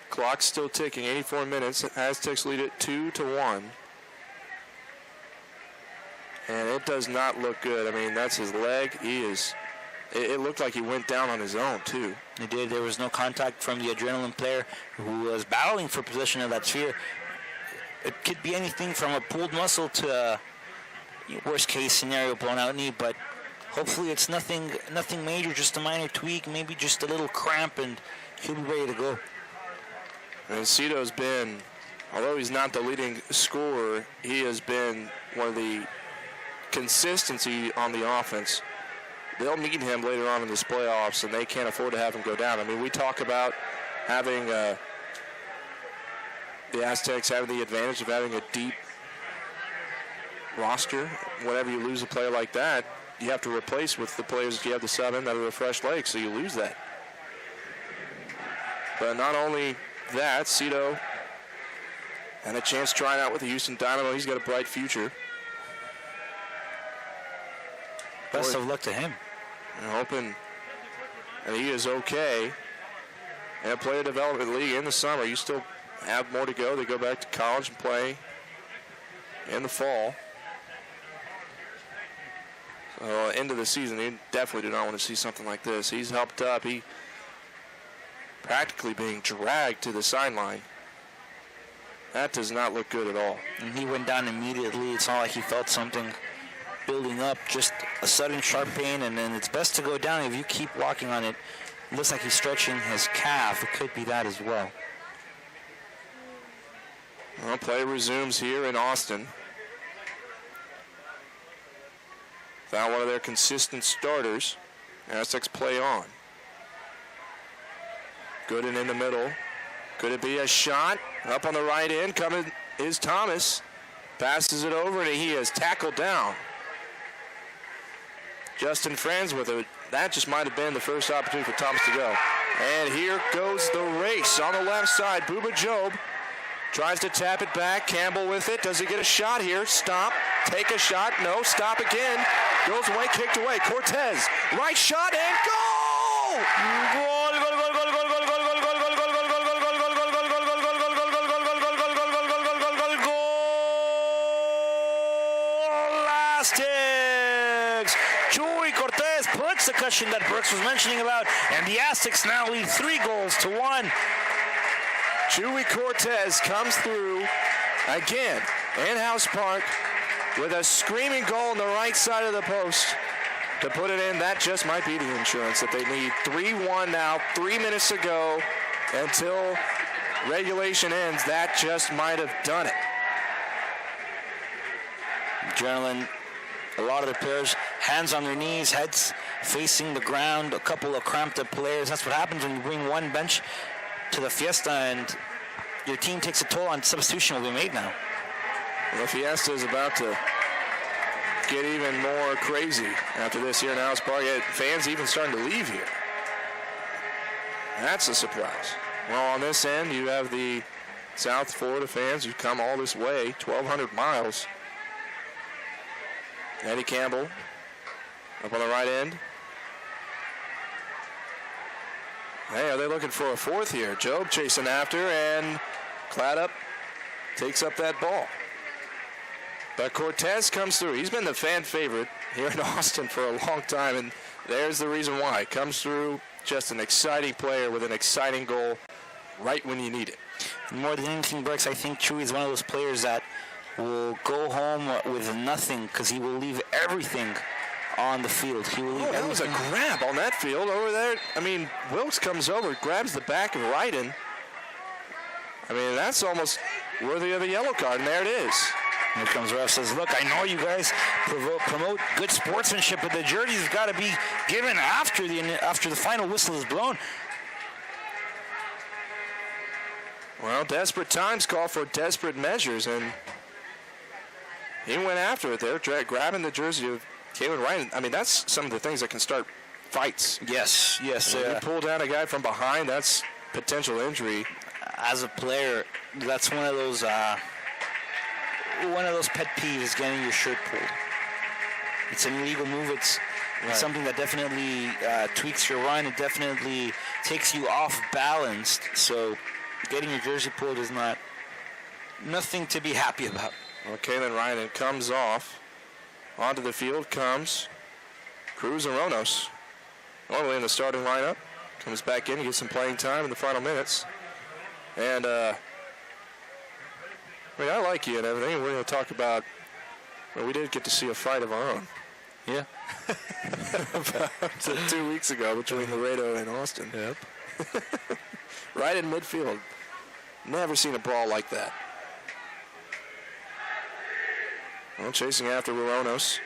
Clock's still ticking, 84 minutes. Aztecs lead it 2-1. And it does not look good. I mean, that's his leg. It looked like he went down on his own, too. It did. There was no contact from the Adrenaline player who was battling for possession of that sphere. It could be anything from a pulled muscle to a worst case scenario blown out knee, but hopefully it's nothing major, just a minor tweak, maybe just a little cramp, and he'll be ready to go. And Cito's been, although he's not the leading scorer, he has been one of the consistency on the offense. They'll need him later on in this playoffs, and they can't afford to have him go down. I mean, we talk about having the Aztecs having the advantage of having a deep roster. Whenever you lose a player like that, you have to replace with the players that you have to sub in that are a fresh leg, so you lose that. But not only that, Cito had a chance to try it out with the Houston Dynamo. He's got a bright future. Best of luck to him. I'm hoping that he is okay. And Player Development League in the summer. You still have more to go. They go back to college and play in the fall. So end of the season, they definitely do not want to see something like this. He's helped up. He practically being dragged to the sideline. That does not look good at all. And he went down immediately. It's not like he felt something building up, just a sudden sharp pain, and then it's best to go down. If you keep walking on it, it looks like he's stretching his calf. It could be that as well. Well, play resumes here in Austin. Found one of their consistent starters. Aztecs play on. Gooden in the middle. Could it be a shot? Up on the right end, coming is Thomas. Passes it over, and he is tackled down. Justin Friends with it. That just might have been the first opportunity for Thomas to go. And here goes the race on the left side. Booba Job tries to tap it back. Campbell with it. Does he get a shot here? Stop. Take a shot. No. Stop again. Goes away. Kicked away. Cortez. Right shot and goal! Goal, goal, goal, goal, goal, goal, goal, goal, goal, goal, goal, goal, goal, goal, goal, goal, goal, Aztecs. Chuy Cortez puts the cushion that Brooks was mentioning about, and the Aztecs now lead 3-1. Chuy Cortez comes through again in House Park with a screaming goal on the right side of the post to put it in. That just might be the insurance that they need. 3-1 now, 3 minutes to go until regulation ends. That just might have done it. Adrenaline, a lot of the players, hands on their knees, heads facing the ground, a couple of cramped up players. That's what happens when you bring one bench to the Fiesta and your team takes a toll on substitution will be made now. Well, the Fiesta is about to get even more crazy after this here in House Park. Fans even starting to leave here. That's a surprise. Well, on this end, you have the South Florida fans who've come all this way, 1,200 miles. Eddie Campbell up on the right end. Hey, are they looking for a fourth here? Job chasing after, and Cladup takes up that ball. But Cortez comes through. He's been the fan favorite here in Austin for a long time, and there's the reason why. Comes through, just an exciting player with an exciting goal right when you need it. More than anything, Brooks, I think Chewy is one of those players that will go home with nothing because he will leave everything on the field. He will leave that was a grab on that field over there. I mean, Wilkes comes over, grabs the back of Ryden. I mean, that's almost worthy of a yellow card, and there it is. Here comes ref, says, look, I know you guys promote good sportsmanship, but the jerseys have got to be given after the final whistle is blown. Well, desperate times call for desperate measures, and he went after it there, grabbing the jersey of Kalen Ryan. I mean, that's some of the things that can start fights. Yes. You pull down a guy from behind, that's potential injury. As a player, that's one of those pet peeves, getting your shirt pulled. It's an illegal move. It's something that definitely tweaks your run. It definitely takes you off balance. So getting your jersey pulled is nothing to be happy about. Well, Kalen Ryan comes off. Onto the field comes Cruz Aronos. Normally in the starting lineup. Comes back in, gets some playing time in the final minutes. And, I like you and everything. We're going to talk about, we did get to see a fight of our own. Yeah. About 2 weeks ago between Laredo and Austin. Yep. Right in midfield. Never seen a brawl like that. Well, chasing after Ruonos.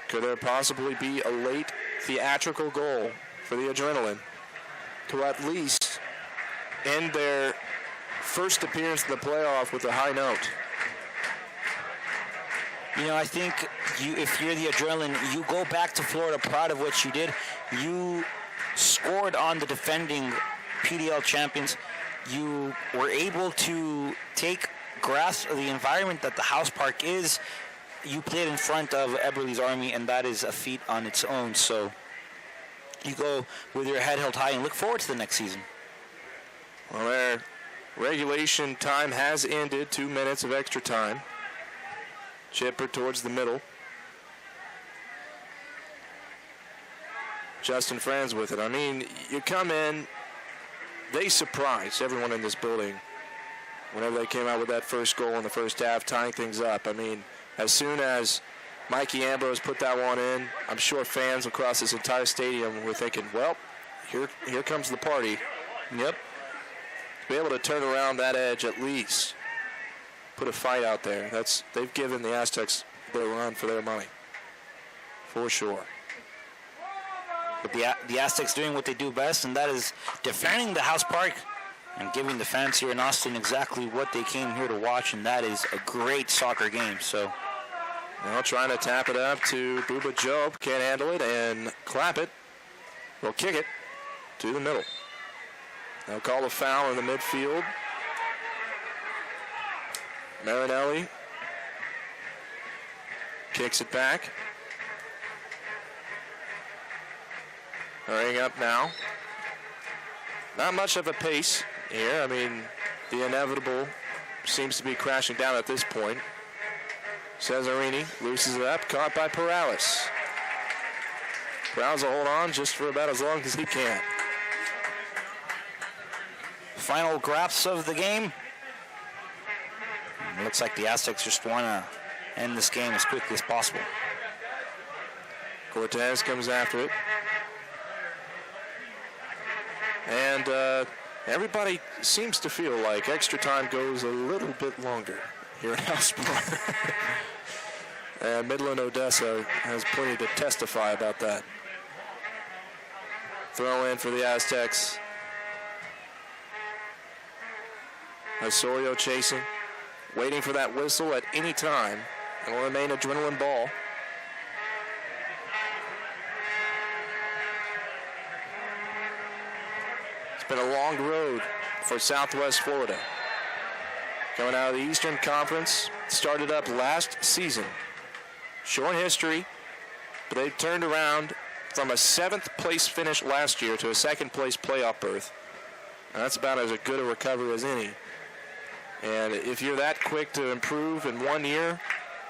Could there possibly be a late theatrical goal for the Adrenaline to at least end their first appearance in the playoff with a high note? I think if you're the Adrenaline, you go back to Florida proud of what you did. You scored on the defending PDL champions. You were able to take grasp of the environment that the house park is. You played in front of Eberle's Army, and that is a feat on its own. So you go with your head held high and look forward to the next season. Well, their regulation time has ended. 2 minutes of extra time. Chipper towards the middle. Justin Franz with it. I mean, you come in, they surprised everyone in this building whenever they came out with that first goal in the first half, tying things up. I mean, as soon as Mikey Ambrose put that one in, I'm sure fans across this entire stadium were thinking, well, here comes the party. Yep. To be able to turn around that edge at least, put a fight out there. They've given the Aztecs their run for their money, for sure. But the Aztecs doing what they do best, and that is defending the house park and giving the fans here in Austin exactly what they came here to watch, and that is a great soccer game. So, well, trying to tap it up to Bubba Job, can't handle it, and clap it, or kick it to the middle. They'll call a foul in the midfield. Marinelli kicks it back. Hurrying up now. Not much of a pace here. I mean, the inevitable seems to be crashing down at this point. Cesarini looses it up, caught by Perales. Perales will hold on just for about as long as he can. Final grasps of the game. It looks like the Aztecs just want to end this game as quickly as possible. Cortez comes after it. And everybody seems to feel like extra time goes a little bit longer here in House Park. And Midland Odessa has plenty to testify about that. Throw in for the Aztecs. Osorio chasing, waiting for that whistle at any time. It will remain Adrenaline ball. It's been a long road for Southwest Florida. Coming out of the Eastern Conference, started up last season. Short history, but they turned around from a 7th place finish last year to a 2nd place playoff berth. And that's about as good a recovery as any. And if you're that quick to improve in 1 year,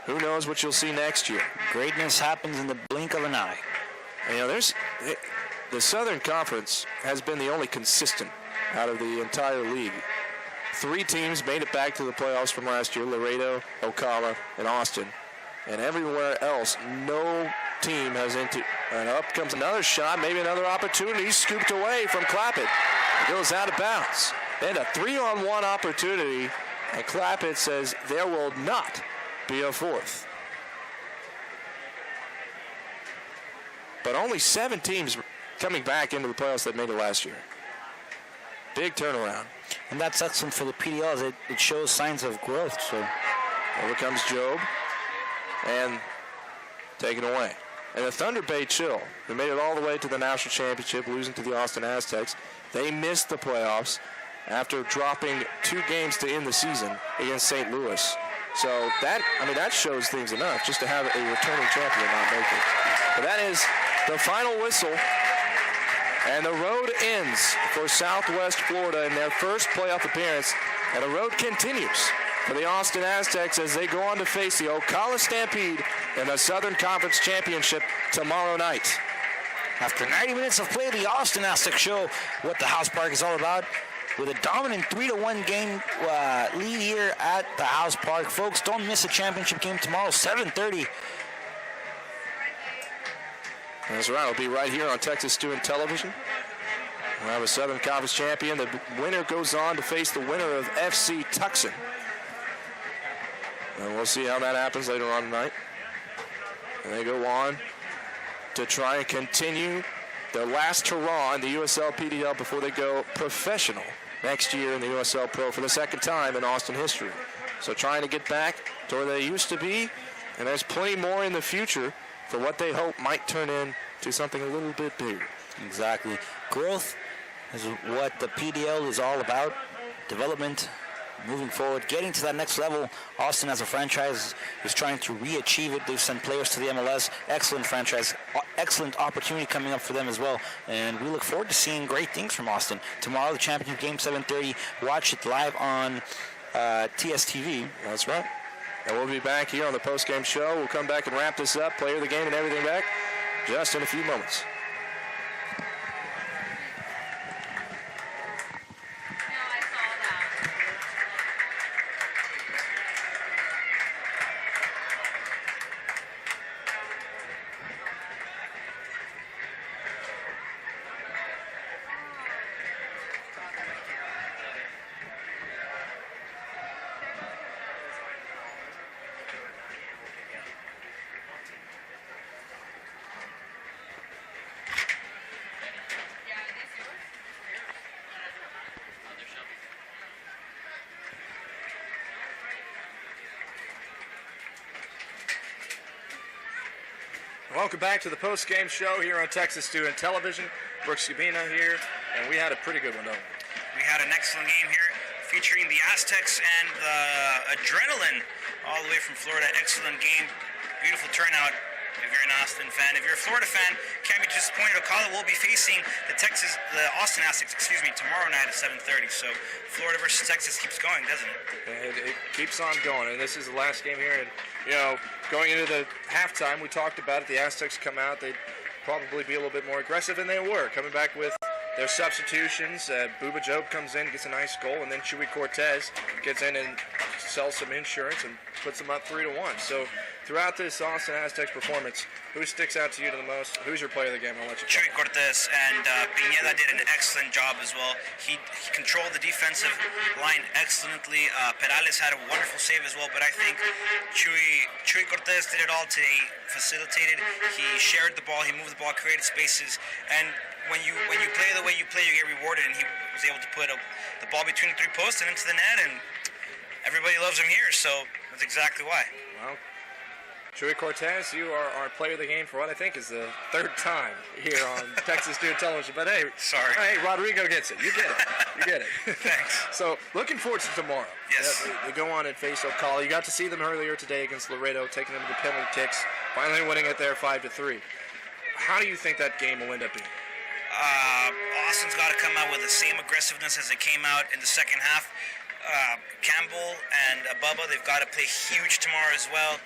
who knows what you'll see next year. Greatness happens in the blink of an eye. And, the Southern Conference has been the only consistent out of the entire league. 3 teams made it back to the playoffs from last year: Laredo, Ocala, and Austin. And everywhere else, no team has into. And up comes another shot, maybe another opportunity, scooped away from Clappett. It goes out of bounds. They had a 3-on-1 opportunity, and Clappett says there will not be a 4th. But only 7 teams coming back into the playoffs that made it last year. Big turnaround. And that's excellent for the PDL as it shows signs of growth. So over comes Job and taken away. And the Thunder Bay Chill, who made it all the way to the national championship, losing to the Austin Aztecs, they missed the playoffs after dropping 2 games to end the season against St. Louis. So that shows things enough just to have a returning champion not make it. But that is the final whistle. And the road ends for Southwest Florida in their first playoff appearance. And the road continues for the Austin Aztecs as they go on to face the Ocala Stampede in the Southern Conference Championship tomorrow night. After 90 minutes of play, the Austin Aztecs show what the House Park is all about with a dominant 3-1 game lead here at the House Park. Folks, don't miss a championship game tomorrow, 7:30. That's right. It'll be right here on Texas Student Television. We'll have a Southern Conference champion. The winner goes on to face the winner of FC Tucson. And we'll see how that happens later on tonight. And they go on to try and continue their last hurrah in the USL PDL before they go professional next year in the USL Pro for the 2nd time in Austin history. So trying to get back to where they used to be, and there's plenty more in the future for what they hope might turn into something a little bit bigger. Exactly. Growth is what the PDL is all about. Development, moving forward, getting to that next level. Austin as a franchise is trying to re-achieve it. They've sent players to the MLS. Excellent franchise. Excellent opportunity coming up for them as well. And we look forward to seeing great things from Austin. Tomorrow, the championship game, 7:30. Watch it live on TSTV. That's right. And we'll be back here on the post-game show. We'll come back and wrap this up, player of the game and everything back, just in a few moments. Welcome back to the post-game show here on Texas Student Television. Brooks Sabina here, and we had a pretty good one, don't we? We had an excellent game here featuring the Aztecs and the Adrenaline all the way from Florida. Excellent game, beautiful turnout if you're an Austin fan. If you're a Florida fan, can't be disappointed. Ocala will be facing the Austin Aztecs, tomorrow night at 7:30. So Florida versus Texas keeps going, doesn't it? It keeps on going, and this is the last game here. And going into the halftime, we talked about it. The Aztecs come out; they'd probably be a little bit more aggressive, and they were coming back with their substitutions. Booba Job comes in, gets a nice goal, and then Chuy Cortez gets in and sells some insurance and puts them up 3-1. So throughout this Austin Aztecs performance, who sticks out to you the most? Who's your player of the game? I'll let you Chuy Cortez, and Pineda did an excellent job as well. He controlled the defensive line excellently. Perales had a wonderful save as well, but I think Chuy Cortez did it all today. Facilitated, he shared the ball, he moved the ball, created spaces, and when you play the way you play, you get rewarded, and he was able to put the ball between the 3 posts and into the net, and everybody loves him here, so that's exactly why. Well, Chuy Cortez, you are our player of the game for what I think is the 3rd time here on Texas Student Television. But hey, sorry. Hey, Rodrigo gets it. You get it. You get it. Thanks. So looking forward to tomorrow. Yes. They go on and face Ocala. You got to see them earlier today against Laredo, taking them to the penalty kicks, finally winning it there 5-3. How do you think that game will end up being? Austin's got to come out with the same aggressiveness as they came out in the second half. Campbell and Bubba, they've got to play huge tomorrow as well.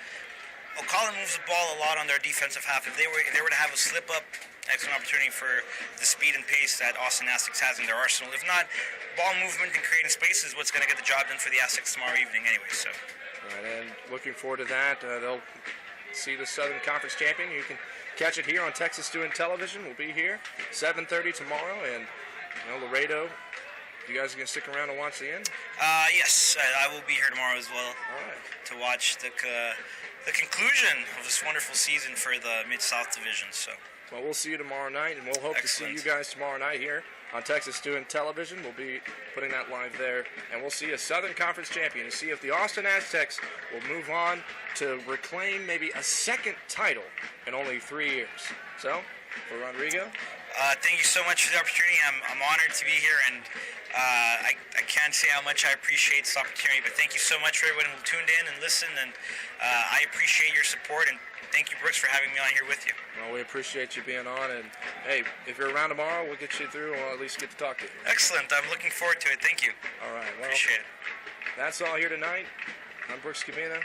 O'Connell moves the ball a lot on their defensive half. If they were to have a slip up, excellent opportunity for the speed and pace that Austin Aztecs has in their arsenal. If not, ball movement and creating space is what's going to get the job done for the Aztecs tomorrow evening anyway. So. All right, and looking forward to that. They'll see the Southern Conference champion. You can catch it here on Texas Student Television. We'll be here 7:30 tomorrow, and Laredo. You guys are going to stick around and watch the end? Yes, I will be here tomorrow as well. All right. To watch the conclusion of this wonderful season for the Mid-South Division. So. Well, we'll see you tomorrow night, and we'll hope Excellent. to see you guys tomorrow night here on Texas Student Television. We'll be putting that live there, and we'll see a Southern Conference champion and see if the Austin Aztecs will move on to reclaim maybe a second title in only 3 years. So, for Rodrigo. Thank you so much for the opportunity. I'm honored to be here, and I can't say how much I appreciate this opportunity, but thank you so much for everyone who tuned in and listened, and I appreciate your support, and thank you, Brooks, for having me on here with you. Well, we appreciate you being on, and hey, if you're around tomorrow, we'll get you through, and we'll at least get to talk to you. Excellent. I'm looking forward to it. Thank you. All right. Well, Appreciate it. that's all here tonight. I'm Brooks Cabina.